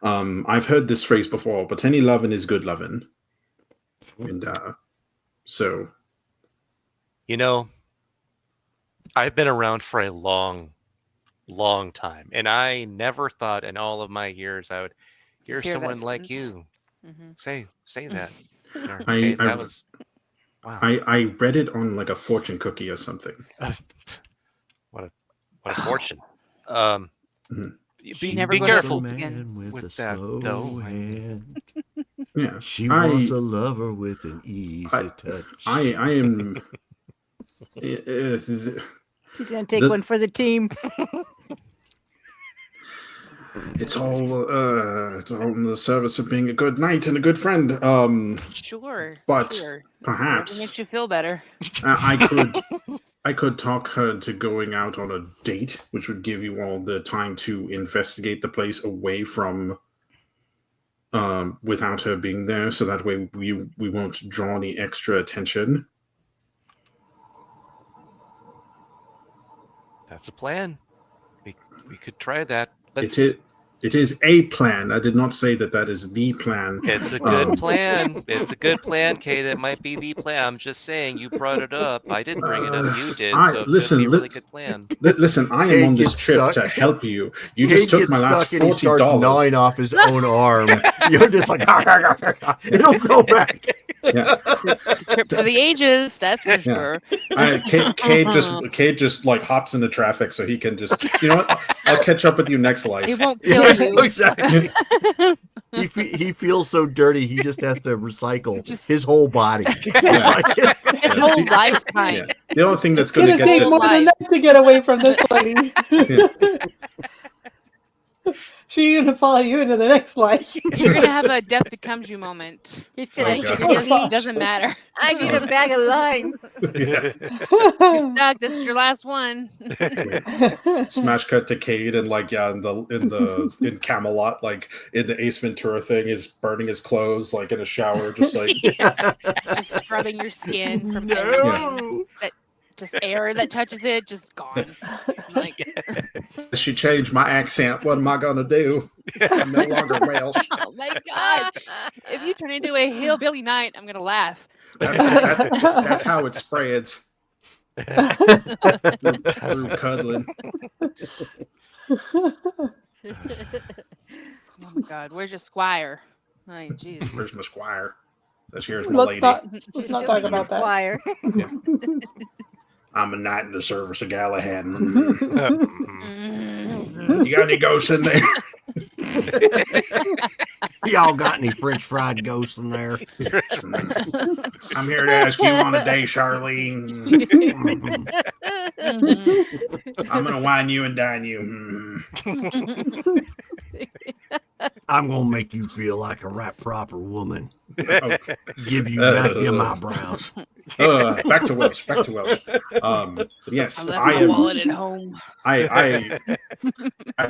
I've heard this phrase before, but any lovin' is good lovin'. And so. You know, I've been around for a long, long time, and I never thought in all of my years I would hear someone like you say that. That was wow. I read it on like a fortune cookie or something. What a fortune. She Be never go careful to again. with that, though. Yeah, she wants a lover with an easy touch. I am. He's gonna take one for the team. It's all in the service of being a good knight and a good friend. Sure. But sure. perhaps Whatever makes you feel better. I could talk her into going out on a date, which would give you all the time to investigate the place away from without her being there, so that way we won't draw any extra attention. That's a plan. We could try that. It is a plan. I did not say that is the plan. It's a good plan. It's a good plan, Kate. It might be the plan. I'm just saying, you brought it up. I didn't bring it up. You did. So it could be a really good plan. Listen, I am Kate on this gets trip stuck. to help you. You Kate just took gets my last stuck and he starts $40. gnawing off his own arm. You're just like, it'll go back. Yeah. It's a trip for the ages, that's for sure. Kate just like hops into traffic so he can just, you know what? I'll catch up with you next life. It won't kill you. Exactly. He feels so dirty. He just has to recycle his whole body. His whole lifetime. Yeah. The only thing that's It's going gonna to get take this. more than that to get away from this lady. She's gonna follow you into the next life. You're gonna have a death becomes you moment. He's gonna God. It doesn't matter. I need a bag of lime. You're stuck. This is your last one. Smash cut to Cade and like in Camelot, like in the Ace Ventura thing, is burning his clothes like in a shower, just like Just scrubbing your skin from everything. That just air that touches it, just gone. Like, she changed my accent. What am I gonna do? I'm no longer Welsh. oh my god! If you turn into a hillbilly knight, I'm gonna laugh. That's how it spreads. Through cuddling. Oh my god, where's your squire? Ay, jeez. Where's my squire? This here's my lady. Let's not talk about that. Squire. I'm a knight in the service of Galahad. Mm. You got any ghosts in there? Y'all got any French fried ghosts in there? I'm here to ask you on a day, Charlene. Mhm. I'm gonna wine you and dine you. I'm gonna make you feel like a right proper woman. Oh, Give you back them eyebrows. back to Welsh. Yes, I left I my am. wallet at home. I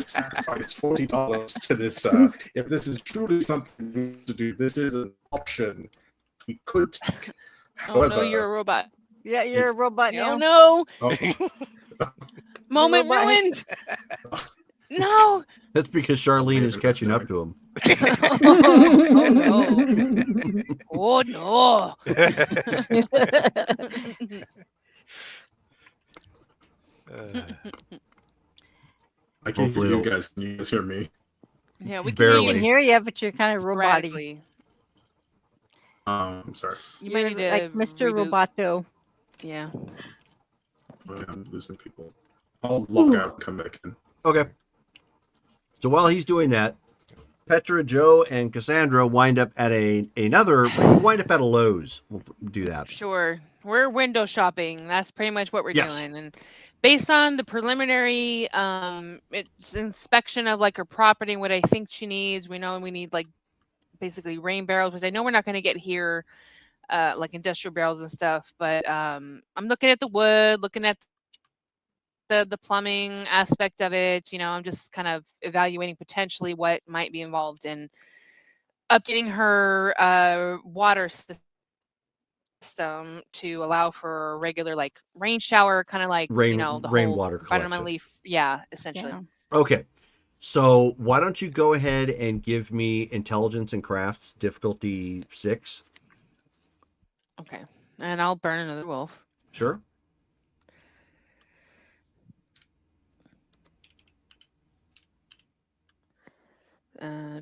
sacrificed $40 to this. If this is truly something we need to do, this is an option we could take. Oh However, no, you're a robot. Yeah, you're a robot Oh now. no! oh, Moment robot. ruined. No. That's because Charlene is catching up to him. Oh no! Oh no! I can Hopefully hear you it'll- guys. Can you guys hear me? Yeah, we can Barely. I can hear you, but you're kind of robot-y. sporadically. I'm sorry. You might need to like Mr. reboot. Roboto. Yeah. I'm losing people. I'll log out and come back in. Okay. So while he's doing that, Petra, Joe, and Cassandra wind up at a Lowe's. We'll do that. Sure. We're window shopping. That's pretty much what we're Yes. doing. And based on the preliminary it's inspection of like her property, what I think she needs, we know we need like basically rain barrels, because I know we're not going to get here like industrial barrels and stuff, but I'm looking at the wood, looking at the plumbing aspect of it. I'm just kind of evaluating potentially what might be involved in updating her water system to allow for a regular like rain shower, kind of like the whole Rainwater collection. environmentally, essentially. Yeah. Okay. So why don't you go ahead and give me intelligence and crafts difficulty 6? Okay, and I'll burn another wolf. Sure.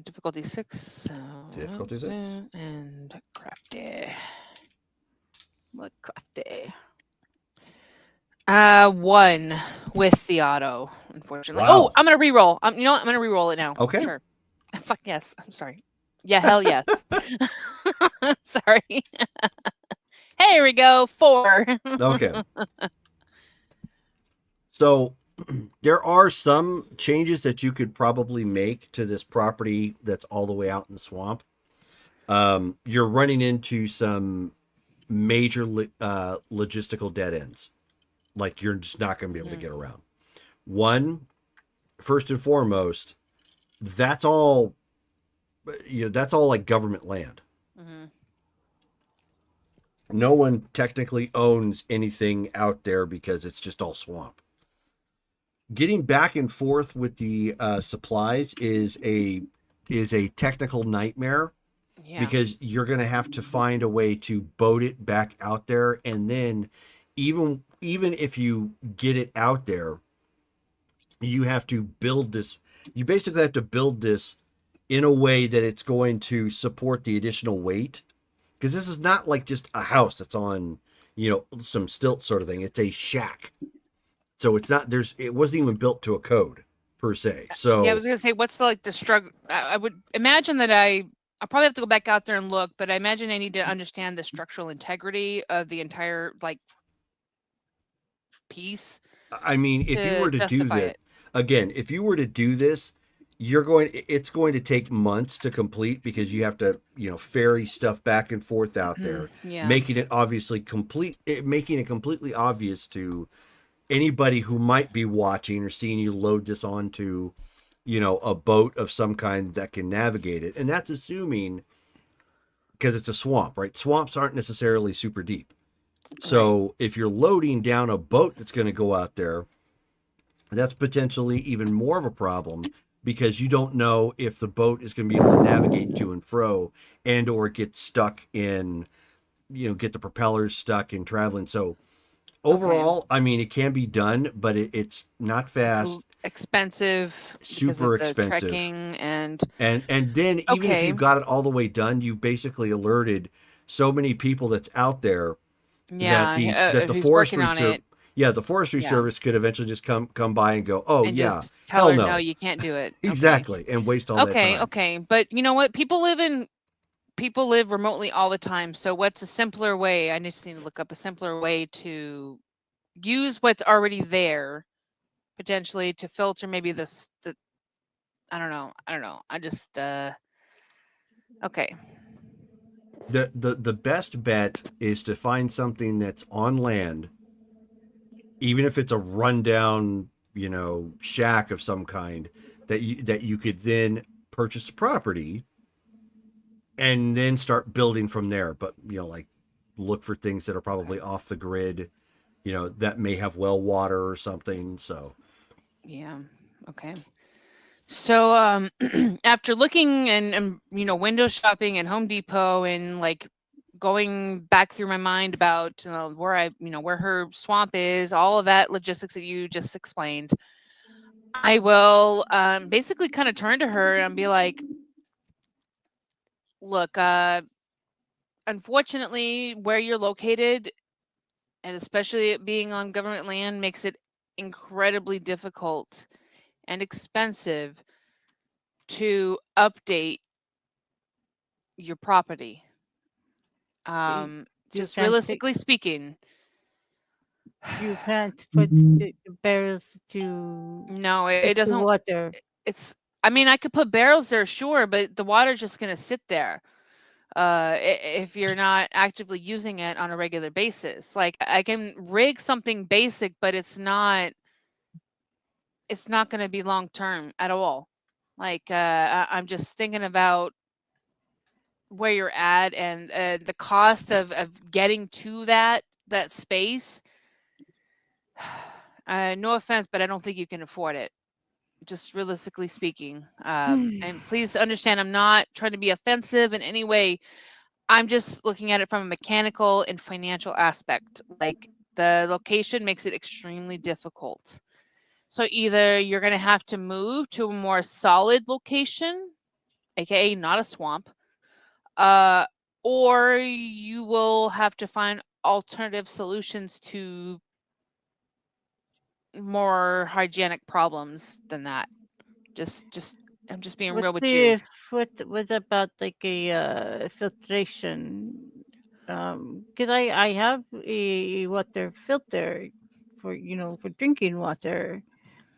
Difficulty 6. So Difficulty 6. And crafty. What crafty? 1 with the auto, unfortunately. Wow. Oh, I'm gonna re-roll. You know what? I'm gonna re-roll it now. Okay. Sure. Fuck yes. I'm sorry. Yeah, hell yes. Sorry. Here we go. 4. Okay. So there are some changes that you could probably make to this property that's all the way out in the swamp. You're running into some major logistical dead ends. Like you're just not going to be able to get around. One, first and foremost, that's all like government land. Mm-hmm. No one technically owns anything out there because it's just all swamp. getting back and forth with the supplies is a technical nightmare Yeah. because you're going to have to find a way to boat it back out there, and then even if you get it out there, you have to build this. You basically have to build this in a way that it's going to support the additional weight, because this is not like just a house that's on, some stilt sort of thing. It's a shack. So it's not, it wasn't even built to a code per se. So Yeah, I was gonna say, what's the struggle? I would imagine that I'll probably have to go back out there and look, but I imagine I need to understand the structural integrity of the entire piece I mean, if you to were to do justify that it. again, if you were to do this, it's going to take months to complete, because you have to, ferry stuff back and forth out there, Yeah. making it making it completely obvious to anybody who might be watching or seeing you load this onto, a boat of some kind that can navigate it. And that's assuming, because it's a swamp, right? Swamps aren't necessarily super deep. So if you're loading down a boat that's going to go out there, that's potentially even more of a problem, because you don't know if the boat is going to be able to navigate to and fro, and or get stuck in, get the propellers stuck in traveling. So overall, I mean, it can be done, but it's not fast. Expensive, Super because of the expensive. trekking and then even if you got it all the way done, you've basically alerted so many people that's out there that the who's working forestry on it. the forestry service could eventually just come by and go, oh And yeah, just tell hell her, no, no, you can't do it. exactly, and waste all that time. Okay. But you know what? People live remotely all the time. So what's a simpler way? I just need to look up a simpler way to use what's already there, potentially to filter maybe the I don't know. I just okay. The best bet is to find something that's on land, even if it's a rundown, shack of some kind, that you could then purchase a property and then start building from there. But like, look for things that are probably off the grid, that may have well water or something. So Yeah. Okay. So after looking and window shopping at Home Depot and going back through my mind about where her swamp is, all of that logistics that you just explained, I will basically kind of turn to her and be like, look, unfortunately, where you're located, and especially it being on government land, makes it incredibly difficult and expensive to update your property. Just realistically speaking, You can't put the barrels to no, put it the doesn't. water. It's. I mean, I could put barrels there, sure, but the water's just gonna sit there. If you're not actively using it on a regular basis, like I can rig something basic, but it's not. It's not gonna be long term at all. I'm just thinking about where you're at and the cost of getting to that space. No offense, but I don't think you can afford it, just realistically speaking. And please understand, I'm not trying to be offensive in any way. I'm just looking at it from a mechanical and financial aspect. Like, the location makes it extremely difficult. So either you're going to have to move to a more solid location, aka not a swamp, uh, or you will have to find alternative solutions to more hygienic problems than that. Just I'm just being real with you. What about like a filtration? Because I have a water filter for for drinking water.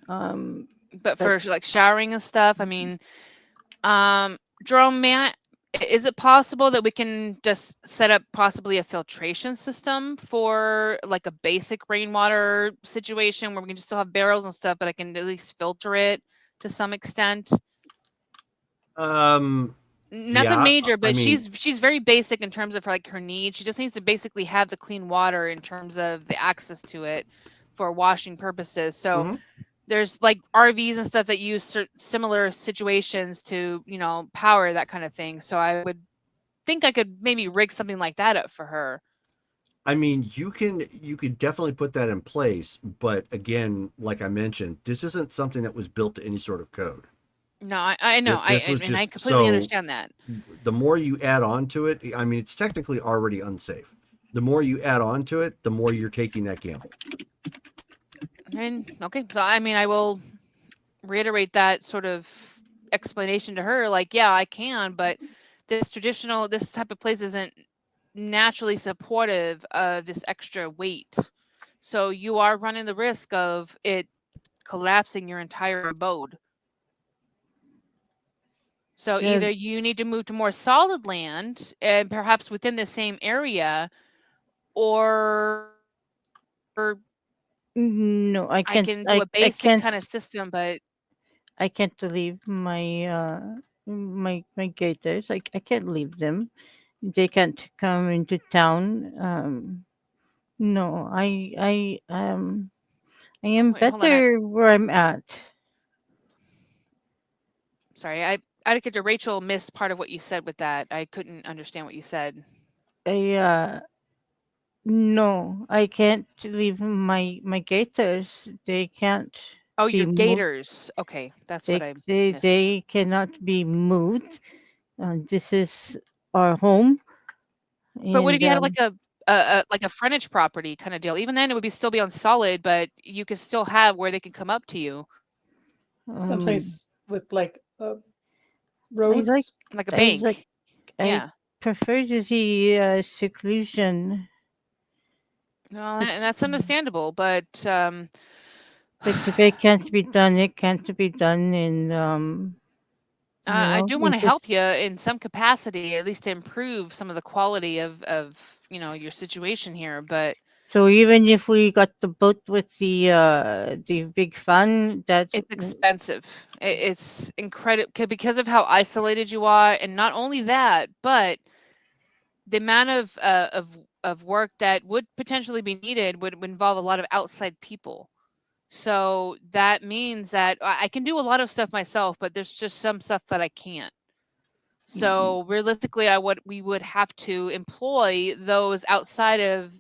Um, But but for showering and stuff, I mean, Jerome, is it possible that we can just set up possibly a filtration system for like a basic rainwater situation where we can just still have barrels and stuff, but I can at least filter it to some extent? Nothing yeah, major, I but mean, she's very basic in terms of her needs. She just needs to basically have the clean water in terms of the access to it for washing purposes. So mhm. there's like RVs and stuff that use similar situations to, you know, power that kind of thing. So I would think I could maybe rig something like that up for her. I mean, you could definitely put that in place, but again, like I mentioned, this isn't something that was built to any sort of code. No, I know. This was And I just completely so understand that. the more you add on to it, I mean, it's technically already unsafe. The more you add on to it, the more you're taking that gamble. And okay, so I mean, I will reiterate that sort of explanation to her. Like, yeah, I can, but this type of place isn't naturally supportive of this extra weight. So you are running the risk of it collapsing your entire abode. So Yeah. either you need to move to more solid land and perhaps within the same area, or No, I I can't. can do a I basic can't. kind of system, but I can't leave my gators. I can't leave them. They can't come into town. No, I am wait, hold on. better where I'm at. Sorry, I get to Rachel missed part of what you said with that. I couldn't understand what you said. I No, I can't leave my gators. They can't Oh, be your moved. gators. Okay, that's what I missed. They cannot be moved. This is our home, But what if and you had like a frontage property kind of deal? Even then, it would still be on solid, but you could still have where they can come up to you, Someplace with like I like roads. like a I like bank. I Yeah. prefer to see seclusion. No, and It's, that's understandable, but but if it can't be done, it can't be done. And I do want it to help just you in some capacity, at least to improve some of the quality of your situation here. But so even if we got the boat with the big fan, it's expensive. It's incredible because of how isolated you are, and not only that, but the amount of work that would potentially be needed would involve a lot of outside people. So that means that I can do a lot of stuff myself, but there's just some stuff that I can't. So realistically, we would have to employ those outside of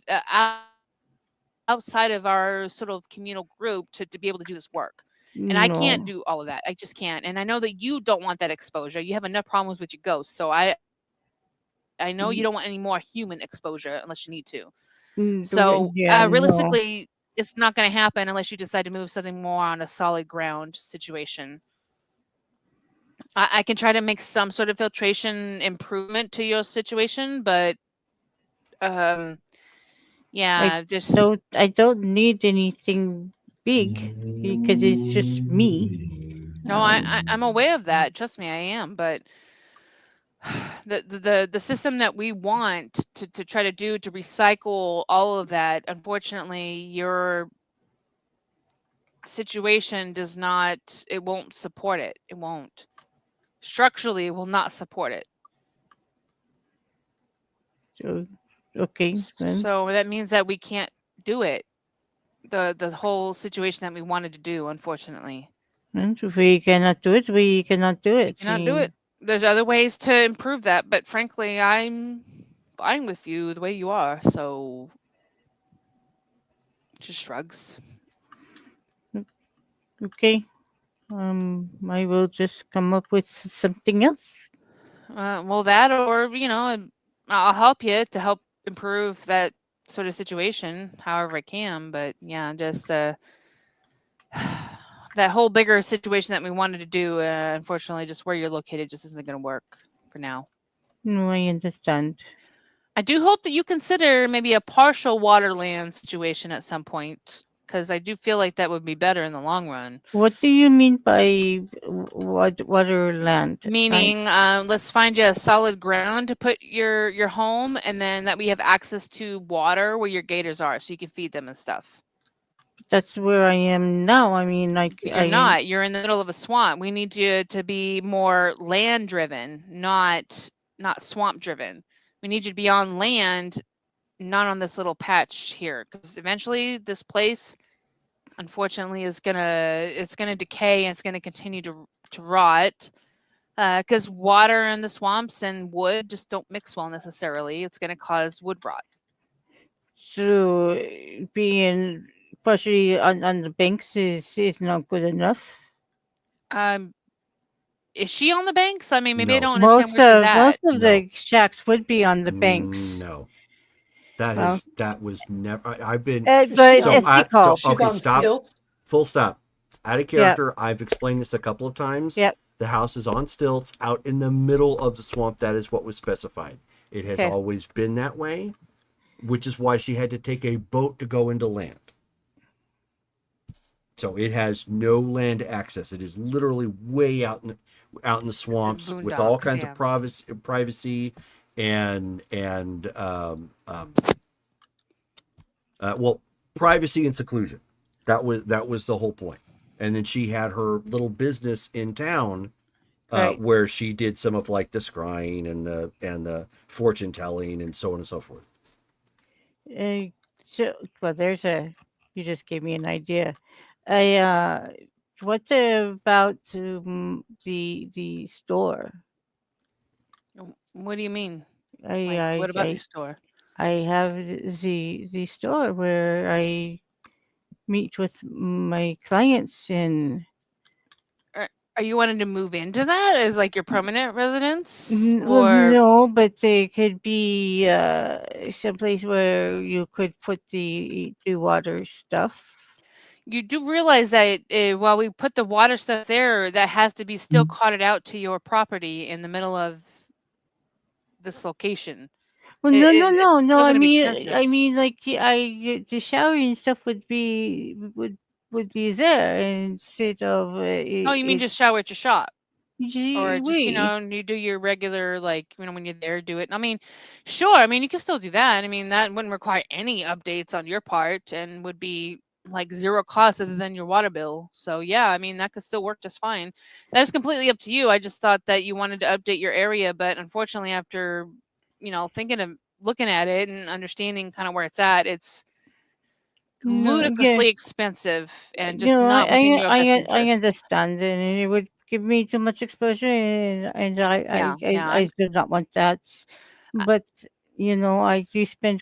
our sort of communal group to be able to do this work. And I can't no. do all of that. I just can't. And I know that you don't want that exposure. You have enough problems with your ghosts. So I know you don't want any more human exposure unless you need to. So Yeah, no. realistically, it's not going to happen unless you decide to move something more on a solid ground situation. I can try to make some sort of filtration improvement to your situation, but yeah, just I don't need anything big because it's just me. no. I'm aware of that. Trust me, I am. But the system that we want to try to do to recycle all of that, unfortunately, your situation does not. It won't support it. It won't. Structurally, it will not support it. So, okay, then. So that means that we can't do it. The whole situation that we wanted to do, unfortunately. And if we cannot do it, we cannot do We it. cannot do it. There's other ways to improve that, but frankly, I'm fine with you the way you are. So just shrugs. Okay. I will just come up with something else. Well, that or I'll help you to help improve that sort of situation, however I can. But yeah, just that whole bigger situation that we wanted to do, unfortunately, just where you're located just isn't going to work for now. No, I understand. I do hope that you consider maybe a partial waterland situation at some point, because I do feel like that would be better in the long run. What do you mean by waterland? Meaning, let's find you a solid ground to put your home, and then that we have access to water where your gators are, so you can feed them and stuff. That's where I am now. I mean, But you're not. You're in the middle of a swamp. We need you to be more land driven, not swamp driven. We need you to be on land, not on this little patch here, because eventually this place unfortunately it's gonna decay and it's gonna continue to rot. Because water in the swamps and wood just don't mix well necessarily. It's gonna cause wood rot. So being partially on the banks is not good enough. Um, is she on the banks? I mean, maybe I No. don't understand where she's at. Most of No. the shacks would be on the banks. No. That Well, was never. I've been but She's on- it's steep call. She's okay. on Stop. stilts. Full stop. Out of Yep. character. I've explained this a couple of times. Yep. The house is on stilts out in the middle of the swamp. That is what was specified. It has Okay. always been that way, which is why she had to take a boat to go into land. So it has no land access. It is literally way out in the swamps with all boondocks, kinds yeah. of privacy and well, privacy and seclusion. That was the whole point. And then she had her little business in town, Right. where she did some of like the scrying and the fortune telling and so on and so forth. So, well, you just gave me an idea. What about the store? What do you mean? I, Like, what about I, your store? I have the store where I meet with my clients and Are you wanting to move into that as like your permanent residence, well, or no, but there could be someplace where you could put the water stuff. you do realize that while we put the water stuff there, that has to be still carted out to your property in the middle of this location. Well, It, no, it, no, it's no, still no. going to be expensive. Like the shower and stuff would be there instead of Oh, you mean just shower at your shop? Or just, we. you do your regular, like, when you're there, do it. I mean, sure. I mean, you can still do that. I mean, that wouldn't require any updates on your part and would be like zero cost other than your water bill. So, yeah, I mean, that could still work just fine. That is completely up to you. I just thought that you wanted to update your area, but unfortunately, after, looking at it and understanding kind of where it's at, it's No, yeah, ludicrously expensive and just no, not within your best I interest. understand, and it would give me too much exposure, and Yeah, yeah. I do not want that. But I do spend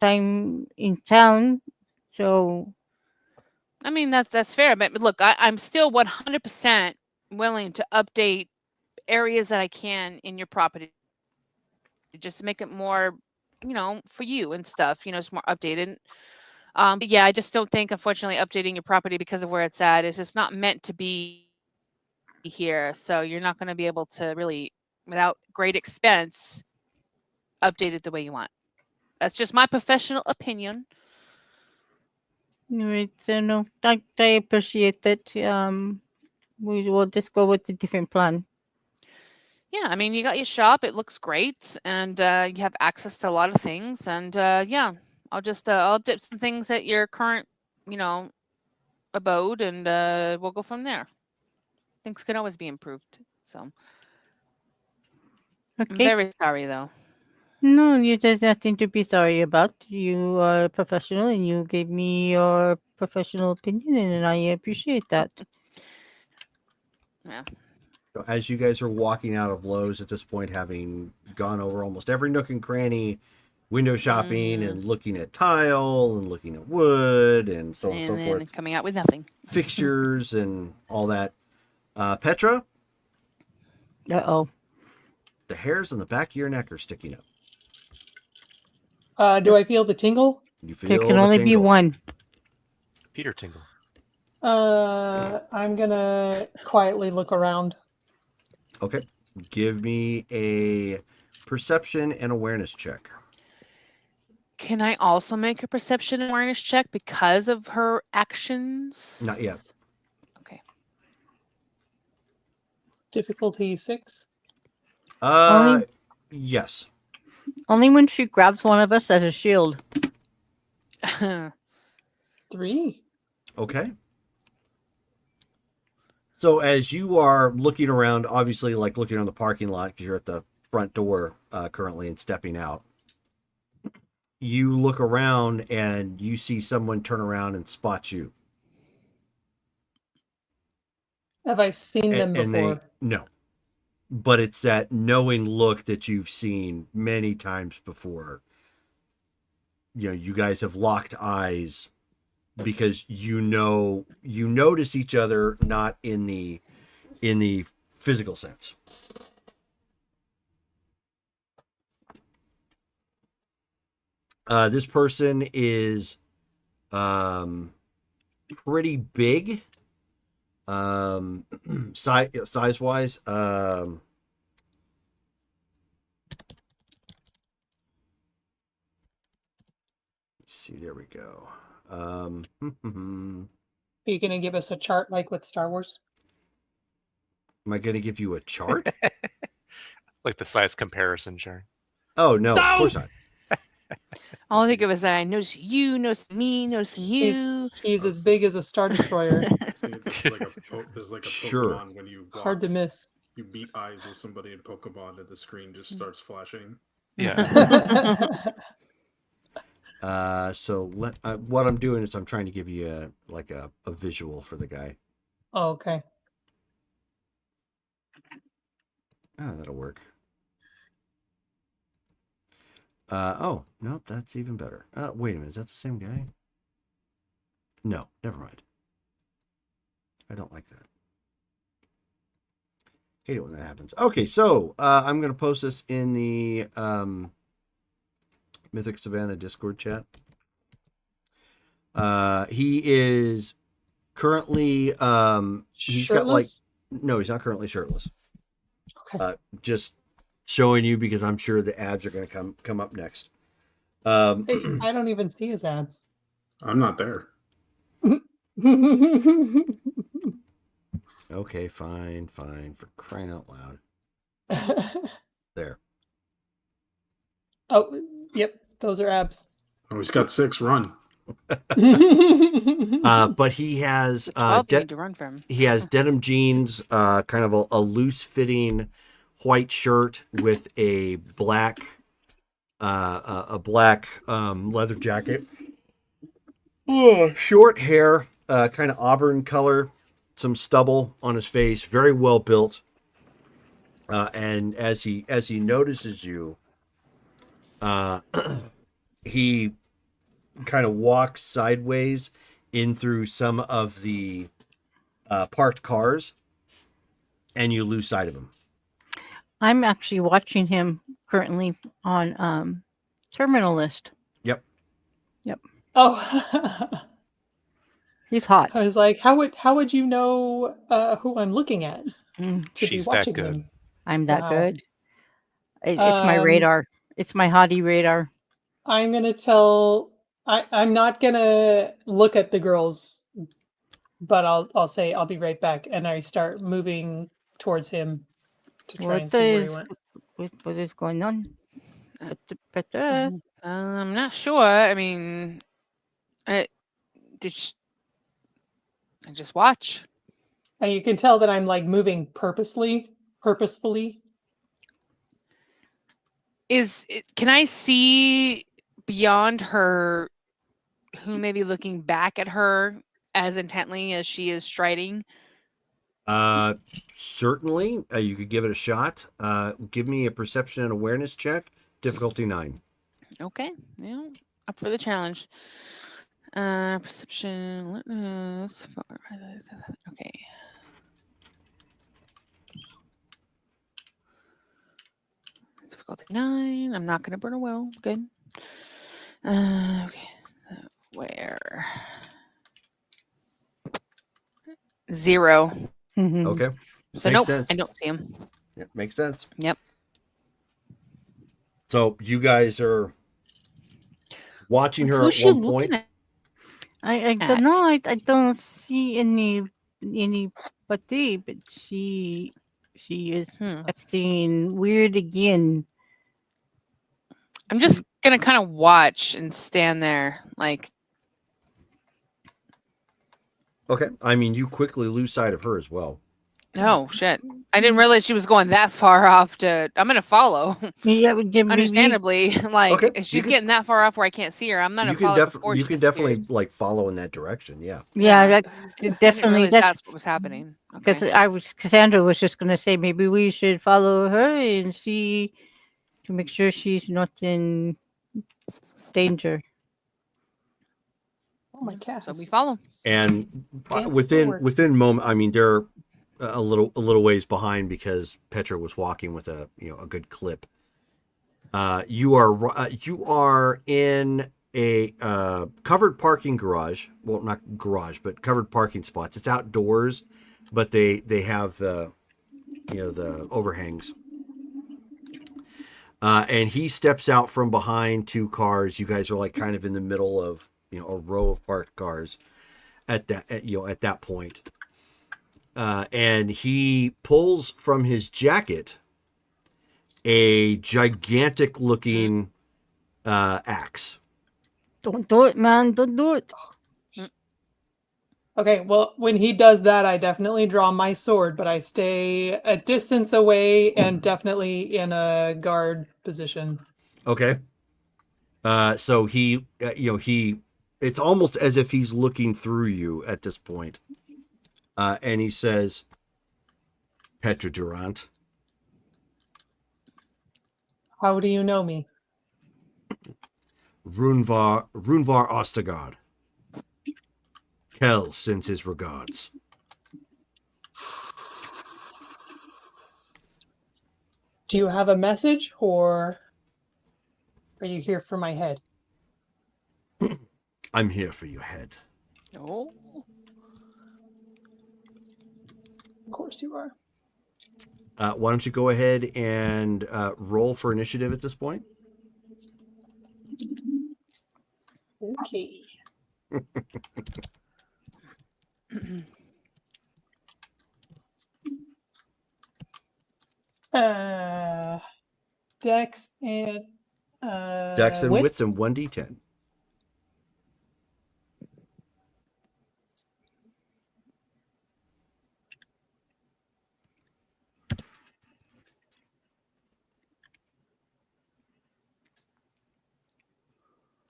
time in town, so I mean, that's fair, but look, I'm still 100% willing to update areas that I can in your property just to make it more, for you and stuff, it's more updated. But yeah, I just don't think, unfortunately, updating your property because of where it's at is just not meant to be here. So you're not going to be able to really, without great expense, update it the way you want. That's just my professional opinion. anyway, so no, I appreciate that. We will just go with a different plan. Yeah, I mean, you got your shop. It looks great, and you have access to a lot of things. And yeah, I'll update some things at your current, you know, abode, and we'll go from there. Things can always be improved. So I'm Okay. very sorry, though. No, there's nothing to be sorry about. You are a professional and you gave me your professional opinion, and I appreciate that. Yeah. So as you guys are walking out of Lowe's at this point, having gone over almost every nook and cranny, window shopping and looking at tile and looking at wood and so on and so And forth, then coming out with nothing. fixtures and all that. Petra, Uh-oh. the hairs on the back of your neck are sticking up. Do I feel the tingle? You feel There can the only be tingle. one. Peter Tingle. I'm gonna quietly look around. Okay. Give me a perception and awareness check. Can I also make a perception and awareness check because of her actions? Not yet. Okay. Difficulty 6. Only- Yes. Only when she grabs one of us as a shield. 3. Okay. So as you are looking around, obviously like looking on the parking lot because you're at the front door currently and stepping out, you look around and you see someone turn around and spot you Have I seen them and they before? no, but it's that knowing look that you've seen many times before. You guys have locked eyes because you notice each other, not in the physical sense. This person is pretty big, size wise. Let's see, there we go. Are you going to give us a chart like with Star Wars? Am I going to give you a chart? Like the size comparison, Sharon. Oh no, of course not. All I think of is that I notice you, notice me, notice you. He's as big as a Star Destroyer. There's like a Sure. Pokemon when you walk, Hard to miss. you meet eyes with somebody in Pokemon and the screen just starts flashing. Yeah. So what I'm doing is I'm trying to give you a visual for the guy. Oh, okay. Oh, that'll work. Oh, nope, that's even better. Wait a minute, is that the same guy? No, never mind. I don't like that. Hate it when that happens. Okay, so I'm going to post this in the Mythic Savannah Discord chat. He is currently he's got like Shirtless? no, he's not currently shirtless. Okay. Just showing you because I'm sure the abs are going to come up next. Hey, I don't even see his abs. I'm not there. Okay, fine, for crying out loud. There. Oh, yep, those are abs. Oh, he's got 6. Run. But he has 12 you need to run from. he has denim jeans, kind of a loose fitting white shirt with a black leather jacket. Short hair, kind of auburn color, some stubble on his face, very well built. And as he notices you, he kind of walks sideways in through some of the parked cars, and you lose sight of him. I'm actually watching him currently on Terminal List. Yep. Oh, He's hot. I was like, how would you know who I'm looking at to She's be that watching good. them? I'm that Wow. good. It's my radar. It's my hottie radar. I'm gonna tell. I'm not gonna look at the girls, but I'll say I'll be right back, and I start moving towards him to try and see where he went. What is going on? I'm not sure. I mean, I just watch. And you can tell that I'm like moving purposefully. Can I see beyond her who may be looking back at her as intently as she is striding? Certainly, you could give it a shot. Give me a perception and awareness check, difficulty 9. Okay, yeah, up for the challenge. Perception. Okay. Difficulty 9. I'm not going to burn a will. Good. Okay. Where? 0. Okay. So Makes nope, sense. I don't see him. Yeah, makes sense. Yep. So you guys are watching her Who's at she one looking point. at? I don't know. I don't see anybody, but she is acting weird again. I'm just gonna kind of watch and stand there, like. Okay. I mean, you quickly lose sight of her as well. No shit. I didn't realize she was going that far off. I'm gonna follow. Yeah, maybe. Understandably, like Okay, if you she's can- getting that far off where I can't see her, I'm gonna You can follow before you she can definitely disappears. like follow in that direction. Yeah. Yeah, Yeah. that I could didn't definitely. realize that's what was happening. Because Okay. Cassandra was just gonna say maybe we should follow her and see to make sure she's not in danger. Oh, my cat. So has we follow. And danced within forward. moment, I mean, they're a little ways behind because Petra was walking with a good clip. You are in a covered parking garage. Well, not garage, but covered parking spots. It's outdoors, but they have the the overhangs. And he steps out from behind two cars. You guys are like kind of in the middle of a row of parked cars at that point. And he pulls from his jacket a gigantic looking axe. Don't do it, man! Don't do it. Okay, well, when he does that, I definitely draw my sword, but I stay a distance away and definitely in a guard position. Okay. So he, it's almost as if he's looking through you at this point. And he says, Petra Durant. How do you know me? Runvar Ostegard. Kel sends his regards. Do you have a message, or are you here for my head? I'm here for your head. Oh. Of course you are. Why don't you go ahead and roll for initiative at this point? Okay. Dex and Dex and wits. wits and 1d10.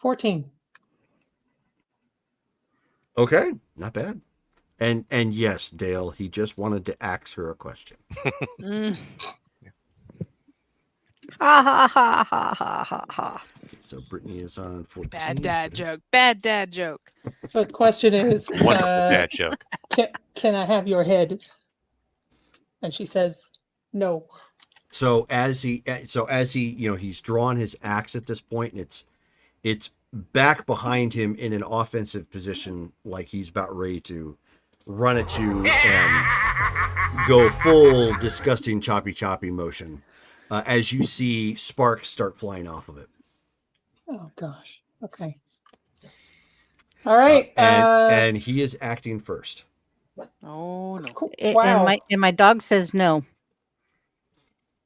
$14. Okay, not bad. And yes, Dale, he just wanted to ask her a question. Mm. Ha ha ha ha ha ha ha. So Brittany is on 14. Bad dad joke. Bad dad joke. So the question is, Wonderful dad joke. can I have your head? And she says, no. So as he he's drawn his axe at this point, and it's back behind him in an offensive position, like he's about ready to run at you and go full disgusting choppy motion. As you see sparks start flying off of it. Oh gosh. Okay. All right. And he is acting first. Oh no. Cool. And Wow. my dog says no.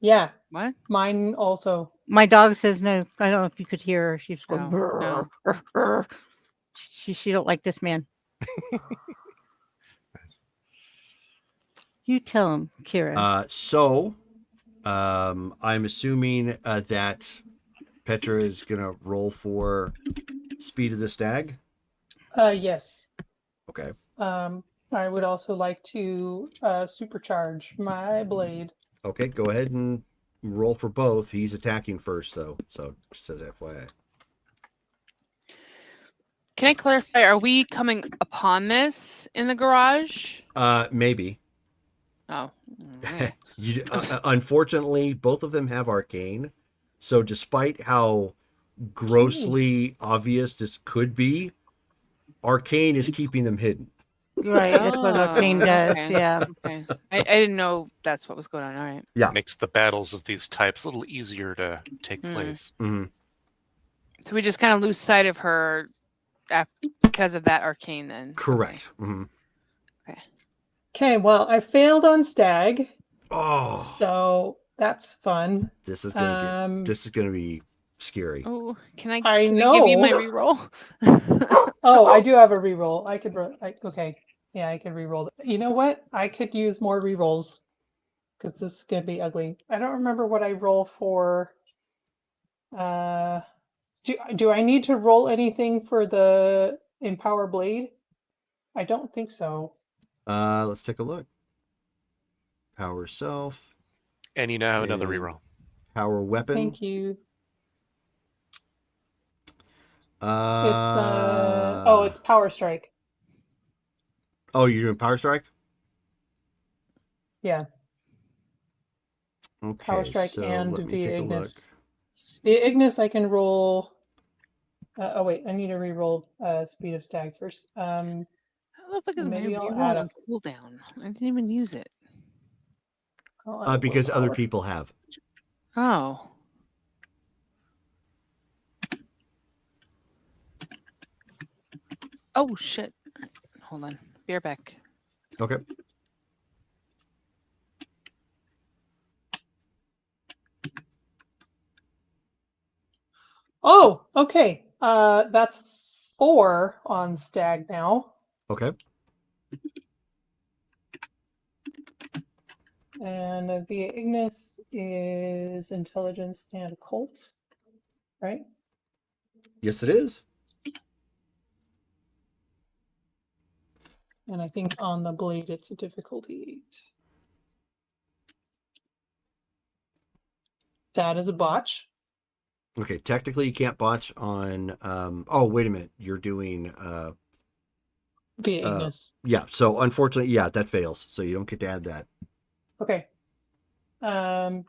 Yeah. What? Mine also. My dog says no. I don't know if you could hear her. She's going. No. She don't like this man. You tell him, Kira. I'm assuming that Petra is gonna roll for speed of the stag. Yes. Okay. I would also like to supercharge my blade. Okay, go ahead and roll for both. He's attacking first, though, so just as FYI. Can I clarify? Are we coming upon this in the garage? Maybe. Oh. Unfortunately, both of them have arcane. So despite how grossly obvious this could be, arcane is keeping them hidden. Right, that's what arcane does. Okay. Yeah. Okay. I didn't know that's what was going on. All right. Yeah. Makes the battles of these types a little easier to take place. Mm-hmm. So we just kind of lose sight of her because of that arcane then. Correct. Okay. Mm-hmm. Okay, well, I failed on stag. Oh, So that's fun. this is gonna be scary. Oh, can I I give you my know. reroll? Oh, I do have a reroll. I could okay. Yeah, I could re-roll. You know what? I could use more re-rolls because this is gonna be ugly. I don't remember what I roll for. Do I need to roll anything for the Empower Blade? I don't think so. Let's take a look. Power self. And you now have another And reroll. Power weapon. Thank you. Uh, It's Power Strike. Oh, you're doing Power Strike? Yeah, Okay, Power Strike so and let me via take a look. Ignis. Via Ignis, I can roll. Oh wait, I need to re-roll Speed of Stag first. How the fuck is my Maybe I'll reroll add on cooldown? I didn't even use it. I'll add a Because other willpower. people have. Oh. Oh shit. Hold on. Be right back. Okay. Oh, okay. That's 4 on Stag now. Okay. And via Ignis is Intelligence and Occult, right? Yes, it is. And I think on the blade it's a difficulty 8. That is a botch. Okay, technically you can't botch on oh, wait a minute. You're doing Via Ignis. yeah, so unfortunately, yeah, that fails. So you don't get to add that. Okay.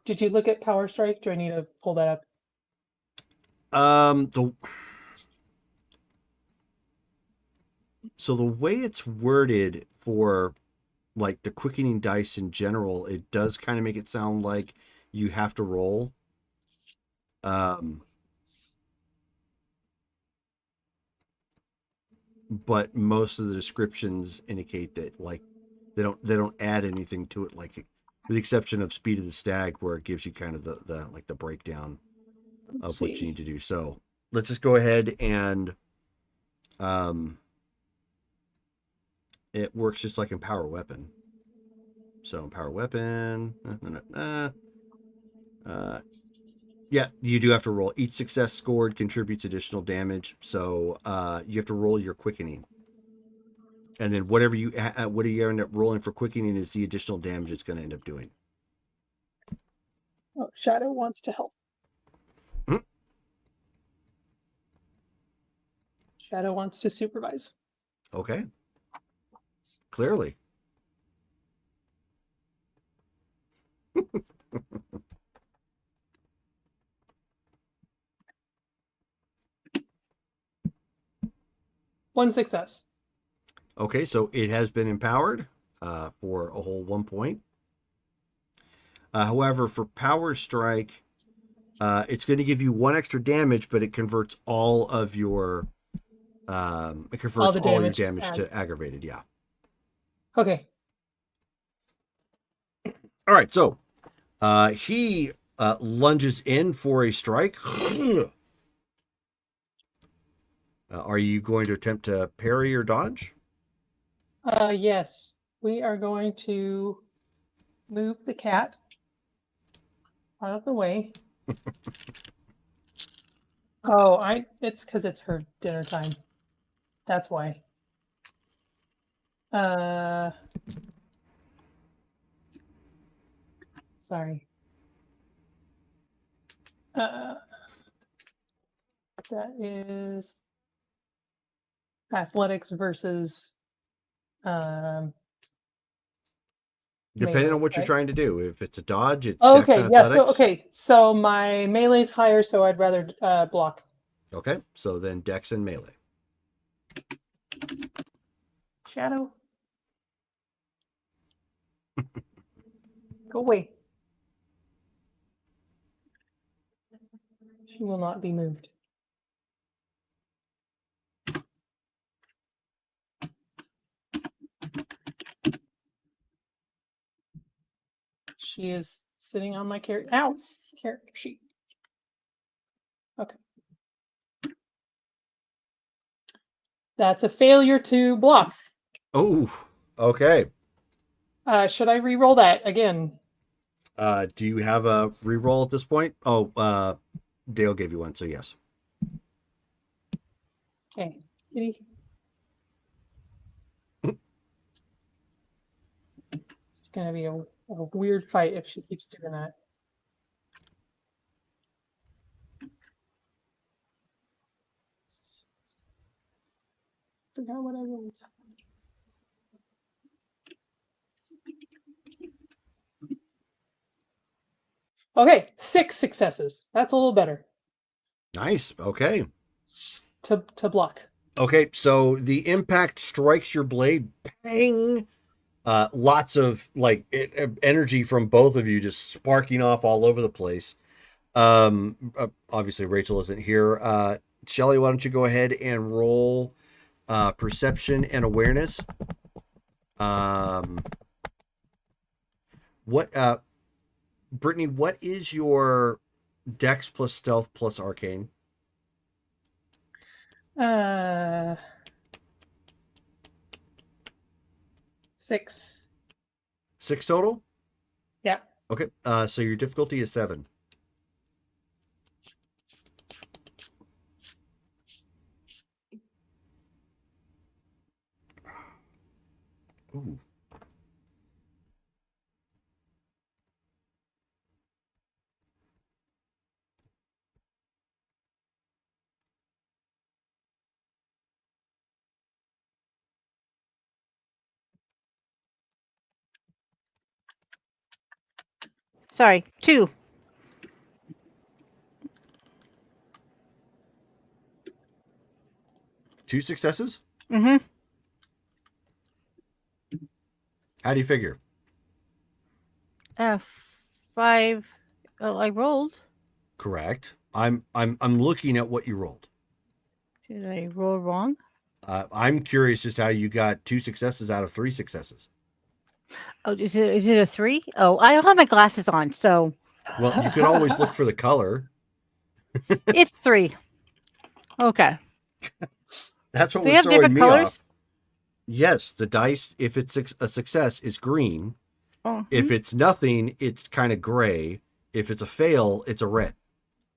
Did you look at Power Strike? Do I need to pull that up? So the way it's worded for like the quickening dice in general, it does kind of make it sound like you have to roll. But most of the descriptions indicate that like they don't add anything to it, like with the exception of Speed of the Stag, where it gives you kind of the like the breakdown of what you need to do. So let's just go ahead and it works just like in Power Weapon. So in Power Weapon, yeah, you do have to roll. Each success scored contributes additional damage, so you have to roll your quickening, and then whatever you end up rolling for quickening is the additional damage it's going to end up doing. Oh, Shadow wants to help. Hmm? Shadow wants to supervise. Okay. Clearly. One success. Okay, so it has been empowered for a whole 1 point. However, for Power Strike, it's going to give you 1 extra damage, but it converts all of your your damage to aggravated. Yeah. Okay. All right, so he lunges in for a strike. Are you going to attempt to parry or dodge? Yes. We are going to move the cat out of the way. Oh, it's because it's her dinner time. That's why. Sorry. That is athletics versus Depending melee, on what you're right? trying to do. If it's a dodge, it's Oh, dex and okay, yeah. athletics. So my melee's higher, so I'd rather block. Okay, so then dex and melee. Shadow, go away. She will not be moved. She is sitting on my character. Ow! Character sheet. Okay. That's a failure to block. Oh, Okay. Should I re-roll that again? Do you have a reroll at this point? Oh, Dale gave you one, so yes. Okay. It's gonna be a weird fight if she keeps doing that. Forgot what I rolled. Okay, 6 successes. That's a little better Nice. Okay. to block. Okay, so the impact strikes your blade. Bang! Lots of energy from both of you just sparking off all over the place. Obviously Rachel isn't here. Shelly, why don't you go ahead and roll perception and awareness? Brittany, what is your Dex plus Stealth plus Arcane? 6. 6 total? Yeah. Okay. So your difficulty is 7. Ooh. Sorry, 2. 2 successes? Mm-hmm. How do you figure? 5. Oh, I rolled. Correct. I'm looking at what you rolled. Did I roll wrong? I'm curious as to how you got 2 successes out of 3 successes. Oh, is it a 3? Oh, I don't have my glasses on, so Well, you could always look for the color. it's 3. Okay. That's what They was have throwing different me colors? off. Yes, the dice, if it's a success, is green. Oh, If it's nothing, it's kind of gray. If it's a fail, it's a red.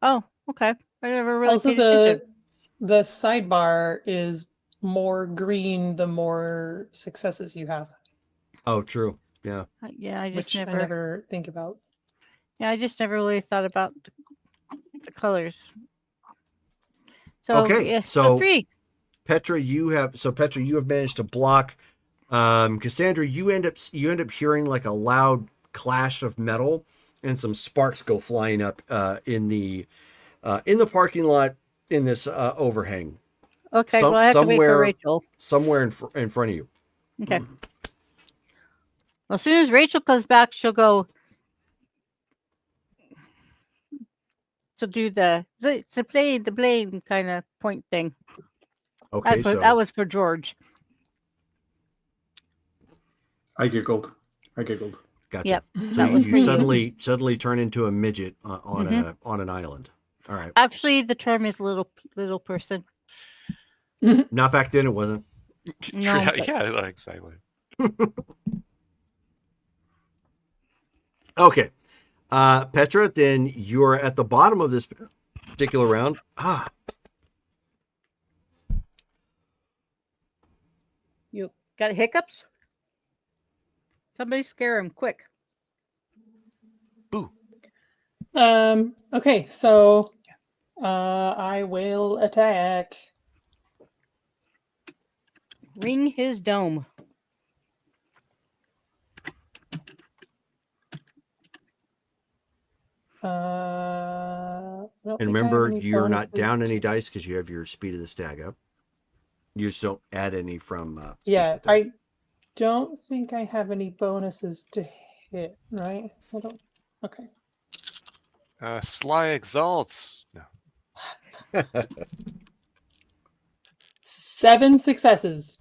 oh, okay. I never really Also, paid attention. the sidebar is more green the more successes you have, Oh, true. Yeah. Yeah, I just which I never think about. Yeah, I just never really thought about the colors. So Okay, yeah, so 3. Petra, you have managed to block. Cassandra, you end up hearing like a loud clash of metal, and some sparks go flying up in the parking lot in this overhang. Okay, well I have to wait for Rachel. Somewhere in front of you. Okay. Well, as soon as Rachel comes back, she'll go. She'll do the blame kind of point thing. Okay, That was for George. I giggled. Gotcha. Yep, So that was you for you. suddenly turn into a midget on an island. All right. Actually, the term is little person. Not back then, it wasn't. No, yeah, exactly. Okay. Petra, then you're at the bottom of this particular round. You got hiccups? Somebody scare him quick. Boo. Okay, so I will attack. Ring his dome. And remember, you're not down any dice because you have your speed of the stag up. You just don't add any from. Yeah, I don't think I have any bonuses to hit, right? I don't. Okay. Sly exalts. No. 7 successes.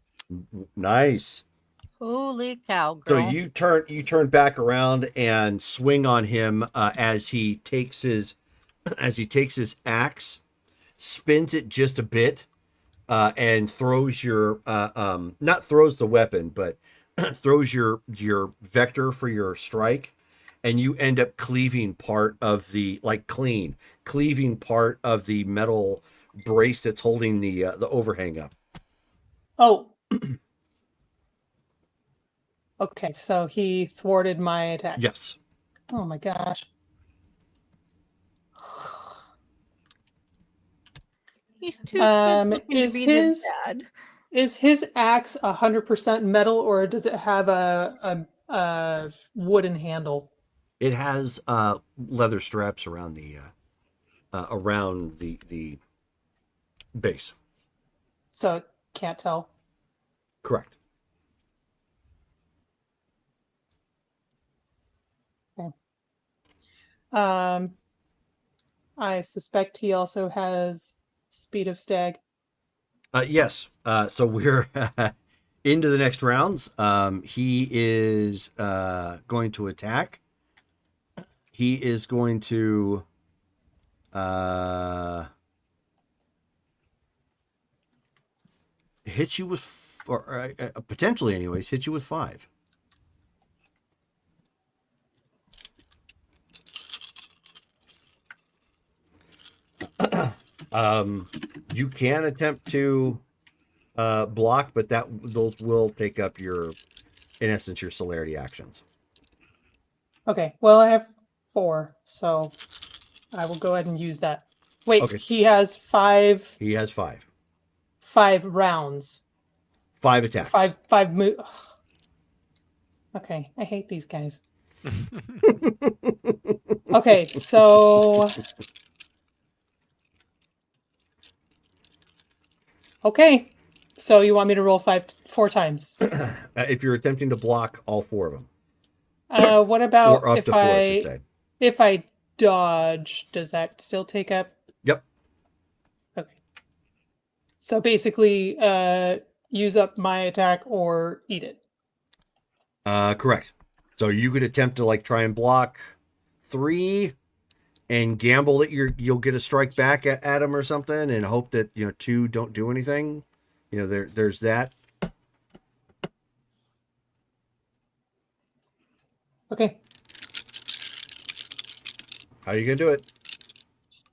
Nice. Holy cow, So girl! you turn back around and swing on him as he takes his axe, spins it just a bit, and throws your not throws the weapon, but throws your vector for your strike, and you end up cleaving part of the cleaving part of the metal brace that's holding the overhang up. Oh. Okay, so he thwarted my attack. Yes. Oh my gosh. He's too good looking is to be this his bad. is his axe 100% metal, or does it have a wooden handle? It has leather straps around the base. So can't tell. Correct. Okay. I suspect he also has speed of stag. Yes. So we're into the next rounds. He is going to attack. He is going to hit you with, or potentially, anyways, hit you with 5. You can attempt to block, but those will take up your, in essence, your celerity actions. Okay, well, I have 4, so I will go ahead and use that. Wait, Okay. he has 5. He has 5. 5 rounds. 5 attacks. 5 move. Okay, I hate these guys. Okay, so okay, so you want me to roll 4 times? If you're attempting to block all 4 of them, What about or up to 4, I should say. if I dodge? Does that still take up? Yep. Okay. So basically, use up my attack or eat it. Correct. So you could attempt to try and block 3 and gamble that you'll get a strike back at him or something, and hope that 2 don't do anything. There's that. Okay. How are you gonna do it?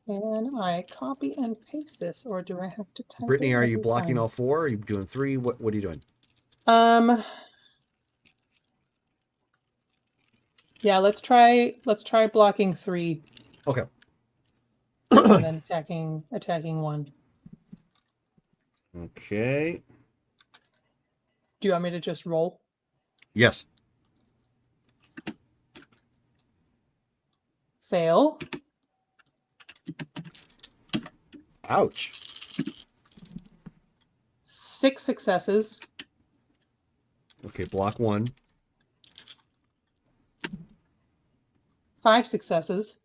Can I copy and paste this, or do I have to type Brittany, it are you every blocking time? all 4? Are you doing 3? What are you doing? Yeah, let's try blocking 3. Okay. And then attacking 1. Okay. Do you want me to just roll? Yes. Fail. Ouch. 6 successes. Okay, block 1. 5 successes.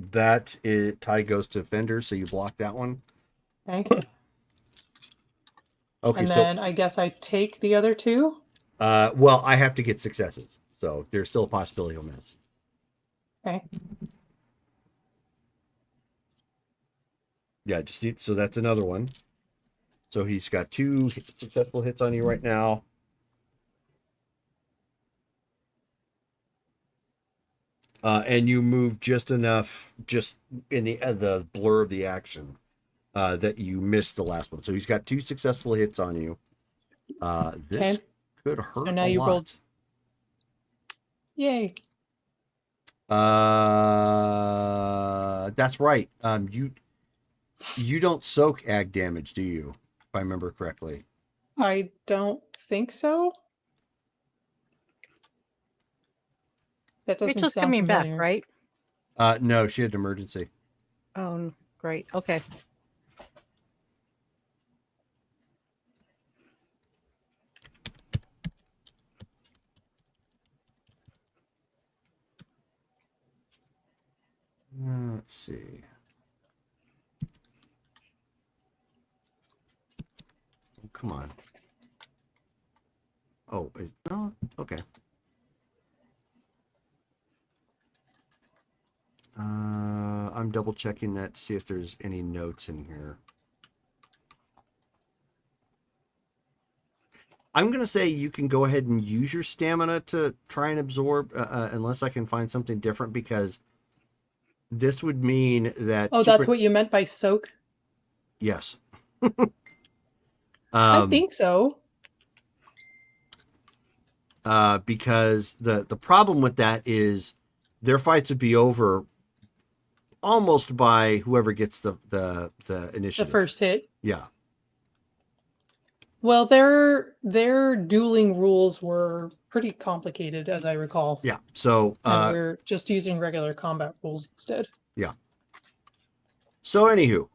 That tie goes to Fender, so you block that one. Okay. Okay, And so then I guess I take the other 2. well, I have to get successes, so there's still a possibility he'll miss. Okay. Yeah, so that's another one. So he's got 2 successful hits on you right now. And you move just enough, just in the blur of the action, that you missed the last one. So he's got 2 successful hits on you. This Okay. could hurt So now a you lot. rolled. Yay. That's right. You don't soak ag damage, do you? If I remember correctly. I don't think so. That doesn't Rachel's sound coming familiar. back, right? No, she had an emergency. Oh, great. Okay. Let's see. Oh, come on. Oh, no, okay. I'm double checking that to see if there's any notes in here. I'm going to say you can go ahead and use your stamina to try and absorb, unless I can find something different, because this would mean that... Oh, that's what you meant by soak? Yes. I think so. Because the problem with that is their fights would be over almost by whoever gets the initiative. The first hit. Yeah. Well, their dueling rules were pretty complicated, as I recall. Yeah. So and we're just using regular combat rules instead. Yeah. So anywho,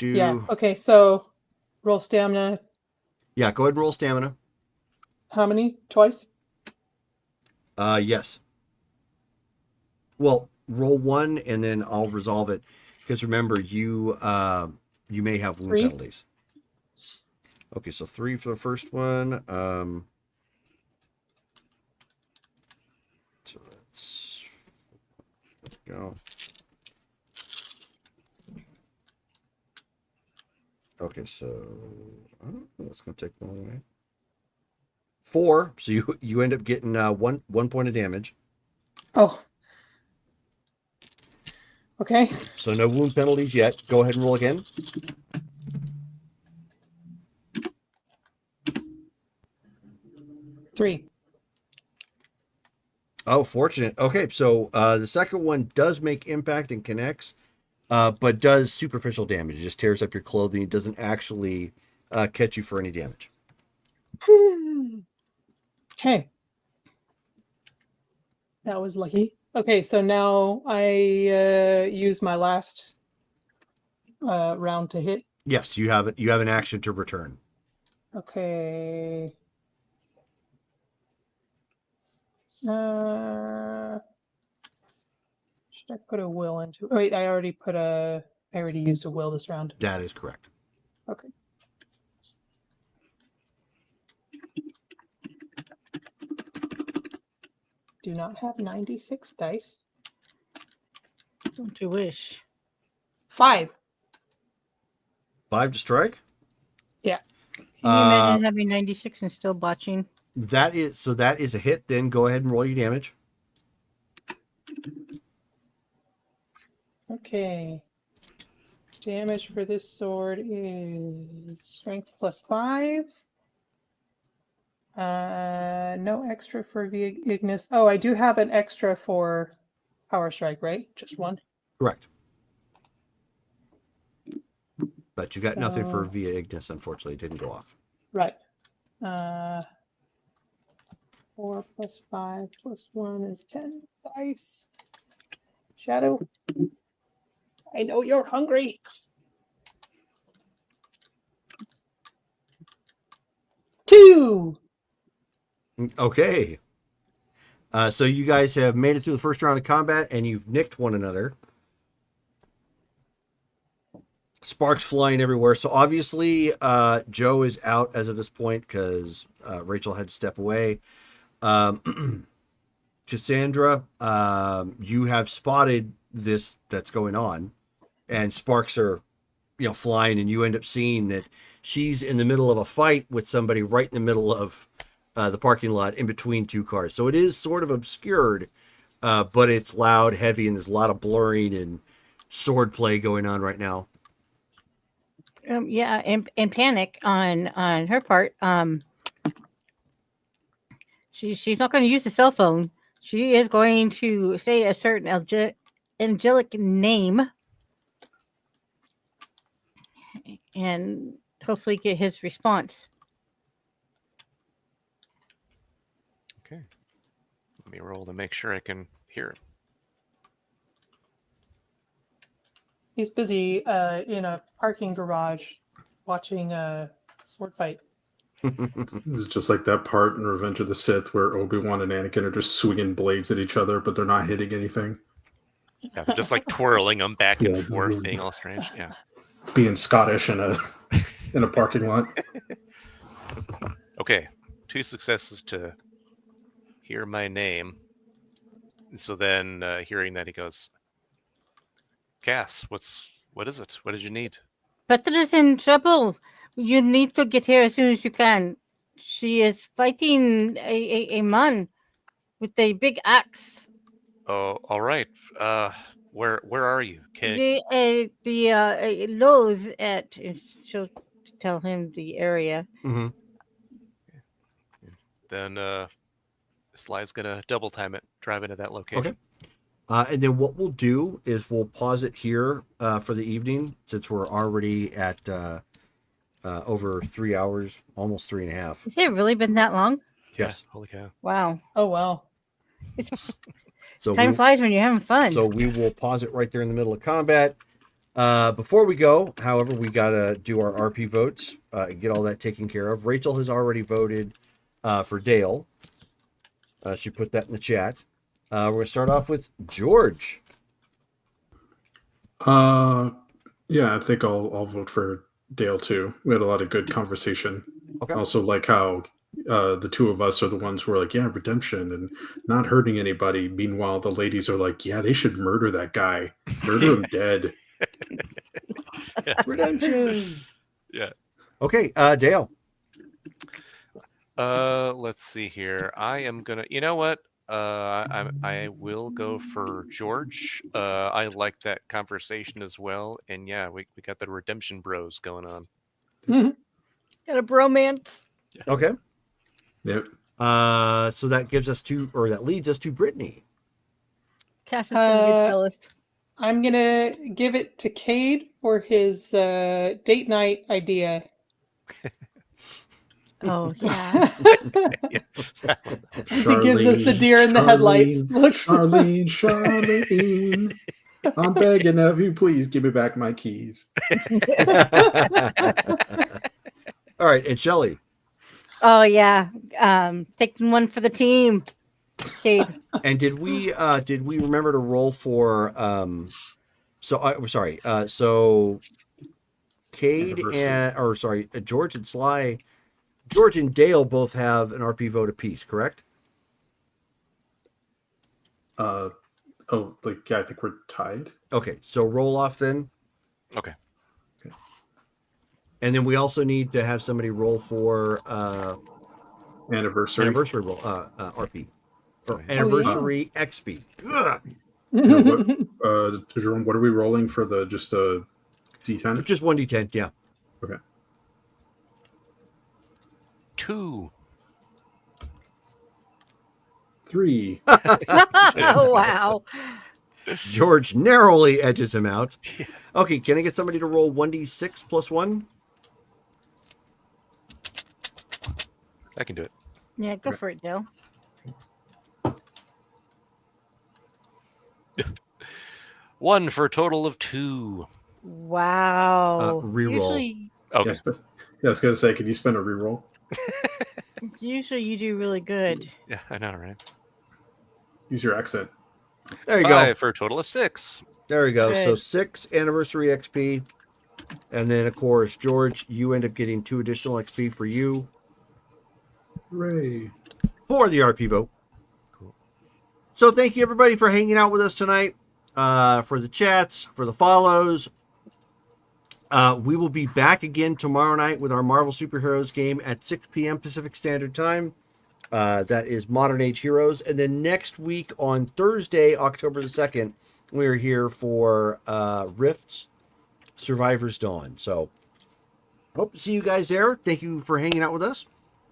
Yeah. Okay. So roll stamina. Yeah. Go ahead and roll stamina. How many? Twice? Yes. Well, roll one and then I'll resolve it, because remember you may have wound penalties. Okay, so 3 for the first one. So let's go. Okay, so that's gonna take one away. 4. So you end up getting 1 point of damage. Oh. Okay. So no wound penalties yet. Go ahead and roll again. Three. Oh, fortunate. Okay, so the second one does make impact and connects, but does superficial damage. It just tears up your clothing. It doesn't actually catch you for any damage. Okay. That was lucky. Okay, so now I use my last round to hit. Yes, you have it. You have an action to return. Okay. Should I put a will into? Oh, wait, I already used a will this round. That is correct. Okay. Do not have 96 dice. Don't you wish? 5. 5 to strike? Yeah. Can you imagine having 96 and still botching? That is a hit. Then go ahead and roll your damage. Okay. Damage for this sword is strength plus 5. No extra for Ignis. Oh, I do have an extra for Power Strike, right? Just one? Correct. But you got nothing for Via Ignis, unfortunately. It didn't go off. Right. 4 plus 5 plus 1 is 10 dice. Shadow, I know you're hungry. 2. Okay. So you guys have made it through the first round of combat, and you've nicked one another. Sparks flying everywhere. So obviously, Joe is out as of this point because Rachel had to step away. Cassandra, you have spotted this that's going on, and sparks are, flying, and you end up seeing that she's in the middle of a fight with somebody right in the middle of the parking lot in between two cars. So it is sort of obscured, but it's loud, heavy, and there's a lot of blurring and sword play going on right now. Yeah, and panic on her part. She's not going to use the cell phone. She is going to say a certain angelic name and hopefully get his response. Okay. Let me roll to make sure I can hear it. He's busy in a parking garage watching a sword fight. This is just like that part in Revenge of the Sith where Obi-Wan and Anakin are just swinging blades at each other, but they're not hitting anything. Yeah, they're just like twirling them back and forth, being all strange. Yeah. Being Scottish in a parking lot. Okay. 2 successes to hear my name. So then hearing that, he goes, Cass, what is it? What did you need? Petra is in trouble. You need to get here as soon as you can. She is fighting a man with a big axe. Oh, all right. Where are you? The Lowe's at. She'll tell him the area. Mm-hmm. Then Sly's gonna double time it, drive into that location. Okay. And then what we'll do is we'll pause it here for the evening, since we're already at over 3 hours, almost 3.5. Has it really been that long? Yes. Yeah, holy cow. Wow. Oh wow. So Time flies when you're having fun. So we will pause it right there in the middle of combat. Before we go, however, we gotta do our RP votes and get all that taken care of. Rachel has already voted for Dale. She put that in the chat. We're gonna start off with George. Yeah, I think I'll vote for Dale too. We had a lot of good conversation. Okay. Also, like how the two of us are the ones who are like, yeah, redemption and not hurting anybody. Meanwhile, the ladies are like, yeah, they should murder that guy, murder him dead. Redemption. Yeah. Okay, Dale. Let's see here. I am gonna. You know what? I will go for George. I like that conversation as well, and yeah, we got the redemption bros going on. Got a bromance. Okay. Yep. So that gives us that leads us to Brittany. Cass is gonna get jealous. I'm gonna give it to Cade for his date night idea. Oh yeah. As he gives us the deer in the headlights. Looks. Charlene, I'm begging of you, please give me back my keys. All right, and Shelly. Oh yeah. Taking one for the team. Cade. And did we remember to roll for so Cade George and Sly, George and Dale both have an RP vote apiece, correct? Yeah, I think we're tied. Okay, so roll off then. Okay. And then we also need to have somebody roll for Anniversary roll RP or anniversary XP. Jerome, what are we rolling for the just a D10? Just 1d10, yeah. Okay. 2. 3. Oh wow. George narrowly edges him out. Okay, can I get somebody to roll 1d6 plus 1? I can do it. Yeah, go for it, Dale. 1 for a total of 2. Wow. Reroll. Usually, Okay. Yes, I was gonna say, can you spend a reroll? usually you do really good. Yeah, I know, right? Use your accent. There you 5 go. for a total of 6. There you go. Good. So 6 anniversary XP. And then, of course, George, you end up getting 2 additional XP for you Hooray. for the RP vote. Cool. So thank you, everybody, for hanging out with us tonight, for the chats, for the follows. We will be back again tomorrow night with our Marvel Superheroes game at 6 p.m. Pacific Standard Time. That is Modern Age Heroes. And then next week on Thursday, October the 2nd, we're here for Rifts Survivor's Dawn. So hope to see you guys there. Thank you for hanging out with us.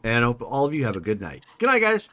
And I hope all of you have a good night. Good night, guys.